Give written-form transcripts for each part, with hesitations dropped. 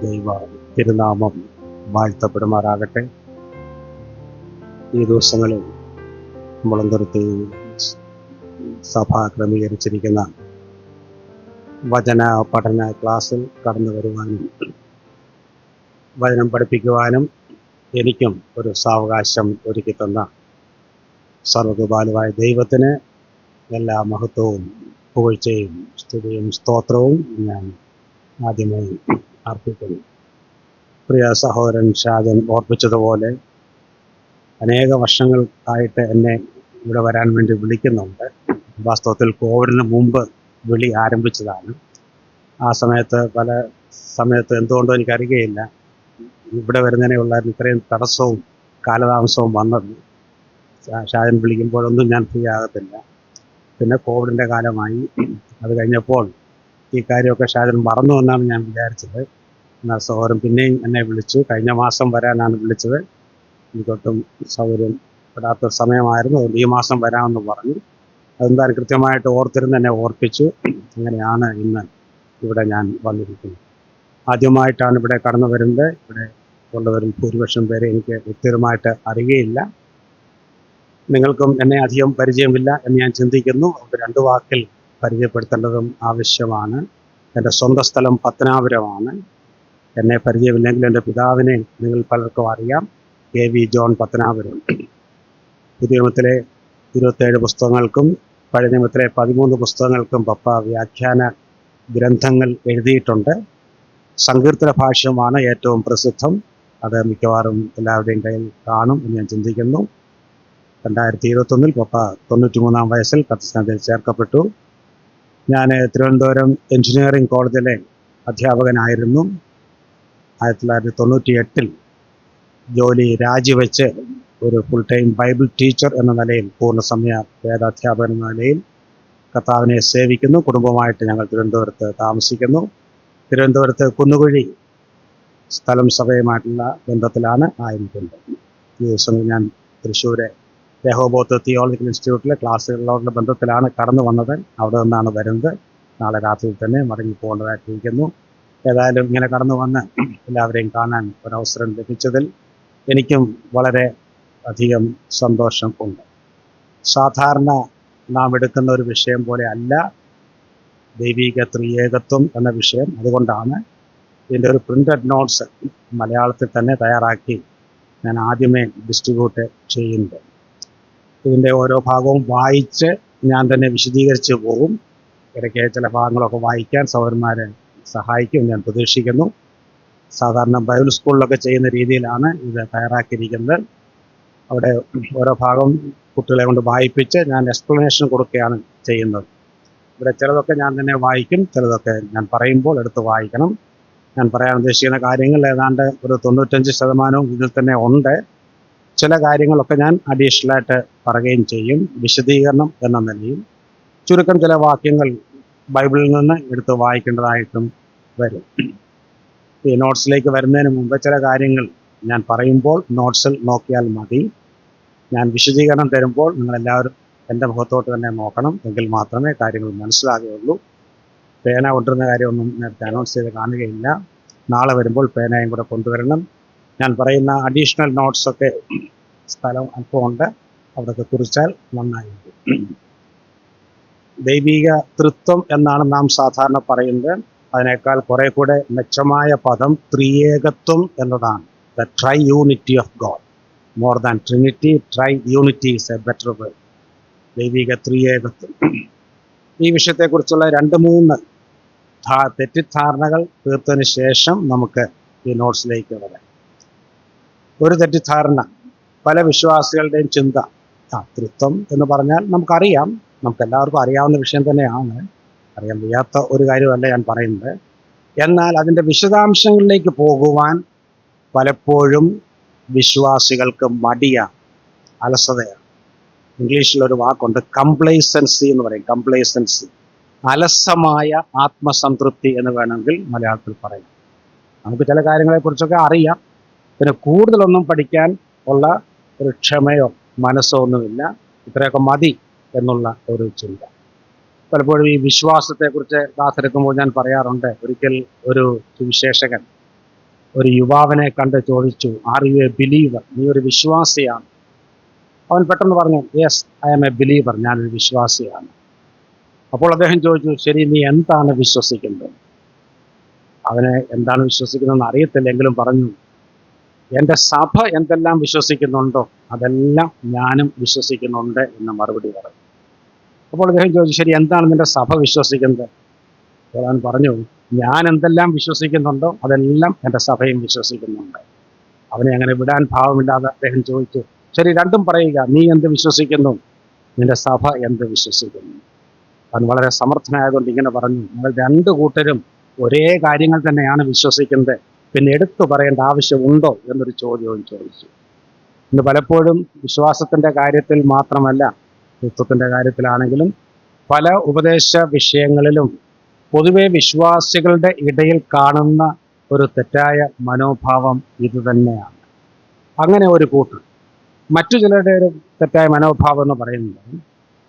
ദൈവ തിരുനാമം വാഴ്ത്തപ്പെടുമാറാകട്ടെ. ഈ ദിവസങ്ങളിൽ മുളന്തുരുത്തി സഭ ക്രമീകരിച്ചിരിക്കുന്ന വചന പഠന ക്ലാസ്സിൽ കടന്നു വരുവാനും വചനം പഠിപ്പിക്കുവാനും എനിക്കും ഒരു സാവകാശം ഒരുക്കി തന്ന സർവ്വകൃപാലുവായ ദൈവത്തിന് എല്ലാ മഹത്വവും പുകഴ്ചയും സ്തുതിയും സ്തോത്രവും ഞാൻ ആദ്യമായി അർപ്പിക്കുന്നു. പ്രിയ സഹോദരൻ ഷാജൻ ഓർപ്പിച്ചതുപോലെ അനേക വർഷങ്ങളായിട്ട് എന്നെ ഇവിടെ വരാൻ വേണ്ടി വിളിക്കുന്നുണ്ട്. വാസ്തവത്തിൽ കോവിഡിന് മുമ്പ് വിളി ആരംഭിച്ചതാണ്. ആ പല സമയത്ത് എന്തുകൊണ്ടോ എനിക്കറിയുകയില്ല, ഇവിടെ വരുന്നതിനുള്ള ഇത്രയും തടസ്സവും കാലതാമസവും വന്നത്. ഷാജൻ വിളിക്കുമ്പോഴൊന്നും ഞാൻ ഫ്രീ ആകത്തില്ല. പിന്നെ കോവിഡിൻ്റെ കാലമായി. അത് കഴിഞ്ഞപ്പോൾ ഈ കാര്യമൊക്കെ ഷാജൻ മറന്നു എന്നാണ് ഞാൻ വിചാരിച്ചത്. എന്നാൽ സഹോദരൻ പിന്നെയും എന്നെ വിളിച്ചു. കഴിഞ്ഞ മാസം വരാനാണ് വിളിച്ചത്. എനിക്കൊട്ടും സൗകര്യപ്പെടാത്ത സമയമായിരുന്നു. അതുകൊണ്ട് ഈ മാസം വരാമെന്ന് പറഞ്ഞു. അതെന്തായാലും കൃത്യമായിട്ട് ഓർത്തിരുന്ന് എന്നെ ഓർപ്പിച്ചു. അങ്ങനെയാണ് ഇന്ന് ഇവിടെ ഞാൻ വന്നിരിക്കുന്നത്. ആദ്യമായിട്ടാണ് ഇവിടെ കടന്നു വരുന്നത്. ഇവിടെ ഉള്ളവരിൽ ഭൂരിപക്ഷം പേരെ എനിക്ക് വ്യക്തിപരമായിട്ട് അറിയുകയില്ല. നിങ്ങൾക്കും എന്നെ അധികം പരിചയമില്ല എന്ന് ഞാൻ ചിന്തിക്കുന്നു. അത് 2 വാക്കിൽ പരിചയപ്പെടുത്തേണ്ടതും ആവശ്യമാണ്. എൻ്റെ സ്വന്തം സ്ഥലം പത്തനാപുരമാണ്. എന്നെ പരിചയമില്ലെങ്കിൽ എൻ്റെ പിതാവിനെ നിങ്ങൾ പലർക്കും അറിയാം, KV ജോൺ പത്തനാപുരം. പുതിയ നിയമത്തിലെ 27 പുസ്തകങ്ങൾക്കും പഴയ നിയമത്തിലെ 13 പുസ്തകങ്ങൾക്കും പപ്പ വ്യാഖ്യാന ഗ്രന്ഥങ്ങൾ എഴുതിയിട്ടുണ്ട്. സങ്കീർത്തന ഭാഷ്യമാണ് ഏറ്റവും പ്രസിദ്ധം. അത് മിക്കവാറും എല്ലാവരുടെയും കയ്യിൽ കാണും എന്ന് ഞാൻ ചിന്തിക്കുന്നു. 2021 പപ്പ 93-ാം വയസ്സിൽ കർത്തൃസേനയിൽ ചേർക്കപ്പെട്ടു. ഞാൻ തിരുവനന്തപുരം എഞ്ചിനീയറിംഗ് കോളേജിലെ അധ്യാപകനായിരുന്നു. 1998 ജോലി രാജിവെച്ച് ഒരു ഫുൾ ടൈം ബൈബിൾ ടീച്ചർ എന്ന നിലയിൽ, പൂർണ്ണസമയ വേദാധ്യാപകൻ എന്ന നിലയിൽ കർത്താവിനെ സേവിക്കുന്നു. കുടുംബമായിട്ട് ഞങ്ങൾ തിരുവനന്തപുരത്ത് താമസിക്കുന്നു. തിരുവനന്തപുരത്ത് കുന്നുകുഴി സ്ഥലം സഭയുമായിട്ടുള്ള ബന്ധത്തിലാണ് ആയിരിക്കുന്നത്. ഈ ദിവസം ഞാൻ തൃശ്ശൂരെ രഹോബോത്ത് തിയോളജിക്കൽ ഇൻസ്റ്റിറ്റ്യൂട്ടിലെ ക്ലാസ്സുകളോടുള്ള ബന്ധത്തിലാണ് കടന്നു വന്നത്. അവിടെ നിന്നാണ് വരുന്നത്. നാളെ രാത്രി തന്നെ മടങ്ങി പോകേണ്ടതായിട്ടിരിക്കുന്നു. ഏതായാലും ഇങ്ങനെ കടന്നു വന്ന് എല്ലാവരെയും കാണാൻ ഒരവസരം ലഭിച്ചതിൽ എനിക്കും വളരെ അധികം സന്തോഷം ഉണ്ട്. സാധാരണ നാം എടുക്കുന്ന ഒരു വിഷയം പോലെ അല്ല ദൈവിക ത്രിയേകത്വം എന്ന വിഷയം. അതുകൊണ്ടാണ് ഇതിൻ്റെ ഒരു പ്രിൻ്റഡ് നോട്ട്സ് മലയാളത്തിൽ തന്നെ തയ്യാറാക്കി ഞാൻ ആദ്യമേ ഡിസ്ട്രിബ്യൂട്ട് ചെയ്യുന്നത്. ഇതിൻ്റെ ഓരോ ഭാഗവും വായിച്ച് ഞാൻ തന്നെ വിശദീകരിച്ച് പോകും. ഇടയ്ക്ക് ചില ഭാഗങ്ങളൊക്കെ വായിക്കാൻ സഹോദരന്മാരെ സഹായിക്കും ഞാൻ പ്രതീക്ഷിക്കുന്നു. സാധാരണ ബൈബിൾ സ്കൂളിലൊക്കെ ചെയ്യുന്ന രീതിയിലാണ് ഇത് തയ്യാറാക്കിയിരിക്കുന്നത്. അവിടെ ഓരോ ഭാഗം കുട്ടികളെ കൊണ്ട് വായിപ്പിച്ച് ഞാൻ എക്സ്പ്ലനേഷൻ കൊടുക്കുകയാണ് ചെയ്യുന്നത്. ഇവിടെ ചിലതൊക്കെ ഞാൻ തന്നെ വായിക്കും, ചിലതൊക്കെ ഞാൻ പറയുമ്പോൾ എടുത്ത് വായിക്കണം. ഞാൻ പറയാൻ ഉദ്ദേശിക്കുന്ന കാര്യങ്ങൾ ഏതാണ്ട് ഒരു 95% ഇതിൽ തന്നെ ഉണ്ട്. ചില കാര്യങ്ങളൊക്കെ ഞാൻ അഡീഷണലായിട്ട് പറയുകയും ചെയ്യും, വിശദീകരണം എന്ന നിലയിൽ. ചുരുക്കം ചില വാക്യങ്ങൾ ബൈബിളിൽ നിന്ന് എടുത്ത് വായിക്കേണ്ടതായിട്ടും വരും. ഈ നോട്ട്സിലേക്ക് വരുന്നതിന് മുമ്പ് ചില കാര്യങ്ങൾ ഞാൻ പറയുമ്പോൾ നോട്ട്സിൽ നോക്കിയാൽ മതി. ഞാൻ വിശദീകരണം തരുമ്പോൾ നിങ്ങളെല്ലാവരും എൻ്റെ മുഖത്തോട്ട് തന്നെ നോക്കണം, എങ്കിൽ മാത്രമേ കാര്യങ്ങൾ മനസ്സിലാകുകയുള്ളൂ. പേന കൊണ്ടുവരുന്ന കാര്യമൊന്നും നേരത്തെ അനൗൺസ് ചെയ്ത് കാണുകയില്ല. നാളെ വരുമ്പോൾ പേനയും കൂടെ കൊണ്ടുവരണം. ഞാൻ പറയുന്ന അഡീഷണൽ നോട്ട്സൊക്കെ സ്ഥലം അല്പമുണ്ട്, അവിടെയൊക്കെ കുറിച്ചാൽ നന്നായിരിക്കും. ദൈവിക തൃത്വം എന്നാണ് നാം സാധാരണ പറയുന്നത്. അതിനേക്കാൾ കുറെ കൂടെ മെച്ചമായ പദം ത്രിയേകത്വം എന്നതാണ്. The try unity of God. More than Trinity, try unity is A better word. ദൈവിക ത്രിയേകത്വം. ഈ വിഷയത്തെക്കുറിച്ചുള്ള 2-3 തെറ്റിദ്ധാരണകൾ തീർത്തതിന് ശേഷം നമുക്ക് ഈ നോട്ട്സിലേക്ക് വരാം. ഒരു തെറ്റിദ്ധാരണ, പല വിശ്വാസികളുടെയും ചിന്ത, തൃത്വം എന്ന് പറഞ്ഞാൽ നമുക്കറിയാം, നമുക്കെല്ലാവർക്കും അറിയാവുന്ന വിഷയം തന്നെയാണ്, അറിയാൻ വയ്യാത്ത ഒരു കാര്യമല്ല ഞാൻ പറയുന്നത്. എന്നാൽ അതിൻ്റെ വിശദാംശങ്ങളിലേക്ക് പോകുവാൻ പലപ്പോഴും വിശ്വാസികൾക്ക് മടിയാണ്, അലസതയാണ്. ഇംഗ്ലീഷിലൊരു വാക്കുണ്ട്, കംപ്ലേസൻസി എന്ന് പറയും. കംപ്ലേസൻസി, അലസമായ ആത്മസംതൃപ്തി എന്ന് വേണമെങ്കിൽ മലയാളത്തിൽ പറയാം. നമുക്ക് ചില കാര്യങ്ങളെക്കുറിച്ചൊക്കെ അറിയാം, പിന്നെ കൂടുതലൊന്നും പഠിക്കാൻ ഉള്ള ഒരു ക്ഷമയോ മനസ്സോ ഒന്നുമില്ല. ഇത്രയൊക്കെ മതി എന്നുള്ള ഒരു ചിന്ത. പലപ്പോഴും ഈ വിശ്വാസത്തെക്കുറിച്ച് ക്ലാസ് എടുക്കുമ്പോൾ ഞാൻ പറയാറുണ്ട്, ഒരിക്കൽ ഒരു സുവിശേഷകൻ ഒരു യുവാവിനെ കണ്ട് ചോദിച്ചു, ആർ യു എ ബിലീവർ, നീ ഒരു വിശ്വാസിയാണ്? അവൻ പെട്ടെന്ന് പറഞ്ഞു, yes I am a believer, ഞാനൊരു വിശ്വാസിയാണ്. അപ്പോൾ അദ്ദേഹം ചോദിച്ചു, ശരി, നീ എന്താണ് വിശ്വസിക്കുന്നത്? അവന് എന്താണ് വിശ്വസിക്കുന്നതെന്ന് അറിയത്തില്ലെങ്കിലും പറഞ്ഞു, എൻ്റെ സഭ എന്തെല്ലാം വിശ്വസിക്കുന്നുണ്ടോ അതെല്ലാം ഞാനും വിശ്വസിക്കുന്നുണ്ട് എന്ന് മറുപടി പറഞ്ഞു. അപ്പോൾ അദ്ദേഹം ചോദിച്ചു, ശരി, എന്താണ് നിന്റെ സഭ വിശ്വസിക്കുന്നത്? അപ്പോൾ അവൻ പറഞ്ഞു, ഞാൻ എന്തെല്ലാം വിശ്വസിക്കുന്നുണ്ടോ അതെല്ലാം എൻ്റെ സഭയും വിശ്വസിക്കുന്നുണ്ട്. അവനെ അങ്ങനെ വിടാൻ ഭാവമില്ലാതെ അദ്ദേഹം ചോദിച്ചു, ശരി, രണ്ടും പറയുക, നീ എന്ത് വിശ്വസിക്കുന്നു, നിന്റെ സഭ എന്ത് വിശ്വസിക്കുന്നു? അവൻ വളരെ സമർത്ഥനായതുകൊണ്ട് ഇങ്ങനെ പറഞ്ഞു, നിങ്ങൾ രണ്ടു കൂട്ടരും ഒരേ കാര്യങ്ങൾ തന്നെയാണ് വിശ്വസിക്കുന്നത്, പിന്നെ എടുത്തു പറയേണ്ട ആവശ്യമുണ്ടോ എന്നൊരു ചോദ്യവും ചോദിച്ചു. ഇന്ന് പലപ്പോഴും വിശ്വാസത്തിൻ്റെ കാര്യത്തിൽ മാത്രമല്ല, തത്വത്തിൻ്റെ കാര്യത്തിലാണെങ്കിലും പല ഉപദേശ വിഷയങ്ങളിലും പൊതുവെ വിശ്വാസികളുടെ ഇടയിൽ കാണുന്ന ഒരു തെറ്റായ മനോഭാവം ഇതുതന്നെയാണ്. അങ്ങനെ ഒരു കൂട്ടർ. മറ്റു ചിലരുടെ ഒരു തെറ്റായ മനോഭാവം എന്ന് പറയുന്നത്,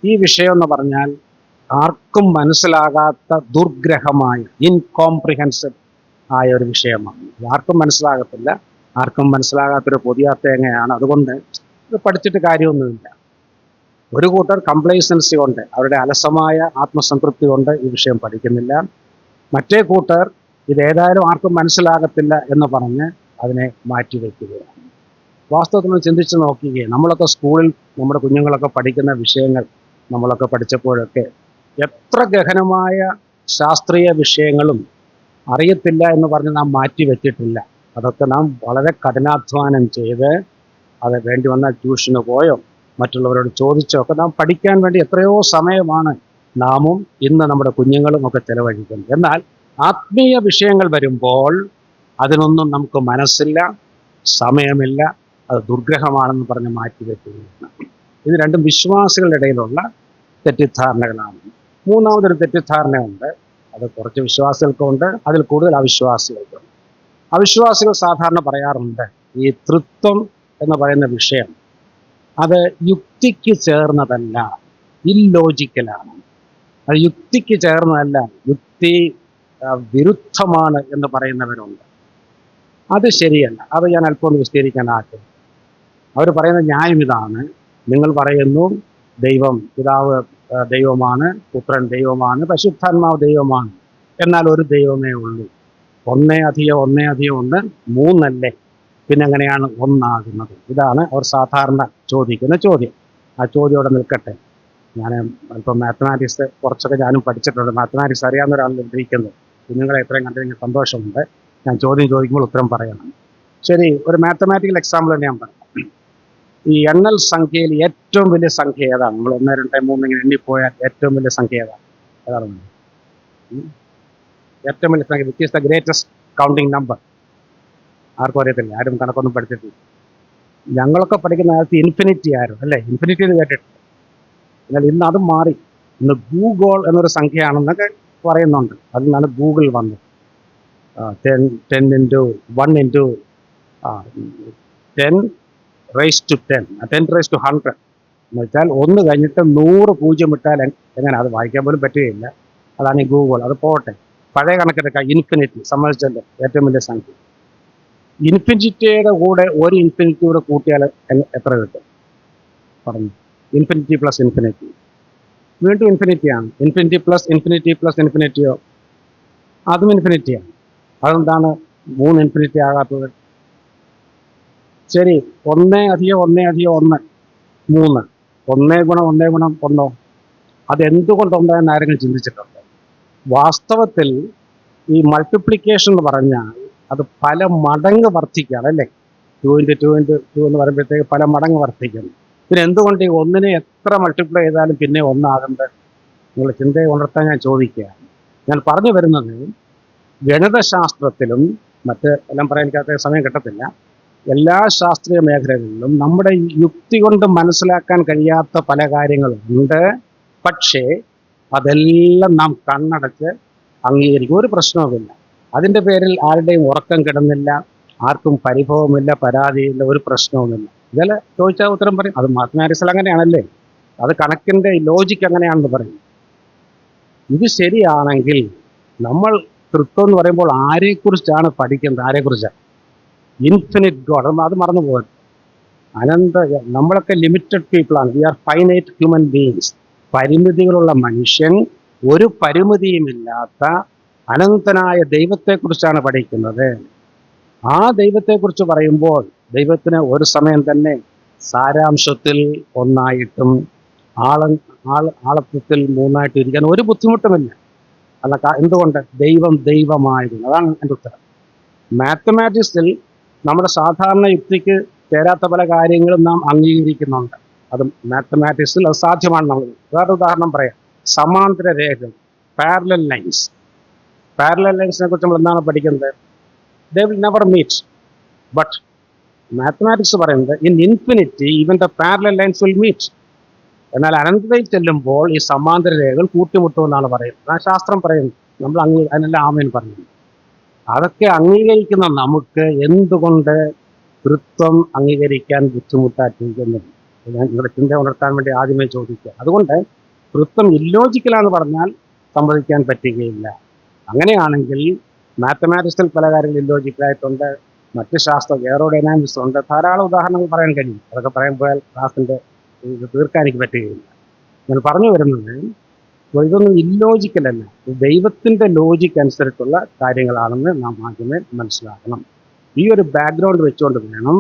ഈ വിഷയം എന്ന് പറഞ്ഞാൽ ആർക്കും മനസ്സിലാകാത്ത ദുർഗ്രഹമായ ഇൻകോംപ്രിഹെൻസിബിൾ ആയ ഒരു വിഷയമാണ്. ആർക്കും മനസ്സിലാകത്തില്ല, ആർക്കും മനസ്സിലാകാത്തൊരു പുതിയ തേങ്ങയാണ്. അതുകൊണ്ട് ഇത് പഠിച്ചിട്ട് കാര്യമൊന്നുമില്ല. ഒരു കൂട്ടർ കംപ്ലൈസൻസി കൊണ്ട്, അവരുടെ അലസമായ ആത്മസംതൃപ്തി കൊണ്ട് ഈ വിഷയം പഠിക്കുന്നില്ല. മറ്റേ കൂട്ടർ ഇതേതായാലും ആർക്കും മനസ്സിലാകത്തില്ല എന്ന് പറഞ്ഞ് അതിനെ മാറ്റിവെക്കുകയാണ്. വാസ്തവത്തിൽ ചിന്തിച്ച് നോക്കുകയും, നമ്മളൊക്കെ സ്കൂളിൽ നമ്മുടെ കുഞ്ഞുങ്ങളൊക്കെ പഠിക്കുന്ന വിഷയങ്ങൾ നമ്മളൊക്കെ പഠിച്ചപ്പോഴൊക്കെ എത്ര ഗഹനമായ ശാസ്ത്രീയ വിഷയങ്ങളും അറിയത്തില്ല എന്ന് പറഞ്ഞ് നാം മാറ്റിവെച്ചിട്ടില്ല. അതൊക്കെ നാം വളരെ കഠിനാധ്വാനം ചെയ്ത് അത് വേണ്ടി വന്നാൽ ട്യൂഷന് പോയോ മറ്റുള്ളവരോട് ചോദിച്ചോ ഒക്കെ നാം പഠിക്കാൻ വേണ്ടി എത്രയോ സമയമാണ് നാമും ഇന്ന് നമ്മുടെ കുഞ്ഞുങ്ങളും ഒക്കെ ചെലവഴിക്കുന്നത്. എന്നാൽ ആത്മീയ വിഷയങ്ങൾ വരുമ്പോൾ അതിനൊന്നും നമുക്ക് മനസ്സില്ല, സമയമില്ല, അത് ദുർഗ്രഹമാണെന്ന് പറഞ്ഞ് മാറ്റിവെക്കുകയാണ്. ഇത് രണ്ടും വിശ്വാസികളുടെ ഇടയിലുള്ള തെറ്റിദ്ധാരണകളാണ്. മൂന്നാമതൊരു തെറ്റിദ്ധാരണയുണ്ട്, അത് കുറച്ച് വിശ്വാസികൾക്കുണ്ട്, അതിൽ കൂടുതൽ അവിശ്വാസികൾക്കുണ്ട്. അവിശ്വാസികൾ സാധാരണ പറയാറുണ്ട്, ഈ തൃത്വം എന്ന് പറയുന്ന വിഷയം അത് യുക്തിക്ക് ചേർന്നതല്ല, ഇല്ലോജിക്കലാണ്. അത് യുക്തിക്ക് ചേർന്നതല്ല, യുക്തി വിരുദ്ധമാണ് എന്ന് പറയുന്നവരുണ്ട്. അത് ശരിയല്ല. അത് ഞാൻ അല്പം ഒന്ന് വിശദീകരിക്കാൻ ആഗ്രഹിക്കുന്നു. അവർ പറയുന്ന ന്യായം ഇതാണ്: നിങ്ങൾ പറയുന്നു ദൈവം, പിതാവ് ദൈവമാണ്, പുത്രൻ ദൈവമാണ്, പരിശുദ്ധാത്മാവ് ദൈവമാണ്, എന്നാൽ ഒരു ദൈവമേ ഉള്ളൂ. 1+1+1 3 പിന്നെ എങ്ങനെയാണ് ഒന്നാകുന്നത്? ഇതാണ് അവർ സാധാരണ ചോദിക്കുന്ന ചോദ്യം. ആ ചോദ്യം അവിടെ നിൽക്കട്ടെ. ഞാൻ ഇപ്പം മാത്തമാറ്റിക്സ് കുറച്ചൊക്കെ ഞാനും പഠിച്ചിട്ടുണ്ട്. മാത്തമാറ്റിക്സ് അറിയാവുന്ന ഒരാളാണ് ഇരിക്കുന്നത്. കുഞ്ഞുങ്ങളെ എത്രയും കണ്ടതിന് സന്തോഷമുണ്ട്. ഞാൻ ചോദ്യം ചോദിക്കുമ്പോൾ ഉത്തരം പറയണം. ശരി, ഒരു മാത്തമാറ്റിക്കൽ എക്സാമ്പിൾ തന്നെ ഞാൻ പറയാം. ഈ എണ്ണൽ സംഖ്യയിൽ ഏറ്റവും വലിയ സംഖ്യ ഏതാണ്? നമ്മൾ 1, 2, 3 ഇങ്ങനെ എണ്ണിപ്പോയാൽ ഏറ്റവും വലിയ സംഖ്യ ഏതാണ്? ഏറ്റവും വലിയ സംഖ്യ, which is the greatest counting number? ആർക്കും അറിയത്തില്ല, ആരും കണക്കൊന്നും പഠിച്ചിട്ടില്ല. ഞങ്ങളൊക്കെ പഠിക്കുന്ന കാലത്ത് ഇൻഫിനിറ്റി ആയിരുന്നു അല്ലേ? ഇൻഫിനിറ്റി എന്ന് കേട്ടിട്ടില്ല. എന്നാൽ ഇന്ന് അതും മാറി. ഇന്ന് ഗൂഗിൾ എന്നൊരു സംഖ്യയാണെന്നൊക്കെ പറയുന്നുണ്ട്. അതിൽ നിന്നാണ് ഗൂഗിൾ വന്നത്. 10 into 1 into 10 raised to 10, 10 raised to 100 എന്ന് വെച്ചാൽ 1 കഴിഞ്ഞിട്ട് 100 പൂജ്യം ഇട്ടാൽ എങ്ങനെ? അത് വായിക്കാൻ പോലും പറ്റുകയില്ല. അതാണ് ഈ ഗൂഗിൾ. അത് പോട്ടെ, പഴയ കണക്കെടുക്കാം. ഇൻഫിനിറ്റി സംബന്ധിച്ചല്ലോ ഏറ്റവും വലിയ സംഖ്യ. ഇൻഫിനിറ്റിയുടെ കൂടെ ഒരു ഇൻഫിനിറ്റി കൂടെ കൂട്ടിയാൽ എത്ര കിട്ടും പറഞ്ഞു? ഇൻഫിനിറ്റി പ്ലസ് ഇൻഫിനിറ്റി വീണ്ടും ഇൻഫിനിറ്റിയാണ്. ഇൻഫിനിറ്റി പ്ലസ് ഇൻഫിനിറ്റി പ്ലസ് ഇൻഫിനിറ്റിയോ അതും ഇൻഫിനിറ്റിയാണ്. അതെന്താണ് 3 ഇൻഫിനിറ്റി ആകാത്തത്? ശരി, 1+1+1 3. 1 × 1 × 1 അതെന്തുകൊണ്ടുണ്ടായെന്ന് ആരെങ്കിലും ചിന്തിച്ചിട്ടുണ്ടോ? വാസ്തവത്തിൽ ഈ മൾട്ടിപ്ലിക്കേഷൻ എന്ന് പറഞ്ഞാൽ അത് പല മടങ്ങ് വർദ്ധിക്കുകയാണ് അല്ലേ? 2 × 2 × 2 എന്ന് പറയുമ്പോഴത്തേക്ക് പല മടങ്ങ് വർദ്ധിക്കുന്നു. പിന്നെ എന്തുകൊണ്ട് ഈ 1നെ എത്ര മൾട്ടിപ്ലൈ ചെയ്താലും പിന്നെ 1 ആകുന്നത്? നിങ്ങൾ ചിന്തയെ ഉണർത്താൻ ഞാൻ ചോദിക്കുകയാണ്. ഞാൻ പറഞ്ഞു വരുന്നത്, ഗണിതശാസ്ത്രത്തിലും മറ്റ് എല്ലാം പറയാൻ എനിക്ക് സമയം കിട്ടത്തില്ല, എല്ലാ ശാസ്ത്രീയ മേഖലകളിലും നമ്മുടെ യുക്തി കൊണ്ട് മനസ്സിലാക്കാൻ കഴിയാത്ത പല കാര്യങ്ങളുണ്ട്. പക്ഷേ അതെല്ലാം നാം കണ്ണടച്ച് അംഗീകരിക്കും, ഒരു പ്രശ്നവുമില്ല. അതിൻ്റെ പേരിൽ ആരുടെയും ഉറക്കം കിടന്നില്ല, ആർക്കും പരിഭവമില്ല, പരാതിയില്ല, ഒരു പ്രശ്നവുമില്ല. ഇതെല്ലാം ചോദിച്ചാൽ ഉത്തരം പറയും. അത് മാത്തമാറ്റിക്സിൽ അങ്ങനെയാണല്ലേ? അത് കണക്കിൻ്റെ ലോജിക്ക് അങ്ങനെയാണെന്ന് പറയും. ഇത് ശരിയാണെങ്കിൽ നമ്മൾ തൃത്വം എന്ന് പറയുമ്പോൾ ആരെക്കുറിച്ചാണ് പഠിക്കുന്നത്? ആരെക്കുറിച്ചാണ്? ഇൻഫിനിറ്റ് ഗോഡ്, അത് മറന്നു പോകരുത്. അനന്ത, നമ്മളൊക്കെ ലിമിറ്റഡ് പീപ്പിളാണ്. We are finite human beings. പരിമിതികളുള്ള മനുഷ്യൻ, ഒരു പരിമിതിയുമില്ലാത്ത അനന്തനായ ദൈവത്തെക്കുറിച്ചാണ് പഠിക്കുന്നത്. ആ ദൈവത്തെക്കുറിച്ച് പറയുമ്പോൾ ദൈവത്തിന് ഒരു സമയം തന്നെ സാരാംശത്തിൽ ഒന്നായിട്ടും ആളത്വത്തിൽ മൂന്നായിട്ടും ഇരിക്കാൻ ഒരു ബുദ്ധിമുട്ടുമില്ല. അല്ല, എന്തുകൊണ്ട്? ദൈവം ദൈവമായിരുന്നു. അതാണ് എൻ്റെ ഉത്തരം. മാത്തമാറ്റിക്സിൽ നമ്മുടെ സാധാരണ യുക്തിക്ക് ചേരാത്ത പല കാര്യങ്ങളും നാം അംഗീകരിക്കുന്നുണ്ട്. അത് മാത്തമാറ്റിക്സിൽ അത് സാധ്യമാണ്. നമ്മൾ വേറെ ഉദാഹരണം പറയാം. സമാന്തര രേഖകൾ, പാരലൽ ലൈൻസ്. പാരലൽ ലൈൻസിനെ കുറിച്ച് നമ്മൾ എന്താണ് പഠിക്കുന്നത്? They will never meet. But mathematics പറയുന്നത് in infinity even the parallel lines will meet. എന്നാൽ അനന്തതയിൽ ചെല്ലുമ്പോൾ ഈ സമാന്തര രേഖകൾ കൂട്ടിമുട്ടുമെന്നാണ് പറയുന്നത്. ആ ശാസ്ത്രം പറയുന്നത്. നമ്മൾ അതിനെല്ലാം ആമേൻ പറയുന്നു. അതൊക്കെ അംഗീകരിക്കുന്ന നമുക്ക് എന്തുകൊണ്ട് തൃത്വം അംഗീകരിക്കാൻ ബുദ്ധിമുട്ടായിരിക്കുന്നത്? ഞാൻ നിങ്ങളുടെ ചിന്ത ഉണർത്താൻ വേണ്ടി ആദ്യമേ ചോദിക്കുക. അതുകൊണ്ട് തൃത്വം ഇല്ലോജിക്കലാന്ന് പറഞ്ഞാൽ സമ്മതിക്കാൻ പറ്റുകയില്ല. അങ്ങനെയാണെങ്കിൽ മാത്തമാറ്റിക്സിൽ പല കാര്യങ്ങൾ ഇല്ലോജിക്കലായിട്ടുണ്ട്. മറ്റ് എയറോഡൈനാമിക്സ് ഉണ്ട്. ധാരാളം ഉദാഹരണങ്ങൾ പറയാൻ കഴിയും. അതൊക്കെ പറയാൻ പോയാൽ ക്ലാസിൻ്റെ ഇത് തീർക്കാൻ എനിക്ക് പറ്റുകയില്ല. ഞാൻ പറഞ്ഞു വരുന്നത്, ഇതൊന്നും ഇല്ലോജിക്കലല്ല, ദൈവത്തിൻ്റെ ലോജിക്ക് അനുസരിച്ചുള്ള കാര്യങ്ങളാണെന്ന് നാം ആദ്യമേ മനസ്സിലാക്കണം. ഈ ഒരു ബാക്ക്ഗ്രൗണ്ട് വെച്ചുകൊണ്ട് വേണം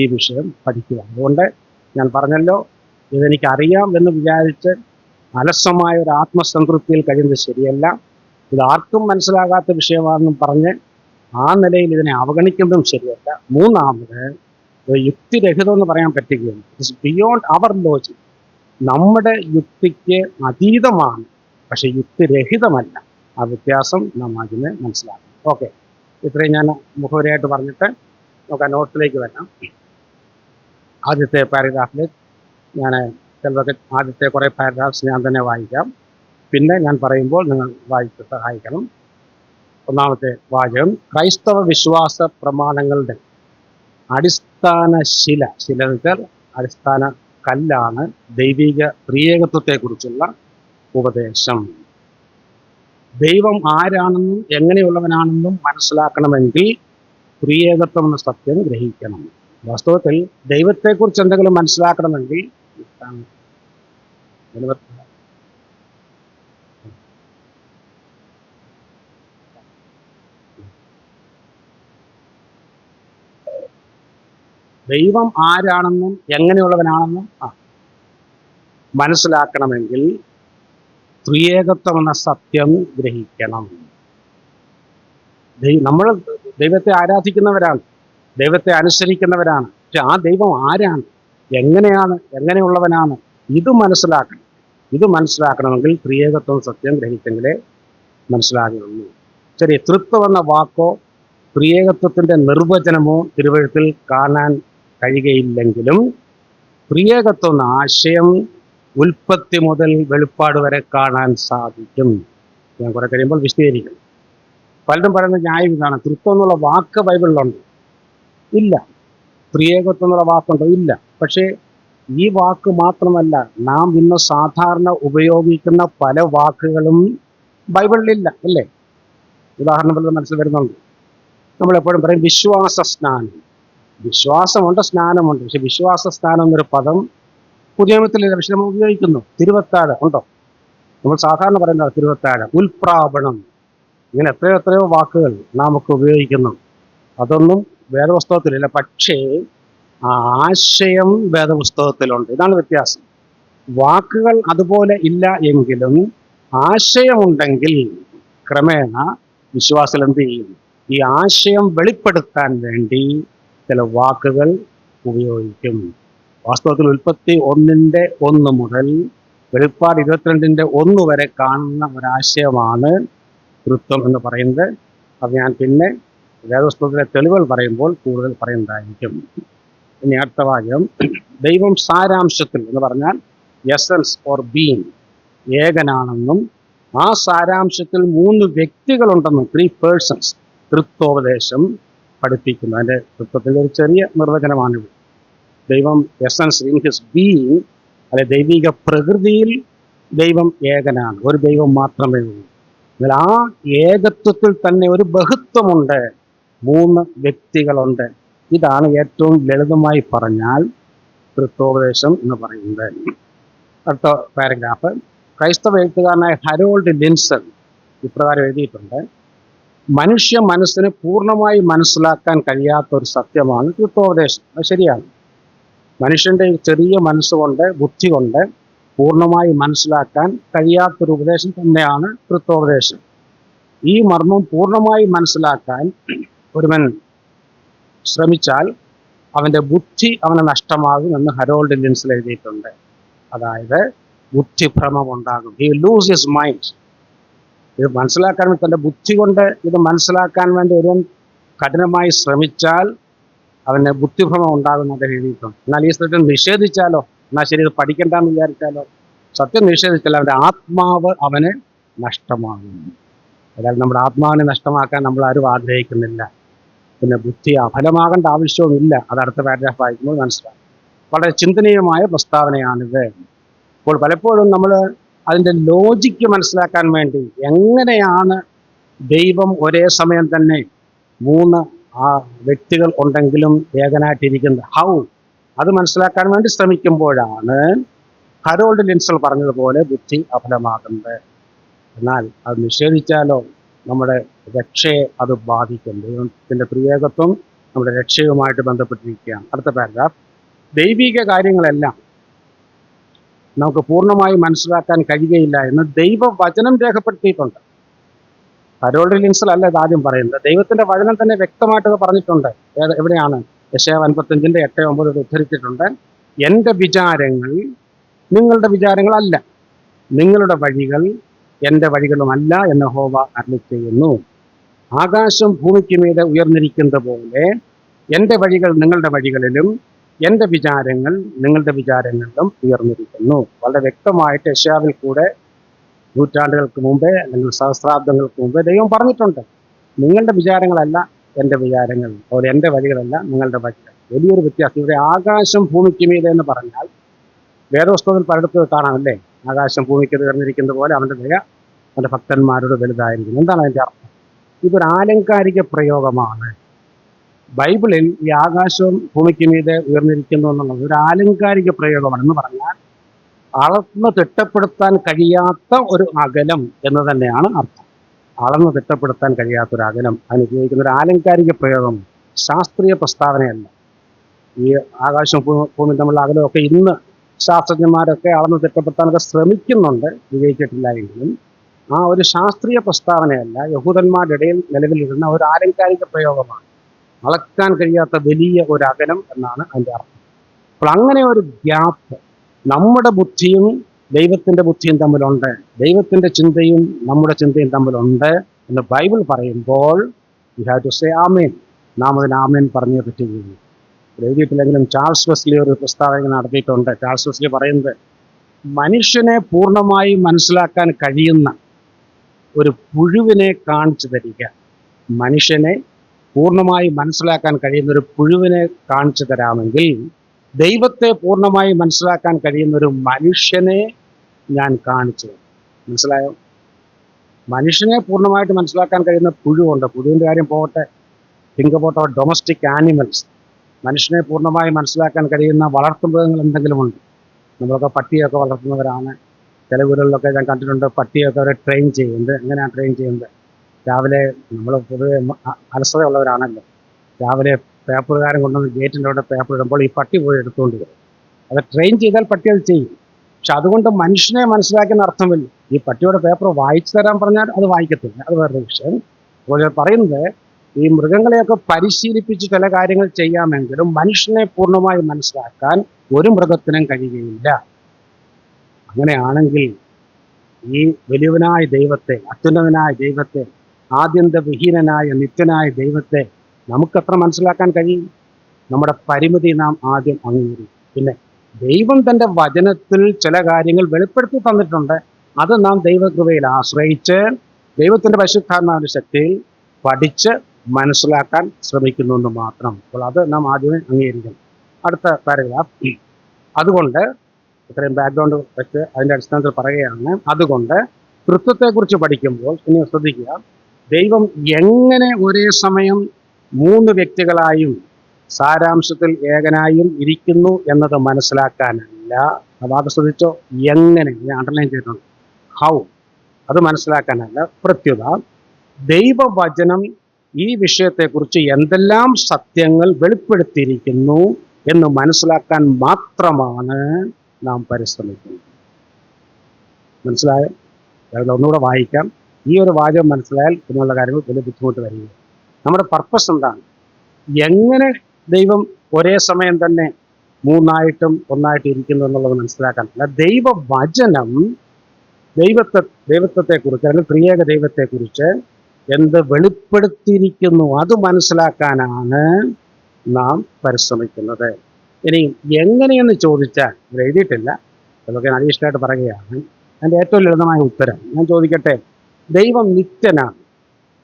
ഈ വിഷയം പഠിക്കുക. അതുകൊണ്ട് ഞാൻ പറഞ്ഞല്ലോ, ഇതെനിക്കറിയാം എന്ന് വിചാരിച്ച് അലസമായ ഒരു ആത്മസംതൃപ്തിയിൽ കഴിയുന്നത് ശരിയല്ല. ഇത് ആർക്കും മനസ്സിലാകാത്ത വിഷയമാണെന്നും പറഞ്ഞ് ആ നിലയിൽ ഇതിനെ അവഗണിക്കുന്നതും ശരിയല്ല. മൂന്നാമത്, യുക്തിരഹിതം എന്ന് പറയാൻ പറ്റുകയില്ല. It's beyond our logic. നമ്മുടെ യുക്തിക്ക് അതീതമാണ്, പക്ഷെ യുക്തിരഹിതമല്ല. ആ വ്യത്യാസം നാം ആദ്യമേ മനസ്സിലാക്കണം. ഓക്കെ, ഇത്രയും ഞാൻ മുഖവരിയായിട്ട് പറഞ്ഞിട്ട് നമുക്ക് ആ നോട്ടിലേക്ക് വരാം. ആദ്യത്തെ പാരഗ്രാഫിൽ ഞാൻ ചിലതൊക്കെ ആദ്യത്തെ കുറേ പാരഗ്രാഫ്സ് ഞാൻ തന്നെ വായിക്കാം. പിന്നെ ഞാൻ പറയുമ്പോൾ നിങ്ങൾ വായിച്ച് സഹായിക്കണം. ഒന്നാമത്തെ വാചകം, ക്രൈസ്തവ വിശ്വാസ പ്രമാണങ്ങളുടെ അടിസ്ഥാന ശില വെച്ചാൽ അടിസ്ഥാന കല്ലാണ് ദൈവിക ത്രിയേകത്വത്തെക്കുറിച്ചുള്ള ഉപദേശം. ദൈവം ആരാണെന്നും എങ്ങനെയുള്ളവനാണെന്നും മനസ്സിലാക്കണമെങ്കിൽ ത്രിയേകത്വം എന്ന സത്യം ഗ്രഹിക്കണം. വാസ്തവത്തിൽ ദൈവത്തെക്കുറിച്ച് എന്തെങ്കിലും മനസ്സിലാക്കണമെങ്കിൽ ദൈവം ആരാണെന്നും എങ്ങനെയുള്ളവനാണെന്നും മനസ്സിലാക്കണമെങ്കിൽ ത്രിയേകത്വം എന്ന സത്യം ഗ്രഹിക്കണം. നമ്മൾ ദൈവത്തെ ആരാധിക്കുന്നവരാണ്, ദൈവത്തെ അനുസരിക്കുന്നവരാണ്. പക്ഷെ ആ ദൈവം ആരാണ്, എങ്ങനെയുള്ളവനാണ്, ഇത് മനസ്സിലാക്കണമെങ്കിൽ ത്രിയേകത്വം സത്യം ഗ്രഹിച്ചെങ്കിലേ മനസ്സിലാകുകയുള്ളൂ. ശരി, തൃത്വം എന്ന വാക്കോ ത്രിയേകത്വത്തിൻ്റെ നിർവചനമോ തിരുവഴുത്തിൽ കാണാൻ കഴിയുകയില്ലെങ്കിലും ത്രിയേകത്വം എന്ന ആശയം ഉൽപ്പത്തി മുതൽ വെളിപ്പാട് വരെ കാണാൻ സാധിക്കും. ഞാൻ കുറെ കഴിയുമ്പോൾ വിശദീകരിക്കും. പലരും പറയുന്ന ന്യായം ഇതാണ്, തൃത്വം എന്നുള്ള വാക്ക് ബൈബിളിലുണ്ട്. ഇല്ല. ത്രിയേകത്വം എന്നുള്ള വാക്കുണ്ടോ? ഇല്ല. പക്ഷേ ഈ വാക്ക് മാത്രമല്ല, നാം ഇന്ന് സാധാരണ ഉപയോഗിക്കുന്ന പല വാക്കുകളും ബൈബിളിലില്ല, അല്ലേ? ഉദാഹരണം പോലെ മനസ്സിൽ വരുന്നുണ്ട്. നമ്മളെപ്പോഴും പറയും വിശ്വാസ സ്നാനം. വിശ്വാസമുണ്ട്, സ്നാനമുണ്ട്. പക്ഷെ വിശ്വാസ സ്നാനം എന്നൊരു പദം പുതിയ നിയമത്തിലില്ല, പക്ഷെ നമ്മൾ ഉപയോഗിക്കുന്നു. തിരുവത്താഴം ഉണ്ടോ? നമ്മൾ സാധാരണ പറയുന്നത് തിരുവത്താഴം, ഉൽപ്രാപണം, ഇങ്ങനെ എത്രയോ വാക്കുകൾ നാമൊക്കെ ഉപയോഗിക്കുന്നു. അതൊന്നും വേദപുസ്തകത്തിലില്ല, പക്ഷേ ആ ആശയം വേദപുസ്തകത്തിലുണ്ട്. ഇതാണ് വ്യത്യാസം. വാക്കുകൾ അതുപോലെ ഇല്ല എങ്കിലും ആശയമുണ്ടെങ്കിൽ ക്രമേണ വിശ്വാസം എന്ത് ചെയ്യും? ഈ ആശയം വെളിപ്പെടുത്താൻ വേണ്ടി ചില വാക്കുകൾ ഉപയോഗിക്കും. വാസ്തവത്തിൽ ഉൽപ്പത്തി 1:1 മുതൽ വെളിപ്പാട് 22:1 വരെ കാണുന്ന ഒരാശയമാണ് തൃത്വം എന്ന് പറയുന്നത്. അത് ഞാൻ പിന്നെ വേദപുസ്തകത്തിലെ തെളിവുകൾ പറയുമ്പോൾ കൂടുതൽ പറയുന്നതായിരിക്കും. ഇനി അടുത്ത വാചകം, ദൈവം സാരാംശത്തിൽ എന്ന് പറഞ്ഞാൽ എസൻസ് ഓർ ബീയിങ് ഏകനാണെന്നും ആ സാരാംശത്തിൽ 3 വ്യക്തികളുണ്ടെന്നും 3 പേഴ്സൺസ് തൃത്വോപദേശം പഠിപ്പിക്കുന്നു. അതിൻ്റെ തൃത്വത്തിൻ്റെ ഒരു ചെറിയ നിർവചനമാണിത്. ദൈവം എസൻസ് ഇൻ ഹിസ് ബീയിങ്, അല്ലെ ദൈവിക പ്രകൃതിയിൽ ദൈവം ഏകനാണ്, ഒരു ദൈവം മാത്രമേ ഉള്ളൂ. എന്നാൽ ആ ഏകത്വത്തിൽ തന്നെ ഒരു ബഹുത്വമുണ്ട്, 3 വ്യക്തികളുണ്ട്. ഇതാണ് ഏറ്റവും ലളിതമായി പറഞ്ഞാൽ തൃത്വോപദേശം എന്ന് പറയുന്നത്. അടുത്ത പാരഗ്രാഫ്, ക്രൈസ്തവ എഴുത്തുകാരനായ ഹരോൾഡ് ലിൻസൺ ഇപ്രകാരം എഴുതിയിട്ടുണ്ട്: മനുഷ്യ മനസ്സിന് പൂർണ്ണമായി മനസ്സിലാക്കാൻ കഴിയാത്ത ഒരു സത്യമാണ് തൃത്വോപദേശം. അത് ശരിയാണ്. മനുഷ്യന്റെ ചെറിയ മനസ്സുകൊണ്ട്, ബുദ്ധി കൊണ്ട് പൂർണ്ണമായി മനസ്സിലാക്കാൻ കഴിയാത്തൊരു ഉപദേശം തന്നെയാണ് തൃത്വോപദേശം. ഈ മർമ്മം പൂർണ്ണമായി മനസ്സിലാക്കാൻ ഒരുവൻ ശ്രമിച്ചാൽ അവന്റെ ബുദ്ധി അവന് നഷ്ടമാകും ഹരോൾഡ് ലിൻസൺ എഴുതിയിട്ടുണ്ട്. അതായത് ബുദ്ധിഭ്രമം ഉണ്ടാകും. He lose his mind. ഇത് മനസ്സിലാക്കാൻ വേണ്ടി, തൻ്റെ ബുദ്ധി കൊണ്ട് ഇത് മനസ്സിലാക്കാൻ വേണ്ടി ഒരുവൻ കഠിനമായി ശ്രമിച്ചാൽ അവന് ബുദ്ധിഭ്രമം ഉണ്ടാകുന്നത് എഴുതിയിട്ടുണ്ട്. എന്നാൽ ഈ സത്യം നിഷേധിച്ചാലോ, എന്നാൽ ശരി ഇത് പഠിക്കണ്ടെന്ന് വിചാരിച്ചാലോ, സത്യം നിഷേധിച്ചാൽ അവൻ്റെ ആത്മാവ് അവന് നഷ്ടമാകും. അതായത് നമ്മുടെ ആത്മാവിനെ നഷ്ടമാക്കാൻ നമ്മൾ ആരും ആഗ്രഹിക്കുന്നില്ല. പിന്നെ ബുദ്ധി അഫലമാകേണ്ട ആവശ്യവുമില്ല. അത് അടുത്ത പാരഗ്രാഫ് വായിക്കുമ്പോൾ മനസ്സിലാക്കും. വളരെ ചിന്തനീയമായ പ്രസ്താവനയാണിത്. അപ്പോൾ പലപ്പോഴും നമ്മൾ അതിൻ്റെ ലോജിക്ക് മനസ്സിലാക്കാൻ വേണ്ടി, എങ്ങനെയാണ് ദൈവം ഒരേ സമയം തന്നെ മൂന്ന് വ്യക്തികൾ ഉണ്ടെങ്കിലും ഏകനായിട്ടിരിക്കുന്നത്, ഹൗ, അത് മനസ്സിലാക്കാൻ വേണ്ടി ശ്രമിക്കുമ്പോഴാണ് ഹരോൾഡ് ലിൻസൺ പറഞ്ഞതുപോലെ ബുദ്ധി അഫലമാകുന്നത്. എന്നാൽ അത് നിഷേധിച്ചാലോ നമ്മുടെ രക്ഷയെ അത് ബാധിക്കും. ദൈവത്തിൻ്റെ ത്രിയേകത്വം നമ്മുടെ രക്ഷയുമായിട്ട് ബന്ധപ്പെട്ടിരിക്കുകയാണ്. അടുത്ത പാരഗ്രാഫ്, ദൈവിക കാര്യങ്ങളെല്ലാം നമുക്ക് പൂർണ്ണമായി മനസ്സിലാക്കാൻ കഴിയുകയില്ല എന്ന് ദൈവവചനം രേഖപ്പെടുത്തിയിട്ടുണ്ട്. ഹരോൾഡ് ലിൻസൺ അല്ല ഇത് ആദ്യം പറയുന്നത്, ദൈവത്തിന്റെ വചനം തന്നെ വ്യക്തമായിട്ട് പറഞ്ഞിട്ടുണ്ട്. എവിടെയാണ്? യെശയ്യാ 55:8-9 ഉദ്ധരിച്ചിട്ടുണ്ട്. എൻ്റെ വിചാരങ്ങൾ നിങ്ങളുടെ വിചാരങ്ങളല്ല, നിങ്ങളുടെ വഴികൾ എൻ്റെ വഴികളുമല്ല എന്ന് യഹോവ അരുളിച്ചെയ്യുന്നു. ആകാശം ഭൂമിക്ക് മീതെ ഉയർന്നിരിക്കുന്നത് പോലെ എൻ്റെ വഴികൾ നിങ്ങളുടെ വഴികളിലും എൻ്റെ വിചാരങ്ങൾ നിങ്ങളുടെ വിചാരങ്ങളിലും ഉയർന്നിരിക്കുന്നു. വളരെ വ്യക്തമായിട്ട് യെശയ്യാവിൽ കൂടെ നൂറ്റാണ്ടുകൾക്ക് മുമ്പേ അല്ലെങ്കിൽ സഹസ്രാബ്ദങ്ങൾക്ക് മുമ്പേ ദൈവം പറഞ്ഞിട്ടുണ്ട്. നിങ്ങളുടെ വിചാരങ്ങളല്ല എൻ്റെ വിചാരങ്ങൾ, അതുപോലെ എൻ്റെ വഴികളല്ല നിങ്ങളുടെ വഴികൾ. വലിയൊരു വ്യത്യാസം. ഇവിടെ ആകാശം ഭൂമിക്ക് മീതെ എന്ന് പറഞ്ഞാൽ വേദപുസ്തകത്തിൽ പലയിടത്ത് കാണാമല്ലേ, ആകാശം ഭൂമിക്ക് ഉയർന്നിരിക്കുന്നത് പോലെ അവൻ്റെ ദയ അവൻ്റെ ഭക്തന്മാരോട് വലുതായിരിക്കുന്നു. എന്താണ് അതിൻ്റെ അർത്ഥം? ഇതൊരു ആലങ്കാരിക പ്രയോഗമാണ്. ബൈബിളിൽ ഈ ആകാശവും ഭൂമിക്ക് മീതെ ഉയർന്നിരിക്കുന്നു എന്നുള്ളത് ഒരു ആലങ്കാരിക പ്രയോഗമാണ്. എന്ന് പറഞ്ഞാൽ അളന്ന് തിട്ടപ്പെടുത്താൻ കഴിയാത്ത ഒരു അകലം എന്ന് തന്നെയാണ് അർത്ഥം. അളന്ന് തിട്ടപ്പെടുത്താൻ കഴിയാത്തൊരു അകലം, അതിനുപയോഗിക്കുന്ന ഒരു ആലങ്കാരിക പ്രയോഗം, ശാസ്ത്രീയ പ്രസ്താവനയല്ല. ഈ ആകാശം ഭൂമി തമ്മിലുള്ള അകലമൊക്കെ ഇന്ന് ശാസ്ത്രജ്ഞന്മാരൊക്കെ അളന്ന് തിട്ടപ്പെടുത്താനൊക്കെ ശ്രമിക്കുന്നുണ്ട്, വിജയിച്ചിട്ടില്ല എങ്കിലും ആ ഒരു ശാസ്ത്രീയ പ്രസ്താവനയല്ല, യഹൂദന്മാരുടെ ഇടയിൽ നിലവിലിരുന്ന ഒരു ആലങ്കാരിക പ്രയോഗമാണ്. അളക്കാൻ കഴിയാത്ത വലിയ ഒരു അകലം എന്നാണ് അതിൻ്റെ അർത്ഥം. അപ്പോൾ അങ്ങനെ ഒരു ഗ്യാപ്പ് നമ്മുടെ ബുദ്ധിയും ദൈവത്തിൻ്റെ ബുദ്ധിയും തമ്മിലുണ്ട്, ദൈവത്തിൻ്റെ ചിന്തയും നമ്മുടെ ചിന്തയും തമ്മിലുണ്ട് എന്ന് ബൈബിൾ പറയുമ്പോൾ യു ഹാവ് ടു സേ ആമേൻ. നാം അതിന് ആമേൻ പറഞ്ഞേ പറ്റുകയുള്ളൂ. എഴുതിയിട്ടില്ലെങ്കിലും ചാൾസ് വെസ്ലി ഒരു പ്രസ്താവന നടത്തിയിട്ടുണ്ട്. ചാൾസ് വെസ്ലി പറയുന്നത്, മനുഷ്യനെ പൂർണ്ണമായി മനസ്സിലാക്കാൻ കഴിയുന്ന ഒരു പുഴുവിനെ കാണിച്ചു തരിക. മനുഷ്യനെ പൂർണ്ണമായി മനസ്സിലാക്കാൻ കഴിയുന്ന ഒരു പുഴുവിനെ കാണിച്ചു തരാമെങ്കിൽ ദൈവത്തെ പൂർണ്ണമായി മനസ്സിലാക്കാൻ കഴിയുന്ന ഒരു മനുഷ്യനെ ഞാൻ കാണിച്ചു തരും. മനസ്സിലായോ? മനുഷ്യനെ പൂർണ്ണമായിട്ട് മനസ്സിലാക്കാൻ കഴിയുന്ന പുഴുവുണ്ട്. പുഴുവിൻ്റെ കാര്യം പോകട്ടെ, think about our domestic animals. മനുഷ്യനെ പൂർണ്ണമായി മനസ്സിലാക്കാൻ കഴിയുന്ന വളർത്തുമൃഗങ്ങൾ എന്തെങ്കിലും ഉണ്ട്. നമ്മളൊക്കെ പട്ടിയൊക്കെ വളർത്തുന്നവരാണ്. ചില വീടുകളിലൊക്കെ ഞാൻ കണ്ടിട്ടുണ്ട്, പട്ടിയൊക്കെ അവരെ ട്രെയിൻ ചെയ്യുന്നത്. എങ്ങനെയാണ് ട്രെയിൻ ചെയ്യുന്നത്? രാവിലെ നമ്മൾ പൊതുവെ അലസതയുള്ളവരാണല്ലോ, രാവിലെ പേപ്പറുകാരൻ കൊണ്ടുവന്ന് ഗേറ്റിൻ്റെ അവിടെ പേപ്പർ ഇടുമ്പോൾ ഈ പട്ടി പോയി എടുത്തുകൊണ്ട് വരും. അത് ട്രെയിൻ ചെയ്താൽ പട്ടി അത് ചെയ്യും. പക്ഷെ അതുകൊണ്ട് മനുഷ്യനെ മനസ്സിലാക്കുന്ന അർത്ഥമില്ല. ഈ പട്ടിയുടെ പേപ്പർ വായിച്ചു തരാൻ പറഞ്ഞാൽ അത് വായിക്കത്തില്ല, അത് വേറൊരു വിഷയം. അപ്പോൾ പറയുന്നത്, ഈ മൃഗങ്ങളെയൊക്കെ പരിശീലിപ്പിച്ച് ചില കാര്യങ്ങൾ ചെയ്യാമെങ്കിലും മനുഷ്യനെ പൂർണ്ണമായി മനസ്സിലാക്കാൻ ഒരു മൃഗത്തിനും കഴിയുകയില്ല. അങ്ങനെയാണെങ്കിൽ ഈ വലിയവനായ ദൈവത്തെ, അത്യുന്നതനായ ദൈവത്തെ, ആദ്യന്തവിഹീനനായ നിത്യനായ ദൈവത്തെ നമുക്കെത്ര മനസ്സിലാക്കാൻ കഴിയും? നമ്മുടെ പരിമിതി നാം ആദ്യം അംഗീകരിക്കും. പിന്നെ ദൈവം തൻ്റെ വചനത്തിൽ ചില കാര്യങ്ങൾ വെളിപ്പെടുത്തി തന്നിട്ടുണ്ട്. അത് നാം ദൈവകൃപയിൽ ആശ്രയിച്ച് ദൈവത്തിൻ്റെ പരിശുദ്ധാത്മാവിൻ്റെ ശക്തിയിൽ പഠിച്ച് മനസ്സിലാക്കാൻ ശ്രമിക്കുന്നു എന്ന് മാത്രം. അപ്പോൾ അത് നാം ആദ്യമേ അംഗീകരിക്കണം. അടുത്ത പാരഗ്രാഫ്, അതുകൊണ്ട് ഇത്രയും ബാക്ക്ഗ്രൗണ്ട് വെച്ച് അതിൻ്റെ അടിസ്ഥാനത്തിൽ പറയുകയാണ്. അതുകൊണ്ട് തൃത്വത്തെക്കുറിച്ച് പഠിക്കുമ്പോൾ ഇനി ശ്രദ്ധിക്കുക, ദൈവം എങ്ങനെ ഒരേ സമയം മൂന്ന് വ്യക്തികളായും സാരാംശത്തിൽ ഏകനായും ഇരിക്കുന്നു എന്നത് മനസ്സിലാക്കാനല്ല. അത് ശ്രദ്ധിച്ചോ, എങ്ങനെ, ഞാൻ അണ്ടർലൈൻ ചെയ്തിട്ടുണ്ട്, ഹൗ, അത് മനസ്സിലാക്കാനല്ല. പ്രത്യുത ദൈവവചനം ഈ വിഷയത്തെക്കുറിച്ച് എന്തെല്ലാം സത്യങ്ങൾ വെളിപ്പെടുത്തിയിരിക്കുന്നു എന്ന് മനസ്സിലാക്കാൻ മാത്രമാണ് നാം പരിശ്രമിക്കുന്നത്. മനസ്സിലായോ? ഒന്നുകൂടെ വായിക്കാം. ഈ ഒരു വാചകം മനസ്സിലായാൽ പിന്നുള്ള കാര്യങ്ങൾ വലിയ ബുദ്ധിമുട്ട് വരിക. നമ്മുടെ പർപ്പസ് എന്താണ്? എങ്ങനെ ദൈവം ഒരേ സമയം തന്നെ മൂന്നായിട്ടും ഒന്നായിട്ട് ഇരിക്കുന്നു എന്നുള്ളത് മനസ്സിലാക്കാൻ. അല്ല, ദൈവവചനം ദൈവത്വത്തെക്കുറിച്ച് അല്ലെങ്കിൽ ത്രിയേക ദൈവത്തെക്കുറിച്ച് എന്ത് വെളിപ്പെടുത്തിയിരിക്കുന്നു അത് മനസ്സിലാക്കാനാണ് നാം പരിശ്രമിക്കുന്നത്. ഇനി എങ്ങനെയെന്ന് ചോദിച്ചാൽ ഇവിടെ എഴുതിയിട്ടില്ല, അതൊക്കെ അഡീഷണലായിട്ട് പറയുകയാണ്. അതിൻ്റെ ഏറ്റവും ലളിതമായ ഉത്തരം ഞാൻ ചോദിക്കട്ടെ. ദൈവം നിത്യനാണ്,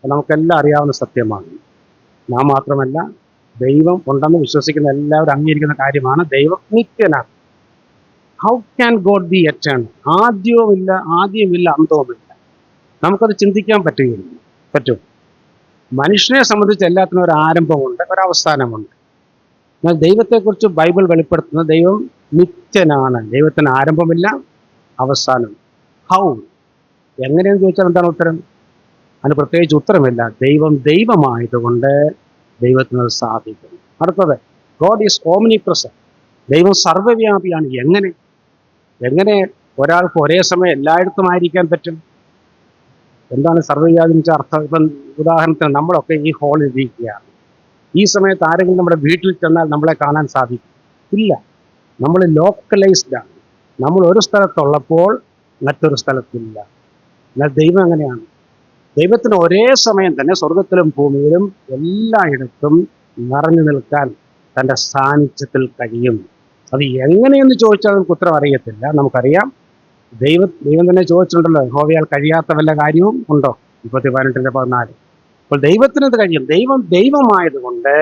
നമുക്കെല്ലാം അറിയാവുന്ന സത്യമാണ്. നാം മാത്രമല്ല, ദൈവം ഉണ്ടെന്ന് വിശ്വസിക്കുന്ന എല്ലാവരും അംഗീകരിക്കുന്ന കാര്യമാണ്. ദൈവം നിത്യനാണ്. How can God be eternal? ആദ്യമില്ല അന്തവുമില്ല. നമുക്കത് ചിന്തിക്കാൻ പറ്റും. മനുഷ്യനെ സംബന്ധിച്ച് എല്ലാത്തിനും ഒരു ആരംഭമുണ്ട്, ഒരവസാനമുണ്ട്. എന്നാൽ ദൈവത്തെക്കുറിച്ച് ബൈബിൾ വെളിപ്പെടുത്തുന്ന ദൈവം നിത്യനാണ്. ദൈവത്തിന് ആരംഭമില്ല, അവസാനം. ഹൗ, എങ്ങനെയെന്ന് ചോദിച്ചാൽ എന്താണ് ഉത്തരം? അതിന് പ്രത്യേകിച്ച് ഉത്തരമില്ല. ദൈവമായതുകൊണ്ട് ദൈവത്തിന് സാധിക്കും. അടുത്തത്, ഗോഡ് ഈസ് ഓംനിപ്രസന്റ്. ദൈവം സർവ്വവ്യാപിയാണ്. എങ്ങനെ ഒരാൾക്ക് ഒരേ സമയം എല്ലായിടത്തും ആയിരിക്കാൻ പറ്റും? എന്താണ് സർവ്വവ്യാപി എന്ന് വെച്ചാൽ അർത്ഥം? ഇപ്പം ഉദാഹരണത്തിന് നമ്മളൊക്കെ ഈ ഹാളിൽ ഇരിക്കുകയാണ്. ഈ സമയത്ത് ആരെങ്കിലും നമ്മുടെ വീട്ടിൽ ചെന്നാൽ നമ്മളെ കാണാൻ സാധിക്കും? ഇല്ല. നമ്മൾ ലോക്കലൈസ്ഡ് ആണ്. നമ്മൾ ഒരു സ്ഥലത്തുള്ളപ്പോൾ മറ്റൊരു സ്ഥലത്തില്ല. എന്നാൽ ദൈവം അങ്ങനെയാണ്. ദൈവത്തിന് ഒരേ സമയം തന്നെ സ്വർഗത്തിലും ഭൂമിയിലും എല്ലായിടത്തും നിറഞ്ഞു നിൽക്കാൻ തൻ്റെ സാന്നിധ്യത്തിൽ കഴിയും. അത് എങ്ങനെയെന്ന് ചോദിച്ചാൽ നമുക്ക് ഉത്തരം അറിയത്തില്ല. നമുക്കറിയാം, ദൈവം തന്നെ ചോദിച്ചിട്ടുണ്ടല്ലോ, യഹോവയാൽ കഴിയാത്ത വല്ല കാര്യവും ഉണ്ടോ? 14:14. അപ്പോൾ ദൈവത്തിനത് കഴിയും. ദൈവമായതുകൊണ്ട്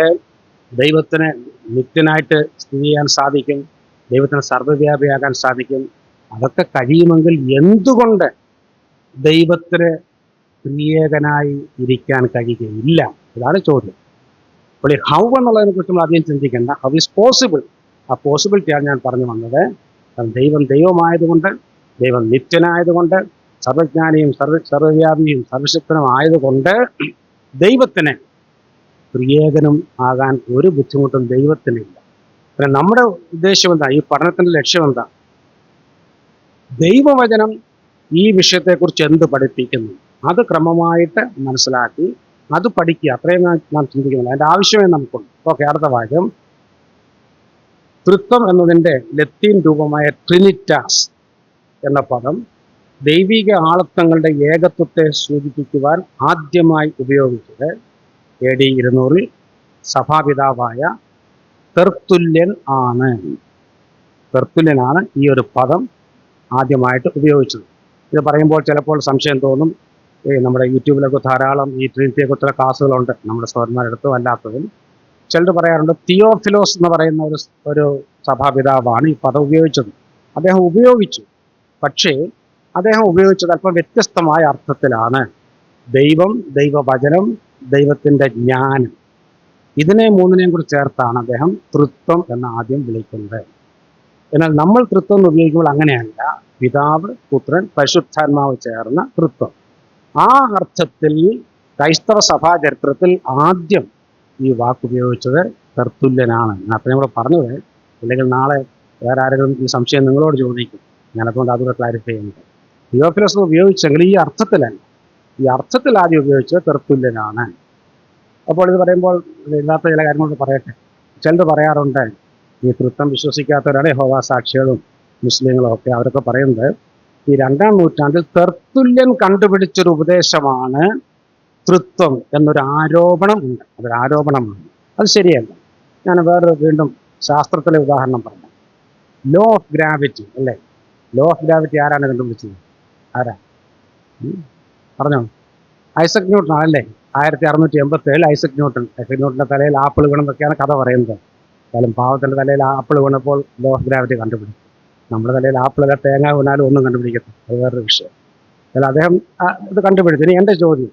ദൈവത്തിന് നിത്യനായിട്ട് സ്ഥിതി ചെയ്യാൻ സാധിക്കും. ദൈവത്തിന് സർവ്വവ്യാപിയാകാൻ സാധിക്കും. അതൊക്കെ കഴിയുമെങ്കിൽ എന്തുകൊണ്ട് ദൈവത്തിന് ത്രിയേകനായി ഇരിക്കാൻ കഴിയുകയില്ല? ഇതാണ് ചോദ്യം. അപ്പോൾ ഈ ഹൗ എന്നുള്ളതിനെ കുറിച്ച് നമ്മൾ അധികം ചിന്തിക്കേണ്ട. How is possible? ആ പോസിബിലിറ്റിയാണ് ഞാൻ പറഞ്ഞു വന്നത്. ദൈവമായതുകൊണ്ട്, ദൈവം നിത്യനായതുകൊണ്ട്, സർവജ്ഞാനിയും സർവ്വവ്യാപിയും സർവശക്തനും ആയതുകൊണ്ട് ദൈവത്തിന് ത്രിയേകനും ആകാൻ ഒരു ബുദ്ധിമുട്ടും ദൈവത്തിനില്ല. പിന്നെ നമ്മുടെ ഉദ്ദേശം എന്താ? ഈ പഠനത്തിൻ്റെ ലക്ഷ്യം എന്താ? ദൈവവചനം ഈ വിഷയത്തെക്കുറിച്ച് എന്ത് പഠിപ്പിക്കുന്നു അത് ക്രമമായിട്ട് മനസ്സിലാക്കി അത് പഠിക്കുക. അത്രയും നാം ചിന്തിക്കുന്നില്ല. അതിൻ്റെ ആവശ്യമേ നമുക്കുണ്ട്. ഓക്കെ, അടുത്ത വാക്യം. തൃത്വം എന്നതിൻ്റെ ലത്തീൻ രൂപമായ ട്രിനിറ്റാസ് എന്ന പദം ദൈവിക ആളത്വങ്ങളുടെ ഏകത്വത്തെ സൂചിപ്പിക്കുവാൻ ആദ്യമായി ഉപയോഗിച്ചത് AD 200 സഭാപിതാവായ തെർത്തുല്യനാണ് ഈ ഒരു പദം ആദ്യമായിട്ട് ഉപയോഗിച്ചത്. ഇത് പറയുമ്പോൾ ചിലപ്പോൾ സംശയം തോന്നും. നമ്മുടെ യൂട്യൂബിലൊക്കെ ധാരാളം ഈ ട്രിനിറ്റിയെക്കുറിച്ചുള്ള ക്ലാസ്സുകളുണ്ട്, നമ്മുടെ സഹോദരന്മാരെടുത്തും അല്ലാത്തതും. ചിലർ പറയാറുണ്ട് തിയോഫിലോസ് എന്ന് പറയുന്ന ഒരു സഭാപിതാവാണ് ഈ പദം ഉപയോഗിച്ചത്. അദ്ദേഹം ഉപയോഗിച്ചു, പക്ഷേ അദ്ദേഹം ഉപയോഗിച്ചത് അല്പം വ്യത്യസ്തമായ അർത്ഥത്തിലാണ്. ദൈവം, ദൈവവചനം, ദൈവത്തിൻ്റെ ജ്ഞാനം, ഇതിനെ മൂന്നിനെയും കൂടി ചേർത്താണ് അദ്ദേഹം തൃത്വം എന്ന് ആദ്യം വിളിക്കുന്നത്. എന്നാൽ നമ്മൾ തൃത്വം എന്ന് ഉപയോഗിക്കുമ്പോൾ അങ്ങനെയല്ല. പിതാവ്, പുത്രൻ, പരിശുദ്ധാത്മാവ് ചേർന്ന തൃത്വം. ആ അർത്ഥത്തിൽ ക്രൈസ്തവ സഭാ ചരിത്രത്തിൽ ആദ്യം ഈ വാക്കുപയോഗിച്ചത് തെർത്തുല്യനാണ്. ഞാൻ അത്രയും കൂടെ പറഞ്ഞത്, അല്ലെങ്കിൽ നാളെ വേറെ ആരെങ്കിലും ഈ സംശയം നിങ്ങളോട് ചോദിക്കും. ഞാനതുകൊണ്ട് അതുകൂടെ ക്ലാരിഫൈ ചെയ്യുന്നത്. തിയോഫിലോസ് ഉപയോഗിച്ചെങ്കിൽ ഈ അർത്ഥത്തിലല്ല. ഈ അർത്ഥത്തിൽ ആദ്യം ഉപയോഗിച്ചത് തെർത്തുല്യനാണ്. അപ്പോൾ ഇത് പറയുമ്പോൾ ഇല്ലാത്ത ചില കാര്യങ്ങളൊക്കെ പറയട്ടെ. ചിലർ പറയാറുണ്ട്, ഈ തൃത്വം വിശ്വസിക്കാത്തവരാണ് യഹോവ സാക്ഷികളും മുസ്ലിങ്ങളും ഒക്കെ. അവരൊക്കെ പറയുന്നത് ഈ 2-ാം നൂറ്റാണ്ടിൽ തെർത്തുല്യൻ കണ്ടുപിടിച്ചൊരു ഉപദേശമാണ് തൃത്വം എന്നൊരു ആരോപണം ഉണ്ട്. അതൊരു ആരോപണമാണ്, അത് ശരിയല്ല. ഞാൻ വീണ്ടും ശാസ്ത്രത്തിലെ ഉദാഹരണം പറഞ്ഞു. ലോ ഓഫ് ഗ്രാവിറ്റി അല്ലേ? ലോ ഓഫ് ഗ്രാവിറ്റി ആരാണ് കണ്ടുപിടിച്ചത്? ആരാ പറഞ്ഞോ? ഐസക് ന്യൂട്ടൺ ആണല്ലേ? 1687 ഐസക് ന്യൂട്ടൻ്റെ തലയിൽ ആപ്പിൾ വീണെന്നൊക്കെയാണ് കഥ പറയുന്നത്. എന്നാലും പാവത്തിൻ്റെ തലയിൽ ആപ്പിൾ വീണപ്പോൾ ലോ ഓഫ് ഗ്രാവിറ്റി കണ്ടുപിടിച്ചു. നമ്മുടെ തലയിൽ ആപ്പിളല്ല, തേങ്ങ വീണാലും ഒന്നും കണ്ടുപിടിക്കത്തില്ല, അത് വേറൊരു വിഷയം. എന്നാൽ അദ്ദേഹം ഇത് കണ്ടുപിടിച്ചു. ഇനി എൻ്റെ ചോദ്യം,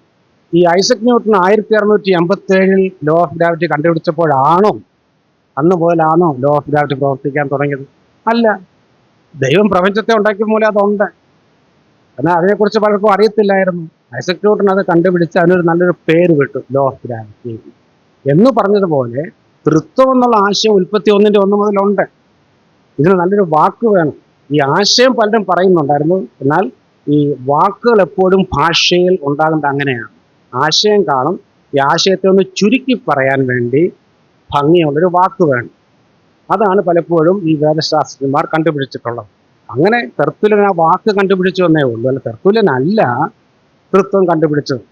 ഈ Isaac Newton 1687 law of gravity കണ്ടുപിടിച്ചപ്പോഴാണോ അന്ന് പോലാണോ ലോ ഓഫ് ഗ്രാവിറ്റി പ്രവർത്തിക്കാൻ തുടങ്ങിയത്? അല്ല. ദൈവം പ്രപഞ്ചത്തെ ഉണ്ടാക്കിയ മൂലം അതുണ്ട്. എന്നാൽ അതിനെക്കുറിച്ച് പലർക്കും അറിയത്തില്ലായിരുന്നു. ഐസക് ന്യൂട്ടൺ അത് കണ്ടുപിടിച്ച് അതിനൊരു നല്ലൊരു പേര് വിട്ടു, ലോ ഓഫ് ഗ്രാവിറ്റി എന്ന് പറഞ്ഞതുപോലെ. തൃത്വം എന്നുള്ള ആശയം 1 മുതലുണ്ട്. ഇതിന് നല്ലൊരു വാക്ക് വേണം. ഈ ആശയം പലരും പറയുന്നുണ്ടായിരുന്നു, എന്നാൽ ഈ വാക്കുകൾ എപ്പോഴും ഭാഷയിൽ ഉണ്ടാകുന്നത് അങ്ങനെയാണ്. ആശയം കാണും, ഈ ആശയത്തെ ഒന്ന് ചുരുക്കി പറയാൻ വേണ്ടി ഭംഗിയുള്ളൊരു വാക്ക് വേണം. അതാണ് പലപ്പോഴും ഈ വേദശാസ്ത്രജ്ഞന്മാർ കണ്ടുപിടിച്ചിട്ടുള്ളത്. അങ്ങനെ തെർത്തുല്യൻ ആ വാക്ക് കണ്ടുപിടിച്ചു എന്നേ ഉള്ളൂ. അല്ല, തെർത്തുല്യനല്ല തൃത്വം കണ്ടുപിടിച്ചത്.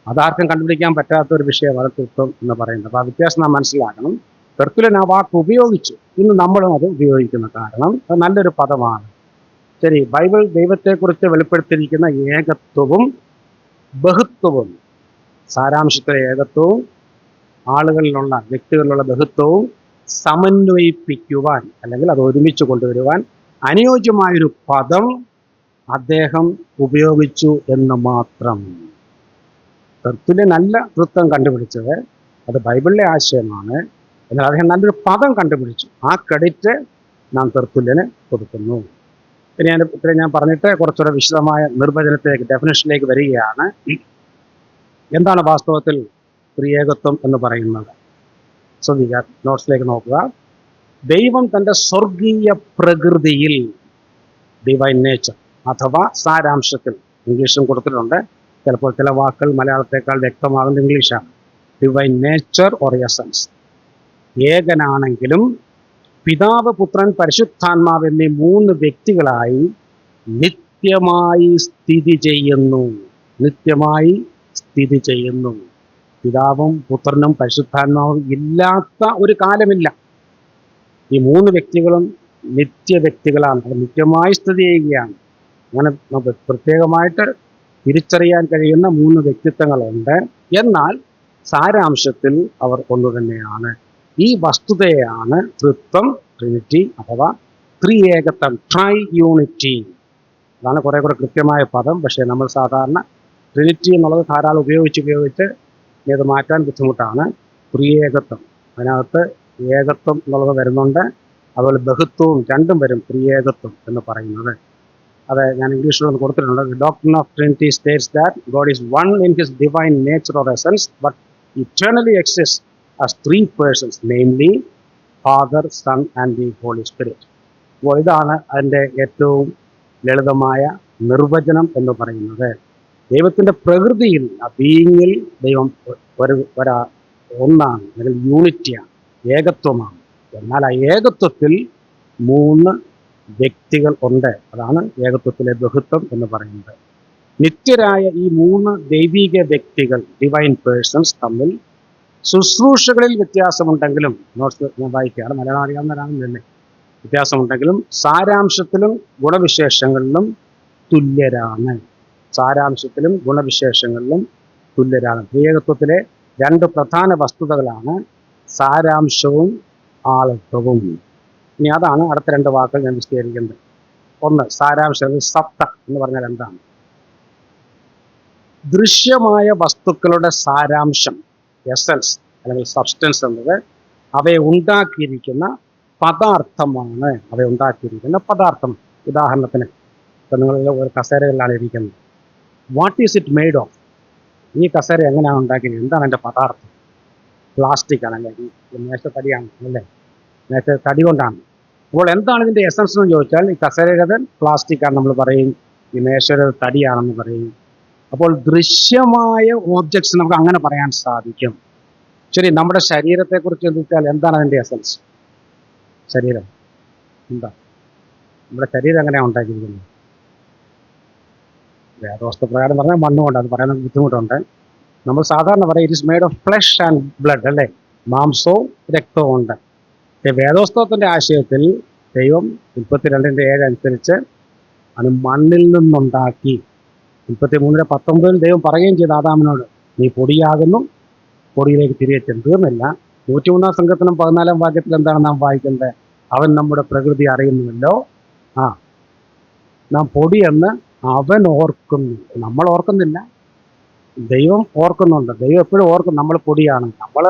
അതാർക്കും കണ്ടുപിടിക്കാൻ പറ്റാത്ത ഒരു വിഷയമാണ് തൃത്വം എന്ന് പറയുന്നത്. അപ്പോൾ ആ വ്യത്യാസം നാം മനസ്സിലാക്കണം. തെർത്തുല്യൻ ആ വാക്ക് ഉപയോഗിച്ചു, ഇന്ന് നമ്മളും അത് ഉപയോഗിക്കുന്ന കാരണം അത് നല്ലൊരു പദമാണ്. ശരി, ബൈബിൾ ദൈവത്തെക്കുറിച്ച് വെളിപ്പെടുത്തിയിരിക്കുന്ന ഏകത്വവും ബഹുത്വവും, സാരാംശത്തിലെ ഏകത്വവും ആളുകളിലുള്ള വ്യക്തികളിലുള്ള ബഹുത്വവും സമന്വയിപ്പിക്കുവാൻ, അല്ലെങ്കിൽ അത് ഒരുമിച്ച് കൊണ്ടുവരുവാൻ അനുയോജ്യമായൊരു പദം അദ്ദേഹം ഉപയോഗിച്ചു എന്ന് മാത്രം. തെർത്തുല്യനല്ല തൃത്വം കണ്ടുപിടിച്ചത്, അത് ബൈബിളിലെ ആശയമാണ്. എന്നാൽ അദ്ദേഹം നല്ലൊരു പദം കണ്ടുപിടിച്ചു. ആ ക്രെഡിറ്റ് നാം തെർത്തുല്യന് കൊടുക്കുന്നു. പിന്നെ ഇത്രയും ഞാൻ പറഞ്ഞിട്ട് കുറച്ചുകൂടെ വിശദമായ നിർവചനത്തിലേക്ക്, ഡെഫിനിഷനിലേക്ക് വരികയാണ്. എന്താണ് വാസ്തവത്തിൽ ത്രിയേകത്വം എന്ന് പറയുന്നത്? ശ്രദ്ധിക്കുക, നോട്ട്സിലേക്ക് നോക്കുക. ദൈവം തൻ്റെ സ്വർഗീയ പ്രകൃതിയിൽ, ഡിവൈൻ നേച്ചർ അഥവാ സാരാംശത്തിൽ, ഇംഗ്ലീഷും കൊടുത്തിട്ടുണ്ട്, ചിലപ്പോൾ ചില വാക്കുകൾ മലയാളത്തേക്കാൾ വ്യക്തമാകുന്നത് ഇംഗ്ലീഷാണ്. ഡിവൈൻ നേച്ചർ ഓർ എസൻസ്, ഏകനാണെങ്കിലും പിതാവ്, പുത്രൻ, പരിശുദ്ധാത്മാവ് എന്നീ 3 വ്യക്തികളായി നിത്യമായി സ്ഥിതി ചെയ്യുന്നു. നിത്യമായി സ്ഥിതി ചെയ്യുന്നു. പിതാവും പുത്രനും പരിശുദ്ധാത്മാവും ഇല്ലാത്ത ഒരു കാലമില്ല. ഈ 3 വ്യക്തികളും നിത്യ വ്യക്തികളാണ്. അത് നിത്യമായി സ്ഥിതി ചെയ്യുകയാണ്. അങ്ങനെ നമുക്ക് പ്രത്യേകമായിട്ട് തിരിച്ചറിയാൻ കഴിയുന്ന 3 വ്യക്തിത്വങ്ങളുണ്ട്. എന്നാൽ സാരാംശത്തിൽ അവർ ഒന്നു തന്നെയാണ്. ഈ വസ്തുതയാണ് തൃത്വം, ട്രിനിറ്റി അഥവാ ത്രിയേകത്വം, ട്രൈ യൂണിറ്റി. അതാണ് കുറെ കൂടെ കൃത്യമായ പദം. പക്ഷേ നമ്മൾ സാധാരണ ട്രിനിറ്റി എന്നുള്ളത് ധാരാളം ഉപയോഗിച്ച് ഇത് മാറ്റാൻ ബുദ്ധിമുട്ടാണ്. ത്രിയേകത്വം, അതിനകത്ത് ഏകത്വം എന്നുള്ളത് വരുന്നുണ്ട്, അതുപോലെ ബഹുത്വവും രണ്ടും വരും ത്രിയേകത്വം എന്ന് പറയുന്നത്. അത് ഞാൻ ഇംഗ്ലീഷിലൊന്ന് കൊടുത്തിട്ടുണ്ട്. The doctrine of Trinity states that God is one in his divine nature or essence, but eternally exists as 3 persons, namely Father, Son and the Holy Spirit. അപ്പോൾ ഇതാണ് അതിൻ്റെ ഏറ്റവും ലളിതമായ നിർവചനം എന്ന് പറയുന്നത്. ദൈവത്തിൻ്റെ പ്രകൃതിയിൽ, ആ ബീയിങ്ങിൽ ദൈവം ഒന്നാണ്, അല്ലെങ്കിൽ യൂണിറ്റിയാണ്, ഏകത്വമാണ്. എന്നാൽ ആ ഏകത്വത്തിൽ 3 വ്യക്തികൾ ഉണ്ട്. അതാണ് ഏകത്വത്തിലെ ബഹുത്വം എന്ന് പറയുന്നത്. നിത്യരായ ഈ 3 ദൈവിക വ്യക്തികൾ, ഡിവൈൻ പേഴ്സൺസ്, തമ്മിൽ ശുശ്രൂഷകളിൽ വ്യത്യാസമുണ്ടെങ്കിലും, നോട്ട്സ് ഞാൻ വായിക്കുകയാണ്, മലയാളം അറിയാവുന്നവരാണെന്നല്ലേ, വ്യത്യാസമുണ്ടെങ്കിലും സാരാംശത്തിലും ഗുണവിശേഷങ്ങളിലും തുല്യരാണ്. സാരാംശത്തിലും ഗുണവിശേഷങ്ങളിലും തുല്യരാണ്. ത്രിയേകത്വത്തിലെ 2 പ്രധാന വസ്തുതകളാണ് സാരാംശവും ആളത്വവും. ഇനി അതാണ് അടുത്ത 2 വാക്കുകൾ ഞാൻ വിശദീകരിക്കുന്നത്. ഒന്ന്, സാരാംശം, സത്ത എന്ന് പറഞ്ഞാൽ എന്താണ്? ദൃശ്യമായ വസ്തുക്കളുടെ സാരാംശം, എസൻസ് അല്ലെങ്കിൽ സബ്സ്റ്റൻസ് എന്നത് അവയെ ഉണ്ടാക്കിയിരിക്കുന്ന പദാർത്ഥമാണ്. അവയെ ഉണ്ടാക്കിയിരിക്കുന്ന പദാർത്ഥം. ഉദാഹരണത്തിന് ഇപ്പം നിങ്ങൾ ഒരു കസേരകളിലാണ് ഇരിക്കുന്നത്. What is it made of? ഈ കസേര എങ്ങനെയാണ് ഉണ്ടാക്കിയിരിക്കുന്നത്? എന്താണ് എൻ്റെ പദാർത്ഥം? പ്ലാസ്റ്റിക് ആണല്ലേ, ഈ മേശത്തടിയാണ് അല്ലേ, മേശത്തടി കൊണ്ടാണ്. അപ്പോൾ എന്താണ് ഇതിൻ്റെ എസൻസ് എന്ന് ചോദിച്ചാൽ, ഈ കസേരയുടെ പ്ലാസ്റ്റിക് ആണ് നമ്മൾ പറയും, ഈ മേശയുടെ തടിയാണെന്ന് പറയും. അപ്പോൾ ദൃശ്യമായ ഓബ്ജക്ട്സ് നമുക്ക് അങ്ങനെ പറയാൻ സാധിക്കും. ശരി, നമ്മുടെ ശരീരത്തെക്കുറിച്ച് ചിന്തിച്ചാൽ എന്താണ് അതിൻ്റെ എസൻസ്? ശരീരം എന്താ? നമ്മുടെ ശരീരം എങ്ങനെയാണ് ഉണ്ടാക്കിയിരിക്കുന്നത്? വേദവസ്തുപ്രകാരം പറഞ്ഞാൽ മണ്ണുകൊണ്ട്, അത് പറയാൻ ബുദ്ധിമുട്ടുണ്ട്. നമ്മൾ സാധാരണ പറയും it is made of flesh and blood, അല്ലേ, മാംസവും രക്തവും ഉണ്ട്. വേദോസ്തവത്തിൻ്റെ ആശയത്തിൽ ദൈവം 32:7 അനുസരിച്ച് അത് മണ്ണിൽ നിന്നുണ്ടാക്കി. 33:19 ദൈവം പറയുകയും ചെയ്തു ആദാമിനോട്, നീ പൊടിയാകുന്നു, പൊടിയിലേക്ക് തിരികെ ചെന്ന്. തീർന്നില്ല. 103-ാം സങ്കീർത്തനം 14-ാം വാക്യത്തിൽ എന്താണ് നാം വായിക്കുന്നത്? അവൻ നമ്മുടെ പ്രകൃതി അറിയുന്നുവല്ലോ, നാം പൊടിയെന്ന് അവൻ ഓർക്കുന്നു. നമ്മൾ ഓർക്കുന്നില്ല, ദൈവം ഓർക്കുന്നുണ്ട്. ദൈവം എപ്പോഴും ഓർക്കും നമ്മൾ പൊടിയാണ്. നമ്മൾ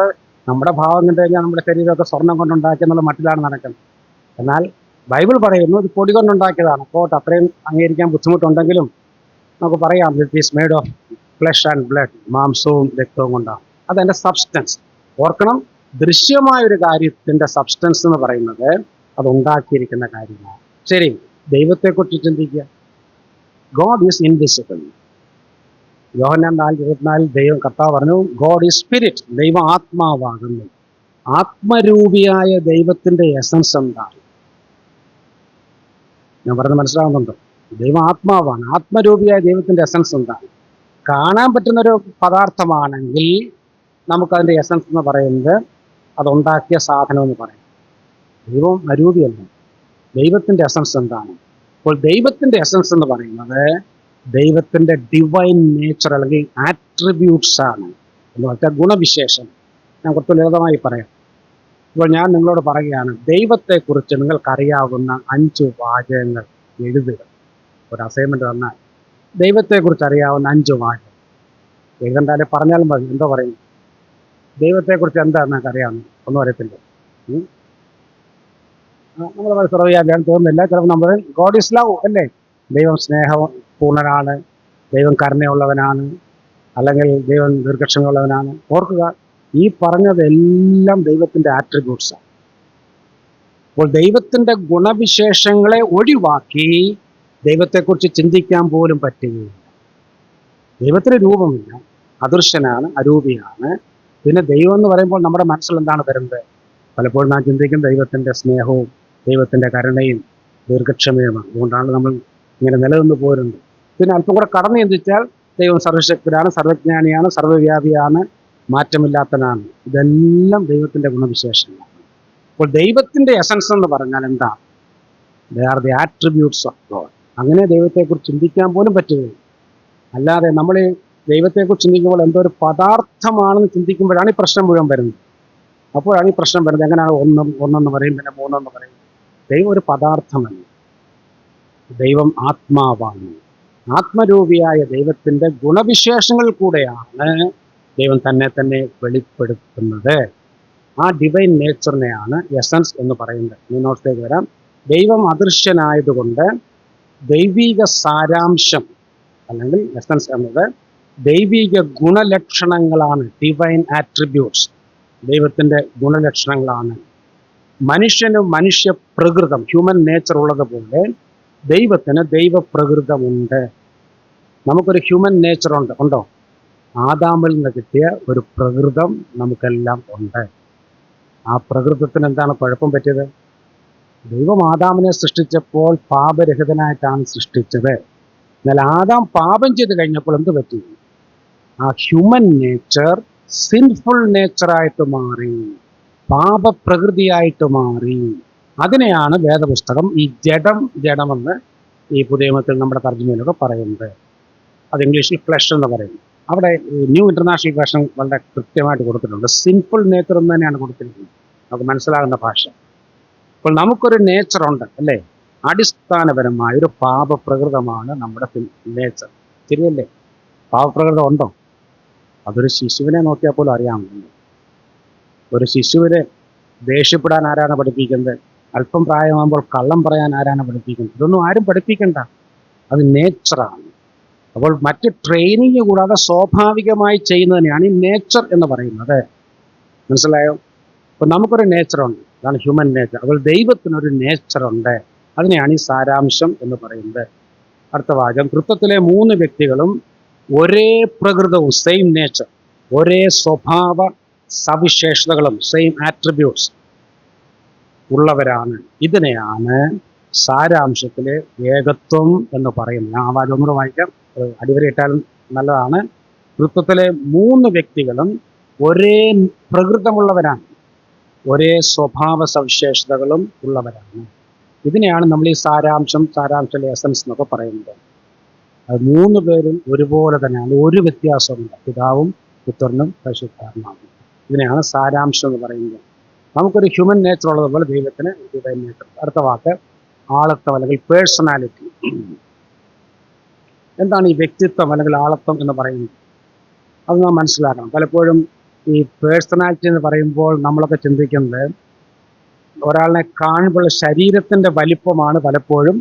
നമ്മുടെ ഭാവം കണ്ടു കഴിഞ്ഞാൽ നമ്മുടെ ശരീരമൊക്കെ സ്വർണം കൊണ്ടുണ്ടാക്കിയെന്നുള്ള മട്ടിലാണ് നടക്കുന്നത്. എന്നാൽ ബൈബിൾ പറയുന്നു ഇത് പൊടി കൊണ്ടുണ്ടാക്കിയതാണ്. അപ്പോൾ അത്രയും അംഗീകരിക്കാൻ ബുദ്ധിമുട്ടുണ്ടെങ്കിലും നമുക്ക് പറയാം it is made of flesh and blood, മാംസവും രക്തവും കൊണ്ടാണ്. അതെൻ്റെ സബ്സ്റ്റൻസ്. ഓർക്കണം, ദൃശ്യമായ ഒരു കാര്യത്തിൻ്റെ സബ്സ്റ്റൻസ് എന്ന് പറയുന്നത് അത് ഉണ്ടാക്കിയിരിക്കുന്ന കാര്യമാണ്. ശരി, ദൈവത്തെക്കുറിച്ച് ചിന്തിക്കുക. God is invisible. യോഹന്നാൻ 4:24 ദൈവം കർത്താവ് പറഞ്ഞു, ഗോഡ് ഈസ് സ്പിരിറ്റ്, ദൈവം ആത്മാവാകുന്നു. ആത്മരൂപിയായ ദൈവത്തിൻ്റെ എസൻസ് എന്താണ്? ഞാൻ പറഞ്ഞത് മനസ്സിലാവുന്നുണ്ടോ? ദൈവം ആത്മാവാണ്. ആത്മരൂപിയായ ദൈവത്തിൻ്റെ എസൻസ് എന്താണ്? കാണാൻ പറ്റുന്നൊരു പദാർത്ഥമാണെങ്കിൽ നമുക്കതിൻ്റെ എസൻസ് എന്ന് പറയുന്നത് അതുണ്ടാക്കിയ സാധനം എന്ന് പറയും. ദൈവം അരൂപിയല്ല. ദൈവത്തിൻ്റെ എസൻസ് എന്താണ്? അപ്പോൾ ദൈവത്തിൻ്റെ എസൻസ് എന്ന് പറയുന്നത് ദൈവത്തിൻ്റെ ഡിവൈൻ നേച്ചർ അല്ലെങ്കിൽ ആട്രിബ്യൂട്ട്സ് ആണ്, എന്ന് വെച്ചാൽ ഗുണവിശേഷം. ഞാൻ കുറച്ച് ലളിതമായി പറയാം. ഇപ്പോൾ ഞാൻ നിങ്ങളോട് പറയുകയാണ്, ദൈവത്തെക്കുറിച്ച് നിങ്ങൾക്കറിയാവുന്ന 5 വാചകങ്ങൾ എഴുതുക. ഒരു അസൈൻമെൻറ്റ് തന്നാൽ ദൈവത്തെക്കുറിച്ച് അറിയാവുന്ന 5 വാചകം എഴുതണ്ടാലും പറഞ്ഞാലും മതി. എന്തോ പറയും? ദൈവത്തെക്കുറിച്ച് എന്താണെന്ന് നിങ്ങൾക്ക് അറിയാമെന്ന് ഒന്നും അറിയത്തില്ല. നമ്മൾ സർവ്വവ്യാപിയാണെന്ന് തോന്നുന്നില്ല. ചിലപ്പോൾ നമ്മൾ ഗോഡ് ഈസ് ലവ് അല്ലേ, ദൈവം സ്നേഹപൂർണ്ണനാണ്, ദൈവം കരുണയുള്ളവനാണ്, അല്ലെങ്കിൽ ദൈവം ദീർഘക്ഷമയുള്ളവനാണ്. ഓർക്കുക, ഈ പറഞ്ഞതെല്ലാം ദൈവത്തിൻ്റെ ആട്രിബ്യൂട്ട്സാണ്. അപ്പോൾ ദൈവത്തിൻ്റെ ഗുണവിശേഷങ്ങളെ ഒഴിവാക്കി ദൈവത്തെക്കുറിച്ച് ചിന്തിക്കാൻ പോലും പറ്റുകയില്ല. ദൈവത്തിന് രൂപമില്ല, അദൃശ്യനാണ്, അരൂപിയാണ്. പിന്നെ ദൈവം എന്ന് പറയുമ്പോൾ നമ്മുടെ മനസ്സിൽ എന്താണ് വരുന്നത്? പലപ്പോഴും നാം ചിന്തിക്കും ദൈവത്തിൻ്റെ സ്നേഹവും ദൈവത്തിൻ്റെ കരുണയും ദീർഘക്ഷമയുമാണ്. അതുകൊണ്ടാണ് നമ്മൾ ഇങ്ങനെ നിലനിന്ന് പോരുന്നത്. പിന്നെ അല്പം കൂടെ കടന്നു ചിന്തിച്ചാൽ ദൈവം സർവശക്തനാണ്, സർവജ്ഞാനിയാണ്, സർവ്വവ്യാപിയാണ്, മാറ്റമില്ലാത്തനാണ്. ഇതെല്ലാം ദൈവത്തിൻ്റെ ഗുണവിശേഷങ്ങളാണ്. അപ്പോൾ ദൈവത്തിൻ്റെ എസൻസ് എന്ന് പറഞ്ഞാൽ എന്താ? They are the attributes of God. അങ്ങനെ ദൈവത്തെക്കുറിച്ച് ചിന്തിക്കാൻ പോലും പറ്റുകയില്ല. അല്ലാതെ നമ്മൾ ദൈവത്തെക്കുറിച്ച് ചിന്തിക്കുമ്പോൾ എന്തോ ഒരു പദാർത്ഥമാണെന്ന് ചിന്തിക്കുമ്പോഴാണ് ഈ പ്രശ്നം മുഴുവൻ വരുന്നത്. അപ്പോഴാണ് ഈ പ്രശ്നം വരുന്നത്. എങ്ങനെയാണ് ഒന്നെന്ന് പറയും, പിന്നെ 3 പറയും. ദൈവം ഒരു പദാർത്ഥമല്ല, ദൈവം ആത്മാവാണ്. ആത്മരൂപിയായ ദൈവത്തിൻ്റെ ഗുണവിശേഷങ്ങളിൽ കൂടെയാണ് ദൈവം തന്നെ വെളിപ്പെടുത്തുന്നത്. ആ ഡിവൈൻ നേച്ചറിനെയാണ് എസൻസ് എന്ന് പറയുന്നത്. മുന്നോട്ടേക്ക് വരാം. ദൈവം അദൃശ്യനായതുകൊണ്ട് ദൈവിക സാരാംശം അല്ലെങ്കിൽ എസൻസ് എന്നത് ദൈവിക ഗുണലക്ഷണങ്ങളാണ്. ഡിവൈൻ ആട്രിബ്യൂട്ട്സ് ദൈവത്തിൻ്റെ ഗുണലക്ഷണങ്ങളാണ്. മനുഷ്യന് മനുഷ്യ പ്രകൃതം, ഹ്യൂമൻ നേച്ചർ ഉള്ളതുപോലെ ദൈവത്തിന് ദൈവപ്രകൃതമുണ്ട്. നമുക്കൊരു ഹ്യൂമൻ നേച്ചർ ഉണ്ടോ? ആദാമിൽ നിന്ന് കിട്ടിയ ഒരു പ്രകൃതം നമുക്കെല്ലാം ഉണ്ട്. ആ പ്രകൃതത്തിന് എന്താണ് കുഴപ്പം പറ്റിയത്? ദൈവം ആദാമിനെ സൃഷ്ടിച്ചപ്പോൾ പാപരഹിതനായിട്ടാണ് സൃഷ്ടിച്ചത്. എന്നാൽ ആദാം പാപം ചെയ്ത് കഴിഞ്ഞപ്പോൾ എന്ത് പറ്റി? ആ ഹ്യൂമൻ നേച്ചർ സിൻഫുൾ നേച്ചറായിട്ട് മാറി, പാപപ്രകൃതിയായിട്ട് മാറി. അതിനെയാണ് വേദപുസ്തകം ഈ ജഡമെന്ന് ഈ പുതിയ നിയമത്തിൽ നമ്മുടെ തർജ്ജമയിലൊക്കെ പറയുന്നത്. അത് ഇംഗ്ലീഷിൽ ഫ്ലഷ് എന്ന് പറയുന്നത്. അവിടെ ന്യൂ ഇന്റർനാഷണൽ വേർഷൻ വളരെ കൃത്യമായിട്ട് കൊടുത്തിട്ടുണ്ട്. സിൻഫുൾ നേച്ചർ എന്ന് തന്നെയാണ് കൊടുത്തിരിക്കുന്നത്, നമുക്ക് മനസ്സിലാകുന്ന ഭാഷ. അപ്പോൾ നമുക്കൊരു നേച്ചറുണ്ട് അല്ലേ? അടിസ്ഥാനപരമായ ഒരു പാപപ്രകൃതമാണ് നമ്മുടെ നേച്ചർ. ശരിയല്ലേ? പാപപ്രകൃതം ഉണ്ടോ? അതൊരു ശിശുവിനെ നോക്കിയാൽ പോലും അറിയാമല്ലോ. ഒരു ശിശുവിനെ ദേഷ്യപ്പെടാൻ ആരാണ് പഠിപ്പിക്കുന്നത്? അല്പം പ്രായമാകുമ്പോൾ കള്ളം പറയാൻ ആരാണ് പഠിപ്പിക്കുന്നത്? ഇതൊന്നും ആരും പഠിപ്പിക്കണ്ട, അത് നേച്ചറാണ്. അപ്പോൾ മറ്റ് ട്രെയിനിങ് കൂടാതെ സ്വാഭാവികമായി ചെയ്യുന്നതിനെയാണ് ഈ നേച്ചർ എന്ന് പറയുന്നത്. മനസ്സിലായോ? അപ്പോൾ നമുക്കൊരു നേച്ചറുണ്ട്, അതാണ് ഹ്യൂമൻ നേച്ചർ. അപ്പോൾ ദൈവത്തിനൊരു നേച്ചറുണ്ട്, അതിനെയാണ് ഈ സാരാംശം എന്ന് പറയുന്നത്. അടുത്ത വാചകം, തൃത്വത്തിലെ 3 വ്യക്തികളും ഒരേ പ്രകൃതവും, സെയിം നേച്ചർ, ഒരേ സ്വഭാവ സവിശേഷതകളും, സെയിം ആട്രിബ്യൂട്ട്സ് ഉള്ളവരാണ്. ഇതിനെയാണ് സാരാംശത്തിലെ ഏകത്വം എന്ന് പറയുന്നത്. ആ വാചകം ഒന്നുകൂടെ വായിക്കാം, അടിവരയിട്ടാലും നല്ലതാണ്. തൃത്വത്തിലെ 3 വ്യക്തികളും ഒരേ പ്രകൃതമുള്ളവരാണ്, ഒരേ സ്വഭാവ സവിശേഷതകളും ഉള്ളവരാണ്. ഇതിനെയാണ് നമ്മൾ ഈ സാരാംശത്തിലെ എസൻസ് എന്നൊക്കെ പറയുന്നത്. അത് 3 പേരും ഒരുപോലെ തന്നെയാണ്, ഒരു വ്യത്യാസമില്ല. പിതാവും പുത്രനും പരിശുദ്ധാത്മാവും. ഇതിനെയാണ് സാരാംശം എന്ന് പറയുന്നത്. നമുക്കൊരു ഹ്യൂമൻ നേച്ചർ ഉള്ളതുപോലെ ദൈവത്തിന് ഡിവൈൻ നേച്ചർ. അടുത്ത വാക്ക് ആളത്വം അല്ലെങ്കിൽ പേഴ്സണാലിറ്റി. എന്താണ് ഈ വ്യക്തിത്വം അല്ലെങ്കിൽ ആളത്വം എന്ന് പറയുന്നത്? അത് നാം മനസ്സിലാക്കണം. പലപ്പോഴും ഈ പേഴ്സണാലിറ്റി എന്ന് പറയുമ്പോൾ നമ്മളൊക്കെ ചിന്തിക്കുന്നത് ഒരാളിനെ കാണുമ്പോൾ ശരീരത്തിൻ്റെ വലിപ്പമാണ് പലപ്പോഴും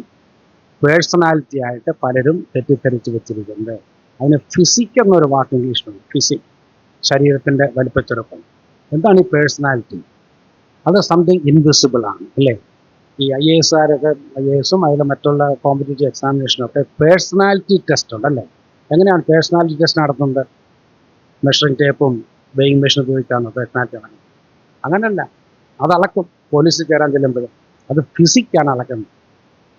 പേഴ്സണാലിറ്റി ആയിട്ട് പലരും തെറ്റിദ്ധരിച്ച് വെച്ചിരിക്കുന്നത്. അതിന് ഫിസിക് എന്നൊരു വാക്ക് ഇംഗ്ലീഷിലുണ്ട്. ഫിസിക്, ശരീരത്തിൻ്റെ വലിപ്പച്ചെറുപ്പം. എന്താണ് ഈ പേഴ്സണാലിറ്റി? അത് സംതിങ് ഇൻവിസിബിൾ ആണ്, അല്ലേ? ഈ IAS IASും അതിലെ മറ്റുള്ള കോമ്പറ്റേറ്റീവ് എക്സാമിനേഷനൊക്കെ പേഴ്സണാലിറ്റി ടെസ്റ്റ് ഉണ്ട്, അല്ലേ? എങ്ങനെയാണ് പേഴ്സണാലിറ്റി ടെസ്റ്റ് നടത്തുന്നത്? മെഷറിംഗ് ടേപ്പും വെയിങ് മെഷീൻ ഉപയോഗിച്ചാണ് പേഴ്സണാലിറ്റി അളക്കുന്നത്? അങ്ങനെയല്ല. അത് അളക്കും പോലീസിൽ കയറാൻ ചെല്ലുമ്പോഴും. അത് ഫിസിക്കാണ് അളക്കുന്നത്.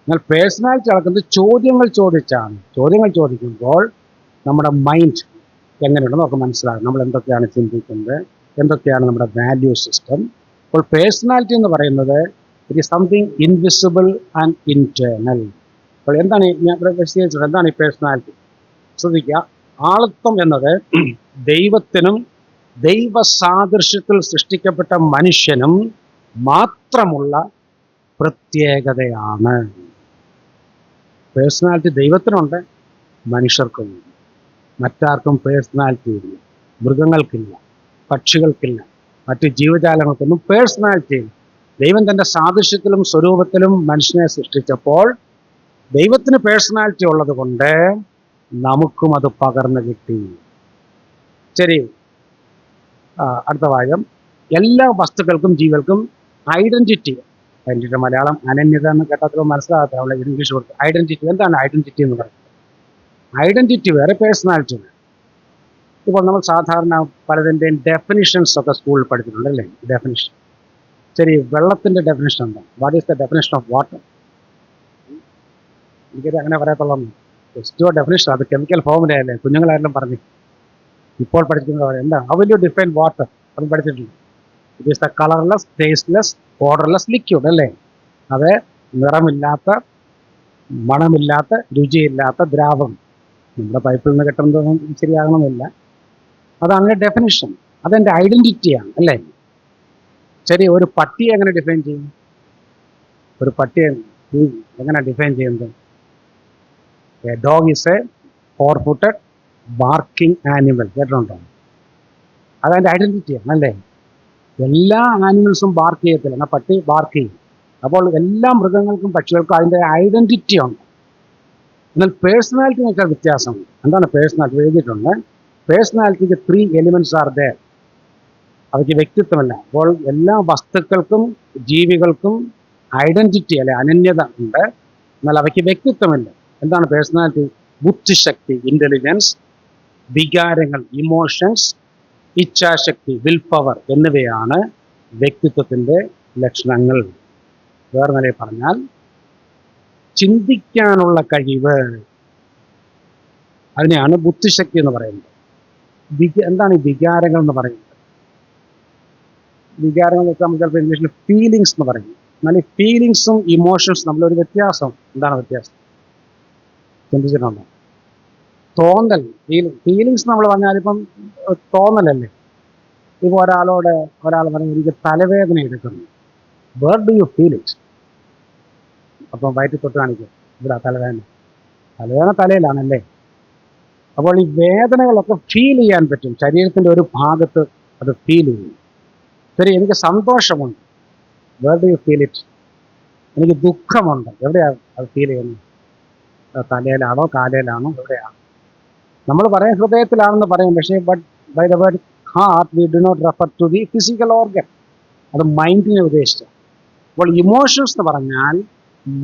എന്നാൽ പേഴ്സണാലിറ്റി അളക്കുന്നത് ചോദ്യങ്ങൾ ചോദിച്ചാണ്. ചോദ്യങ്ങൾ ചോദിക്കുമ്പോൾ നമ്മുടെ മൈൻഡ് എങ്ങനെയുണ്ടെന്ന് നമുക്ക് മനസ്സിലാകും. നമ്മൾ എന്തൊക്കെയാണ് ചിന്തിക്കുന്നത്, എന്തൊക്കെയാണ് നമ്മുടെ വാല്യൂ സിസ്റ്റം. അപ്പോൾ പേഴ്സണാലിറ്റി എന്ന് പറയുന്നത് it is something invisible and internal. അപ്പോൾ എന്താണ് ഞാൻ ഇവിടെ വിശദീകരിച്ചത്? എന്താണ് ഈ പേഴ്സണാലിറ്റി? ശ്രദ്ധിക്കുക. ആളത്വം എന്നത് ദൈവത്തിനും ദൈവസാദൃശ്യത്തിൽ സൃഷ്ടിക്കപ്പെട്ട മനുഷ്യനും മാത്രമുള്ള പ്രത്യേകതയാണ്. പേഴ്സണാലിറ്റി ദൈവത്തിനുണ്ട്, മനുഷ്യർക്കുമുണ്ട്. മറ്റാർക്കും പേഴ്സണാലിറ്റി ഇല്ല. മൃഗങ്ങൾക്കില്ല, പക്ഷികൾക്കില്ല, മറ്റ് ജീവജാലങ്ങൾക്കൊന്നും പേഴ്സണാലിറ്റി ഇല്ല. ദൈവം തൻ്റെ സാദൃശ്യത്തിലും സ്വരൂപത്തിലും മനുഷ്യനെ സൃഷ്ടിച്ചപ്പോൾ ദൈവത്തിന് പേഴ്സണാലിറ്റി ഉള്ളത് കൊണ്ട് നമുക്കും അത് പകർന്നു കിട്ടി. ശരി, അടുത്ത ഭാഗം. എല്ലാ വസ്തുക്കൾക്കും ജീവികൾക്കും ഐഡന്റിറ്റി. ഐഡന്റിറ്റി മലയാളം അനന്യത എന്ന് കേട്ടാൽ മനസ്സിലാകാത്ത അവളെ ഇംഗ്ലീഷ് കൊടുത്തു. ഐഡന്റിറ്റി. എന്താണ് ഐഡന്റിറ്റി എന്ന് പറയുന്നത്? ഐഡന്റിറ്റി വേറെ, പേഴ്സണാലിറ്റി വേറെ. ഇപ്പോൾ നമ്മൾ സാധാരണ പലതിൻ്റെയും ഡെഫിനിഷൻസ് ഒക്കെ സ്കൂളിൽ പഠിച്ചിട്ടുണ്ട്, അല്ലേ? ഡെഫിനിഷൻ. ശരി, വെള്ളത്തിൻ്റെ ഡെഫിനിഷൻ എന്താ? What is the definition of water? എനിക്കത് അങ്ങനെ പറയത്തുള്ളൂ. ഡെഫിനിഷൻ അത് കെമിക്കൽ ഫോമിലല്ലേ കുഞ്ഞുങ്ങളായാലും പറഞ്ഞു. ഇപ്പോൾ പഠിക്കുന്നത് പറയാം. എന്താ? How will you define water? അത് പഠിച്ചിട്ടുണ്ട്. It is the colourless, tasteless, odourless liquid, അല്ലേ? അത് നിറമില്ലാത്ത, മണമില്ലാത്ത, രുചിയില്ലാത്ത ദ്രാവകം. നമ്മുടെ പൈപ്പിൽ നിന്ന് കിട്ടുന്നതൊന്നും ശരിയാകണമെന്നില്ല. അതാണ് ഡെഫിനിഷൻ. അതെൻ്റെ ഐഡന്റിറ്റിയാണ്, അല്ലേ? ശരി, ഒരു പട്ടിയെ എങ്ങനെ ഡിഫൈൻ ചെയ്യും? ഒരു പട്ടിയെ എങ്ങനെ ഡിഫൈൻ ചെയ്യുന്നത്? A dog is A 4-footed barking animal. കേട്ടിട്ടുണ്ടോ? അതെൻ്റെ ഐഡന്റിറ്റിയാണ്, അല്ലേ? എല്ലാ ആനിമൽസും ബാർക്ക് ചെയ്യത്തില്ല, എന്നാൽ പട്ടി ബാർക്ക് ചെയ്യും. അപ്പോൾ എല്ലാ മൃഗങ്ങൾക്കും പക്ഷികൾക്കും അതിൻ്റെ ഐഡന്റിറ്റി ഉണ്ട്. എന്നാൽ പേഴ്സണാലിറ്റി വെച്ചാൽ വ്യത്യാസമുണ്ട്. എന്താണ് പേഴ്സണാലിറ്റി? എഴുതിയിട്ടുണ്ട്. പേഴ്സണാലിറ്റിക്ക് 3 എലിമെന്റ്സ് ആർ ദേർ. അവയ്ക്ക് വ്യക്തിത്വമല്ല. അപ്പോൾ എല്ലാ വസ്തുക്കൾക്കും ജീവികൾക്കും ഐഡന്റിറ്റി, അല്ലെ, അനന്യത ഉണ്ട്. എന്നാൽ അവയ്ക്ക് വ്യക്തിത്വമില്ല. എന്താണ് പേഴ്സണാലിറ്റി? ബുദ്ധിശക്തി, ഇന്റലിജൻസ്, വികാരങ്ങൾ, ഇമോഷൻസ്, ഇച്ഛാശക്തി, വിൽ പവർ എന്നിവയാണ് വ്യക്തിത്വത്തിൻ്റെ ലക്ഷണങ്ങൾ. വേറെ നിലയിൽ പറഞ്ഞാൽ ചിന്തിക്കാനുള്ള കഴിവ്, അതിനെയാണ് ബുദ്ധിശക്തി എന്ന് പറയുന്നത്. എന്താണ് ഈ വികാരങ്ങൾ എന്ന് പറയുന്നത്? വികാരങ്ങൾ വെച്ചാൽ നമ്മൾ ചിലപ്പോൾ ഇംഗ്ലീഷിൽ ഫീലിങ്സ് എന്ന് പറയും. എന്നാൽ ഈ ഫീലിങ്സും ഇമോഷൻസും തമ്മിലൊരു വ്യത്യാസം. എന്താണ് വ്യത്യാസം? ചിന്തിച്ചിട്ടുണ്ടോ? തോന്നൽ, ഫീലിങ്സ് നമ്മൾ പറഞ്ഞാൽ ഇപ്പം തോന്നലല്ലേ. ഇപ്പോൾ ഒരാൾ പറഞ്ഞു എനിക്ക് തലവേദന എടുക്കുന്നു. Where do you feel it? അപ്പം വയറ്റിൽ തൊട്ട് കാണിക്കും, ഇവിടെ തലവേദന തലയിലാണല്ലേ. അപ്പോൾ ഈ വേദനകളൊക്കെ ഫീൽ ചെയ്യാൻ പറ്റും. ശരീരത്തിൻ്റെ ഒരു ഭാഗത്ത് അത് ഫീൽ ചെയ്യും. ശരി, എനിക്ക് സന്തോഷമുണ്ട്. Where do you feel it? എനിക്ക് ദുഃഖമുണ്ട്. എവിടെയാണ് അത് ഫീൽ ചെയ്യുന്നത്? തലയിലാണോ കാലയിലാണോ എവിടെയാണ്? നമ്മൾ പറയാം ഹൃദയത്തിലാണെന്ന് പറയും. പക്ഷേ by the word heart we do not refer to the physical organ. അത് മൈൻഡിനെ ഉദ്ദേശിച്ചു. അപ്പോൾ ഇമോഷൻസ് എന്ന് പറഞ്ഞാൽ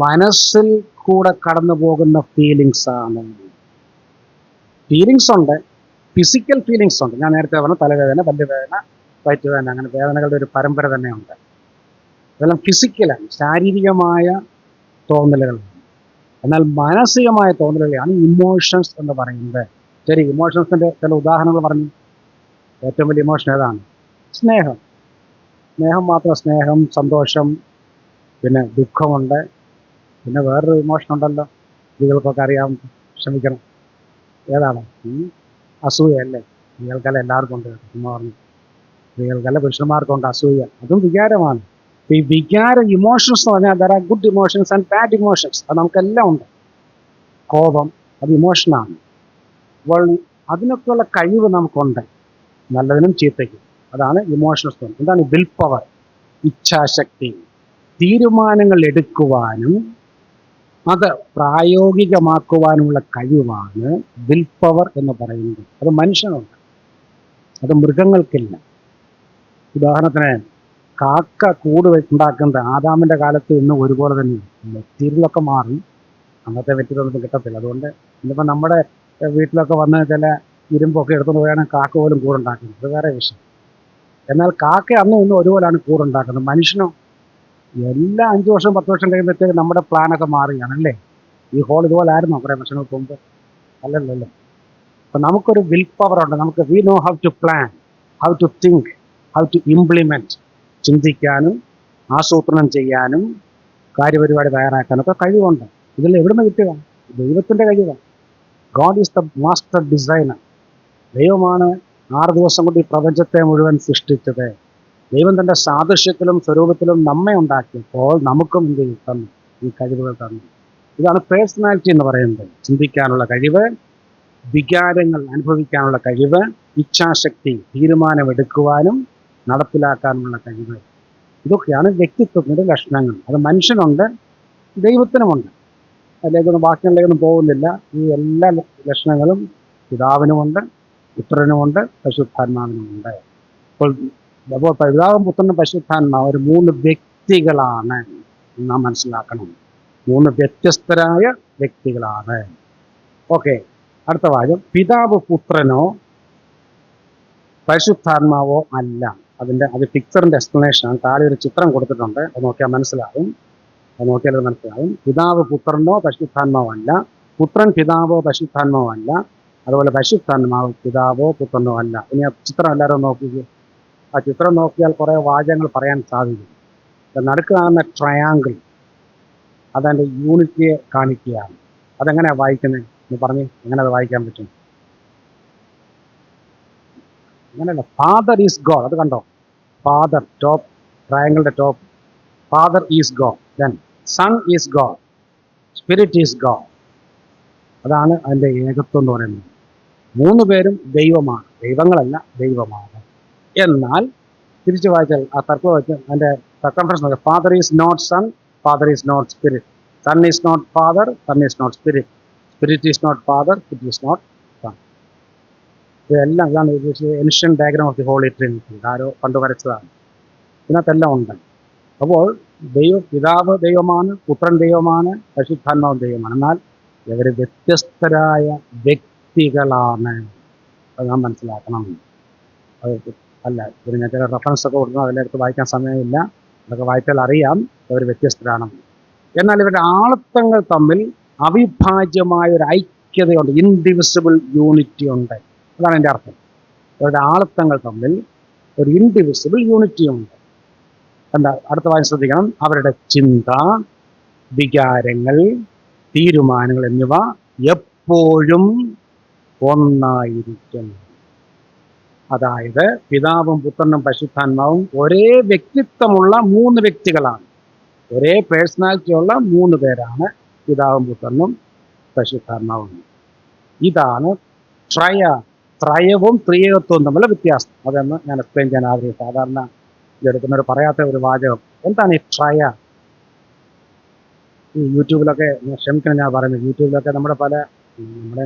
മനസ്സിൽ കൂടെ കടന്നു പോകുന്ന ഫീലിങ്സ് ആണ്. ഫീലിങ്സ് ഉണ്ട്, ഫിസിക്കൽ ഫീലിങ്സ് ഉണ്ട്. ഞാൻ നേരത്തെ പറഞ്ഞ തലവേദന, പല്ലുവേദന, വയറ്റുവേദന, അങ്ങനെ വേദനകളുടെ ഒരു പരമ്പര തന്നെയുണ്ട്. ഇതെല്ലാം ഫിസിക്കലാണ്, ശാരീരികമായ തോന്നലുകളാണ്. എന്നാൽ മാനസികമായ തോന്നലുകളാണ് ഇമോഷൻസ് എന്ന് പറയുന്നത്. ശരി, ഇമോഷൻസിൻ്റെ ചില ഉദാഹരണങ്ങൾ പറഞ്ഞു. ഏറ്റവും വലിയ ഇമോഷൻ ഏതാണ്? സ്നേഹം. സ്നേഹം മാത്രം, സ്നേഹം, സന്തോഷം, പിന്നെ ദുഃഖമുണ്ട്. പിന്നെ വേറൊരു ഇമോഷൻ ഉണ്ടല്ലോ, സ്ത്രീകൾക്കൊക്കെ അറിയാം, ക്ഷമിക്കണം, ഏതാണ്? അസൂയ, അല്ലേ? സ്ത്രീകൾക്കല്ല, എല്ലാവർക്കും ഉണ്ട്. പറഞ്ഞു സ്ത്രീകൾക്കല്ല, പുരുഷന്മാർക്കുണ്ട് അസൂയ. അതും വികാരമാണ്. ഈ വികാര ഇമോഷൻസ് എന്ന് പറഞ്ഞാൽ there are good emotions and bad emotions. അത് നമുക്കെല്ലാം ഉണ്ട്. കോപം, അത് ഇമോഷനാണ്. അപ്പോൾ അതിനൊക്കെയുള്ള കഴിവ് നമുക്കുണ്ട്, നല്ലതിനും ചീത്തയ്ക്കും. അതാണ് ഇമോഷണൽ സ്ട്രെങ്ത്. എന്താണ് വിൽ പവർ? ഇച്ഛാശക്തി. തീരുമാനങ്ങൾ എടുക്കുവാനും അത് പ്രായോഗികമാക്കുവാനുമുള്ള കഴിവാണ് വിൽ പവർ എന്ന് പറയുന്നത്. അത് മനുഷ്യനുണ്ട്, അത് മൃഗങ്ങൾക്കില്ല. ഉദാഹരണത്തിന് കാക്ക കൂട് ഉണ്ടാക്കുന്നത് ആദാമിൻ്റെ കാലത്ത് ഇന്ന് ഒരുപോലെ തന്നെയാണ്. മെറ്റീരിയലൊക്കെ മാറി, അന്നത്തെ മെറ്റീരിയലൊന്നും കിട്ടത്തില്ല. അതുകൊണ്ട് ഇന്നിപ്പോൾ നമ്മുടെ വീട്ടിലൊക്കെ വന്ന് ചില ഇരുമ്പൊക്കെ എടുത്തുകൊണ്ട് പോയാണ് കാക്ക പോലും കൂടുണ്ടാക്കുന്നത്. അത് വേറെ വിഷയം. എന്നാൽ കാക്ക അന്നും ഇന്നും ഒരുപോലെയാണ് കൂടുണ്ടാക്കുന്നത്. മനുഷ്യനോ എല്ലാ 5 വർഷം 10 വർഷം കഴിയുമ്പോഴത്തേക്ക് നമ്മുടെ പ്ലാനൊക്കെ മാറുകയാണല്ലേ. ഈ ഹോൾ ഇതുപോലെ ആയിരുന്നോ കുറേ വർഷങ്ങൾക്ക് മുമ്പ്? അല്ലല്ലോ. അപ്പം നമുക്കൊരു വിൽ പവർ ഉണ്ട്. നമുക്ക് we know how to plan, how to think, how to implement. ചിന്തിക്കാനും ആസൂത്രണം ചെയ്യാനും കാര്യപരിപാടി തയ്യാറാക്കാനൊക്കെ കഴിവുണ്ട്. ഇതിൽ എവിടുന്ന് കിട്ടുക? ദൈവത്തിൻ്റെ കഴിവാണ്. God is the master designer. ദൈവമാണ് 6 ദിവസം കൊണ്ട് ഈ പ്രപഞ്ചത്തെ മുഴുവൻ സൃഷ്ടിച്ചത്. ദൈവം തൻ്റെ സാദൃശ്യത്തിലും സ്വരൂപത്തിലും നമ്മെ ഉണ്ടാക്കിയപ്പോൾ നമുക്കും എന്ത് തന്നു? ഈ കഴിവുകൾ തന്നു. ഇതാണ് പേഴ്സണാലിറ്റി എന്ന് പറയുന്നത്. ചിന്തിക്കാനുള്ള കഴിവ്, വികാരങ്ങൾ അനുഭവിക്കാനുള്ള കഴിവ്, ഇച്ഛാശക്തി, തീരുമാനമെടുക്കുവാനും നടപ്പിലാക്കാനുമുള്ള കഴിവ്. ഇതൊക്കെയാണ് വ്യക്തിത്വത്തിൻ്റെ ലക്ഷണങ്ങൾ. അത് മനുഷ്യനുണ്ട്, ദൈവത്തിനുമുണ്ട്. അതിലേക്കൊന്നും ബാക്കിയുള്ളതൊന്നും പോകുന്നില്ല. ഈ എല്ലാ ലക്ഷണങ്ങളും പിതാവിനുമുണ്ട്, പുത്രനുമുണ്ട്, പരിശുദ്ധാത്മാവിനുമുണ്ട്. അപ്പോൾ പിതാവും പുത്രനും പരിശുദ്ധാത്മാവ് ഒരു 3 വ്യക്തികളാണ് നാം മനസ്സിലാക്കണം. 3 വ്യത്യസ്തരായ വ്യക്തികളാണ്. ഓക്കെ, അടുത്ത വാചകം. പിതാവ് പുത്രനോ പരിശുദ്ധാത്മാവോ അല്ല. അത് പിക്ചറിൻ്റെ എക്സ്പ്ലനേഷനാണ്. താഴെ ഒരു ചിത്രം കൊടുത്തിട്ടുണ്ട്, അത് നോക്കിയാൽ മനസ്സിലാവും. പിതാവ് പുത്രനോ പരിശുദ്ധാത്മാവോ അല്ല, പുത്രൻ പിതാവോ പരിശുദ്ധാത്മാവോ അല്ല, അതുപോലെ പരിശുദ്ധാത്മാവ് പിതാവോ പുത്രനോ അല്ല. ഇനി ആ ചിത്രം എല്ലാവരും നോക്കിക്കേ. ആ ചിത്രം നോക്കിയാൽ കുറേ വാചകങ്ങൾ പറയാൻ സാധിക്കും. നടുക്ക് കാണുന്ന ട്രയാങ്കിൾ അതതിൻ്റെ യൂണിറ്റിയെ കാണിക്കുകയാണ്. അതെങ്ങനെയാണ് വായിക്കുന്നത് എന്ന് പറഞ്ഞ് എങ്ങനെ അത് വായിക്കാൻ പറ്റും? അങ്ങനെയല്ല. ഫാദർ ഈസ് ഗോഡ്, അത് കണ്ടോ? ഫാദർ, ടോപ്പ് ട്രയാങ്കിളിൻ്റെ top. Father is God, then son is God, spirit is God. അതാണ് അതിൻ്റെ ഏകത്വം എന്ന് പറയുന്നത്. 3 പേരും ദൈവമാണ്, ദൈവങ്ങളല്ല, ദൈവമാണ്. എന്നാൽ തിരിച്ചു വായിച്ചാൽ ആ തർക്കം വെച്ച് അതിൻ്റെ സർക്കംഫറൻസ് നോക്കുക. Father is not son, father is not spirit. Son is not father, son is not spirit. Spirit is not father, spirit is not son. ഇതെല്ലാം ഇതാണ് ancient diagram of the holy trinity. ആരോ പണ്ട് വരച്ചതാണ്. ഇതിനകത്തെല്ലാം ഉണ്ട്. അപ്പോൾ പിതാവ് ദൈവമാണ്, പുത്രൻ ദൈവമാണ്, പരിശുദ്ധാത്മാവ് ദൈവമാണ്. എന്നാൽ ഇവർ വ്യത്യസ്തരായ വ്യക്തികളാണ്. അത് നാം മനസ്സിലാക്കണം. അത് അല്ല, ഞാൻ ചില റെഫറൻസ് ഒക്കെ കൊടുക്കുന്നത് അതിലെടുത്ത് വായിക്കാൻ സമയമില്ല. അതൊക്കെ വായിച്ചാൽ അറിയാം ഇവർ വ്യത്യസ്തരാണെന്ന്. എന്നാൽ ഇവരുടെ ആളത്വങ്ങൾ തമ്മിൽ അവിഭാജ്യമായ ഒരു ഐക്യതയുണ്ട്, ഇൻഡിവിസിബിൾ യൂണിറ്റി ഉണ്ട്. അതാണ് എൻ്റെ അർത്ഥം. ഇവരുടെ ആളത്വങ്ങൾ തമ്മിൽ ഒരു ഇൻഡിവിസിബിൾ യൂണിറ്റി ഉണ്ട്. എന്താ? അടുത്ത വായന ശ്രദ്ധിക്കണം. അവരുടെ ചിന്ത, വികാരങ്ങൾ, തീരുമാനങ്ങൾ എന്നിവ എപ്പോഴും ഒന്നായിരിക്കും. അതായത് പിതാവും പുത്രനും പരിശുദ്ധാത്മാവും ഒരേ വ്യക്തിത്വമുള്ള 3 വ്യക്തികളാണ്. ഒരേ പേഴ്സണാലിറ്റിയുള്ള 3 പേരാണ് പിതാവും പുത്രനും പരിശുദ്ധാത്മാവും. ഇതാണ് ത്രയവും ത്രിയേകത്വവും തമ്മിലുള്ള വ്യത്യാസം. അതെന്ന് ഞാൻ എക്സ്പ്ലെയിൻ ചെയ്യാൻ ആഗ്രഹിച്ചു. സാധാരണ ഇതെടുക്കുന്നവർ പറയാത്ത ഒരു വാചകം. എന്താണ് ഈ ട്രയ? ഈ യൂട്യൂബിലൊക്കെ, ക്ഷമിക്കണം ഞാൻ പറയുന്നത്, യൂട്യൂബിലൊക്കെ നമ്മുടെ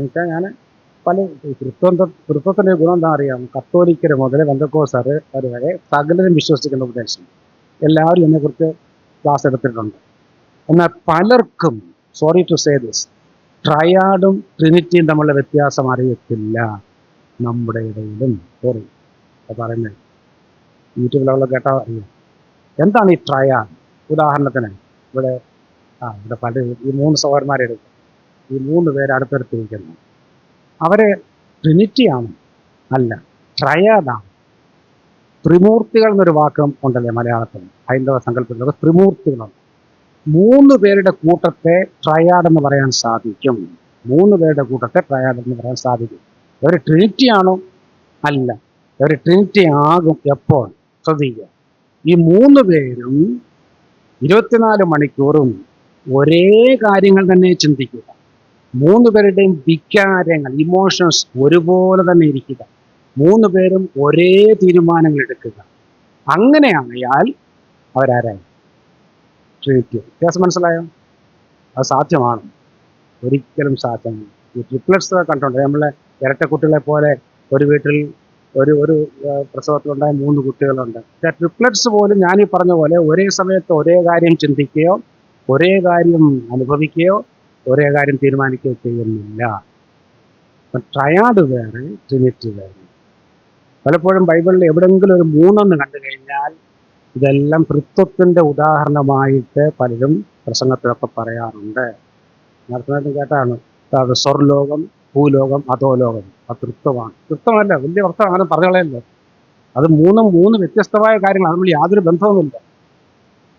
വെച്ചാൽ ഞാൻ പല തൃത്വത്തിൻ്റെ ഗുണം എന്താ അറിയാം? കത്തോലിക്കർ മുതൽ പെന്തക്കോസ്തർ വരെ സകലരും വിശ്വസിക്കുന്ന ഉപദേശം എല്ലാവരും ഇതിനെക്കുറിച്ച് ക്ലാസ് എടുത്തിട്ടുണ്ട്. എന്നാൽ പലർക്കും, സോറി ടു സേ ദിസ്, ട്രയാഡും ട്രിനിറ്റിയും തമ്മിലുള്ള വ്യത്യാസം അറിയത്തില്ല നമ്മുടെ ഇടയിലും. സോറി പറയുന്നത്, യൂട്യൂബിലുള്ള കേട്ടാൽ അറിയാം. എന്താണ് ഈ ട്രയാഡ്? ഉദാഹരണത്തിന് ഇവിടെ പല ഈ 3 സഹോദരന്മാരെടുക്കും. ഈ 3 പേര് അടുത്തടുത്തിരിക്കുന്നു. അവരെ ട്രിനിറ്റിയാണ്? അല്ല, ട്രയാഡാണ്. ത്രിമൂർത്തികൾ എന്നൊരു വാക്കും ഉണ്ടല്ലേ മലയാളത്തിൽ, ഹൈന്ദവ സങ്കല്പത്തിലൊക്കെ ത്രിമൂർത്തികളുണ്ട്. 3 പേരുടെ കൂട്ടത്തെ ട്രയാഡ് എന്ന് പറയാൻ സാധിക്കും. 3 പേരുടെ കൂട്ടത്തെ ട്രയാഡ് എന്ന് പറയാൻ സാധിക്കും. ഇവർ ട്രിനിറ്റിയാണോ? അല്ല, ഇവർ ട്രിനിറ്റി ആകും എപ്പോൾ? ശ്രദ്ധിക്കുക. ഈ 3 പേരും 24 മണിക്കൂറും ഒരേ കാര്യങ്ങൾ തന്നെ ചിന്തിക്കുക. 3 പേരുടെയും വികാരങ്ങൾ, ഇമോഷൻസ് ഒരുപോലെ തന്നെ ഇരിക്കുക. മൂന്ന് പേരും ഒരേ തീരുമാനങ്ങൾ എടുക്കുക. അങ്ങനെയായാൽ അവരാരായി? ട്രിനിറ്റി. വ്യത്യാസം മനസ്സിലായോ? അത് സാധ്യമാണ്, ഒരിക്കലും സാധ്യമാണ്. ഈ ട്രിപ്ലറ്റ്സ് കണ്ടുണ്ട്. നമ്മളെ ഇരട്ടക്കുട്ടികളെ പോലെ ഒരു വീട്ടിൽ ഒരു ഒരു പ്രസവത്തിലുണ്ടായ 3 കുട്ടികളുണ്ട്. ട്രിപ്ലറ്റ്സ് പോലും ഞാൻ ഈ പറഞ്ഞ പോലെ ഒരേ സമയത്ത് ഒരേ കാര്യം ചിന്തിക്കുകയോ ഒരേ കാര്യം അനുഭവിക്കുകയോ ഒരേ കാര്യം തീരുമാനിക്കുകയോ ചെയ്യുന്നില്ല. ട്രയാഡ് വേറെ, ട്രിനിറ്റി വേറെ. പലപ്പോഴും ബൈബിളിൽ എവിടെയെങ്കിലും ഒരു 3 കണ്ടു കഴിഞ്ഞാൽ ഇതെല്ലാം തൃത്വത്തിൻ്റെ ഉദാഹരണമായിട്ട് പലരും പ്രസംഗത്തിലൊക്കെ പറയാറുണ്ട്. നേരത്തെ കേട്ടാണ് സ്വർലോകം, ഭൂലോകം, അധോലോകം. അത് തൃത്വമാണ്. തൃത്വമല്ല, വലിയ അർത്ഥം അങ്ങനെ പറഞ്ഞോളയല്ലോ. അത് മൂന്ന് വ്യത്യസ്തമായ കാര്യങ്ങളാണ്, നമ്മൾ യാതൊരു ബന്ധവുമില്ല.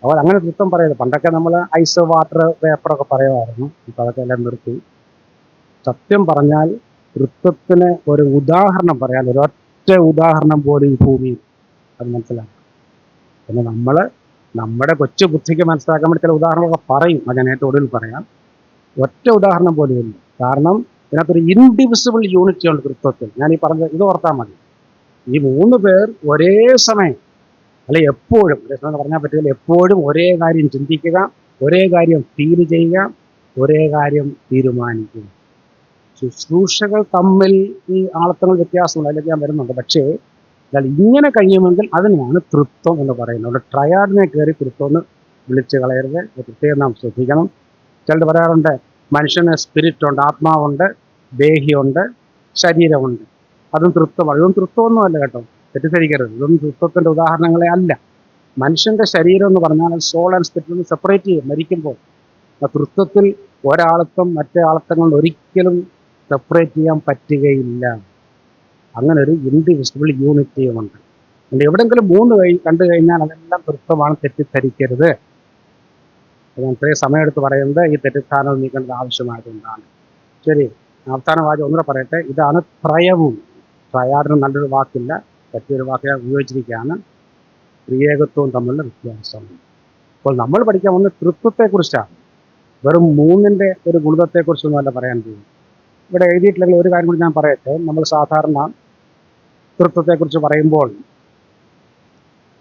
അവർ അങ്ങനെ തൃത്വം പറയുന്നത്. പണ്ടൊക്കെ നമ്മൾ ഐസ്, വാട്ടർ, വേപ്പറൊക്കെ പറയുമായിരുന്നു. ഇപ്പം അതൊക്കെ എല്ലാം നിർത്തി. സത്യം പറഞ്ഞാൽ തൃത്വത്തിന് ഒരു ഉദാഹരണം പറയാൻ ഒരൊറ്റ ഉദാഹരണം പോലും ഈ ഭൂമിയിൽ അത് മനസ്സിലാക്കും. പിന്നെ നമ്മൾ നമ്മുടെ കൊച്ചു ബുദ്ധിക്ക് മനസ്സിലാക്കാൻ വേണ്ടി ചില ഉദാഹരണങ്ങളൊക്കെ പറയും. അത് ഞാൻ ഏറ്റവും ഒടുവിൽ പറയാം. ഒറ്റ ഉദാഹരണം പോലും ഇല്ല. കാരണം ഇതിനകത്തൊരു ഇൻഡിവിസിബിൾ യൂണിറ്റി ഉണ്ട് തൃത്വത്തിൽ. ഞാൻ ഈ പറഞ്ഞ ഇത് ഓർത്താൽ മതി. ഈ 3 പേർ ഒരേ സമയം, അല്ലെ എപ്പോഴും, ഒരേ സമയം പറഞ്ഞാൽ പറ്റില്ല, എപ്പോഴും ഒരേ കാര്യം ചിന്തിക്കുക, ഒരേ കാര്യം ഫീൽ ചെയ്യുക, ഒരേ കാര്യം തീരുമാനിക്കുക. ശുശ്രൂഷകൾ തമ്മിൽ ഈ ആളത്തങ്ങൾ വ്യത്യാസമുണ്ട്, അതിലേക്ക് ഞാൻ വരുന്നുണ്ട്. പക്ഷേ എന്നാൽ ഇങ്ങനെ കഴിയുമെങ്കിൽ അതിനാണ് തൃത്വം എന്ന് പറയുന്നത്. ട്രയാഡിനെ കയറി തൃത്വം എന്ന് വിളിച്ച് കളയരുത്. പ്രത്യേകം നാം ശ്രദ്ധിക്കണം. ചിലർ പറയാറുണ്ട് മനുഷ്യന് സ്പിരിറ്റ് ഉണ്ട്, ആത്മാവുണ്ട്, ദേഹിയുണ്ട്, ശരീരമുണ്ട്. അതും തൃത്വമാണ്. ഇതൊന്നും തൃത്വമൊന്നുമല്ല കേട്ടോ, തെറ്റിദ്ധരിക്കരുത്. ഇതൊന്നും തൃത്വത്തിൻ്റെ ഉദാഹരണങ്ങളെ അല്ല. മനുഷ്യൻ്റെ ശരീരം എന്ന് പറഞ്ഞാൽ സോൾ ആൻഡ് സ്പിരിറ്റ് സെപ്പറേറ്റ് ചെയ്യും മരിക്കുമ്പോൾ. തൃത്വത്തിൽ ഒരാളത്വം മറ്റേ ആളത്വങ്ങൾ ഒരിക്കലും സെപ്പറേറ്റ് ചെയ്യാൻ പറ്റുകയില്ല. അങ്ങനെ ഒരു ഇൻഡിവിസിബിൾ യൂണിറ്റിയുമുണ്ട്. അതുകൊണ്ട് എവിടെയെങ്കിലും 3 കണ്ടു കഴിഞ്ഞാൽ അതെല്ലാം തൃത്വമാണ്, തെറ്റിദ്ധരിക്കരുത്. ഞാൻ ഇത്രയും സമയമെടുത്ത് പറയുന്നത് ഈ തെറ്റിദ്ധാരണ നീക്കേണ്ടത് ആവശ്യമായതുകൊണ്ടാണ്. ശരി, അവസാന വാചകം ഒന്നുകൂടെ പറയട്ടെ. ഇതാണ് ത്രയവും. ട്രയാഡിന് നല്ലൊരു വാക്കില്ല, പറ്റിയൊരു വാക്ക് ഞാൻ ഉപയോഗിച്ചിരിക്കുകയാണ്. ത്രിയേകത്വവും തമ്മിലുള്ള വ്യത്യാസം. അപ്പോൾ നമ്മൾ പഠിക്കാൻ വന്ന തൃത്വത്തെക്കുറിച്ചാണ്, വെറും 3ൻ്റെ ഒരു ഗുണിതത്തെക്കുറിച്ചൊന്നും അല്ല പറയാൻ പോകുന്നത്. ഇവിടെ എഴുതിയിട്ടില്ലെങ്കിൽ ഒരു കാര്യം കൂടി ഞാൻ പറയട്ടെ. നമ്മൾ സാധാരണ തൃത്വത്തെക്കുറിച്ച് പറയുമ്പോൾ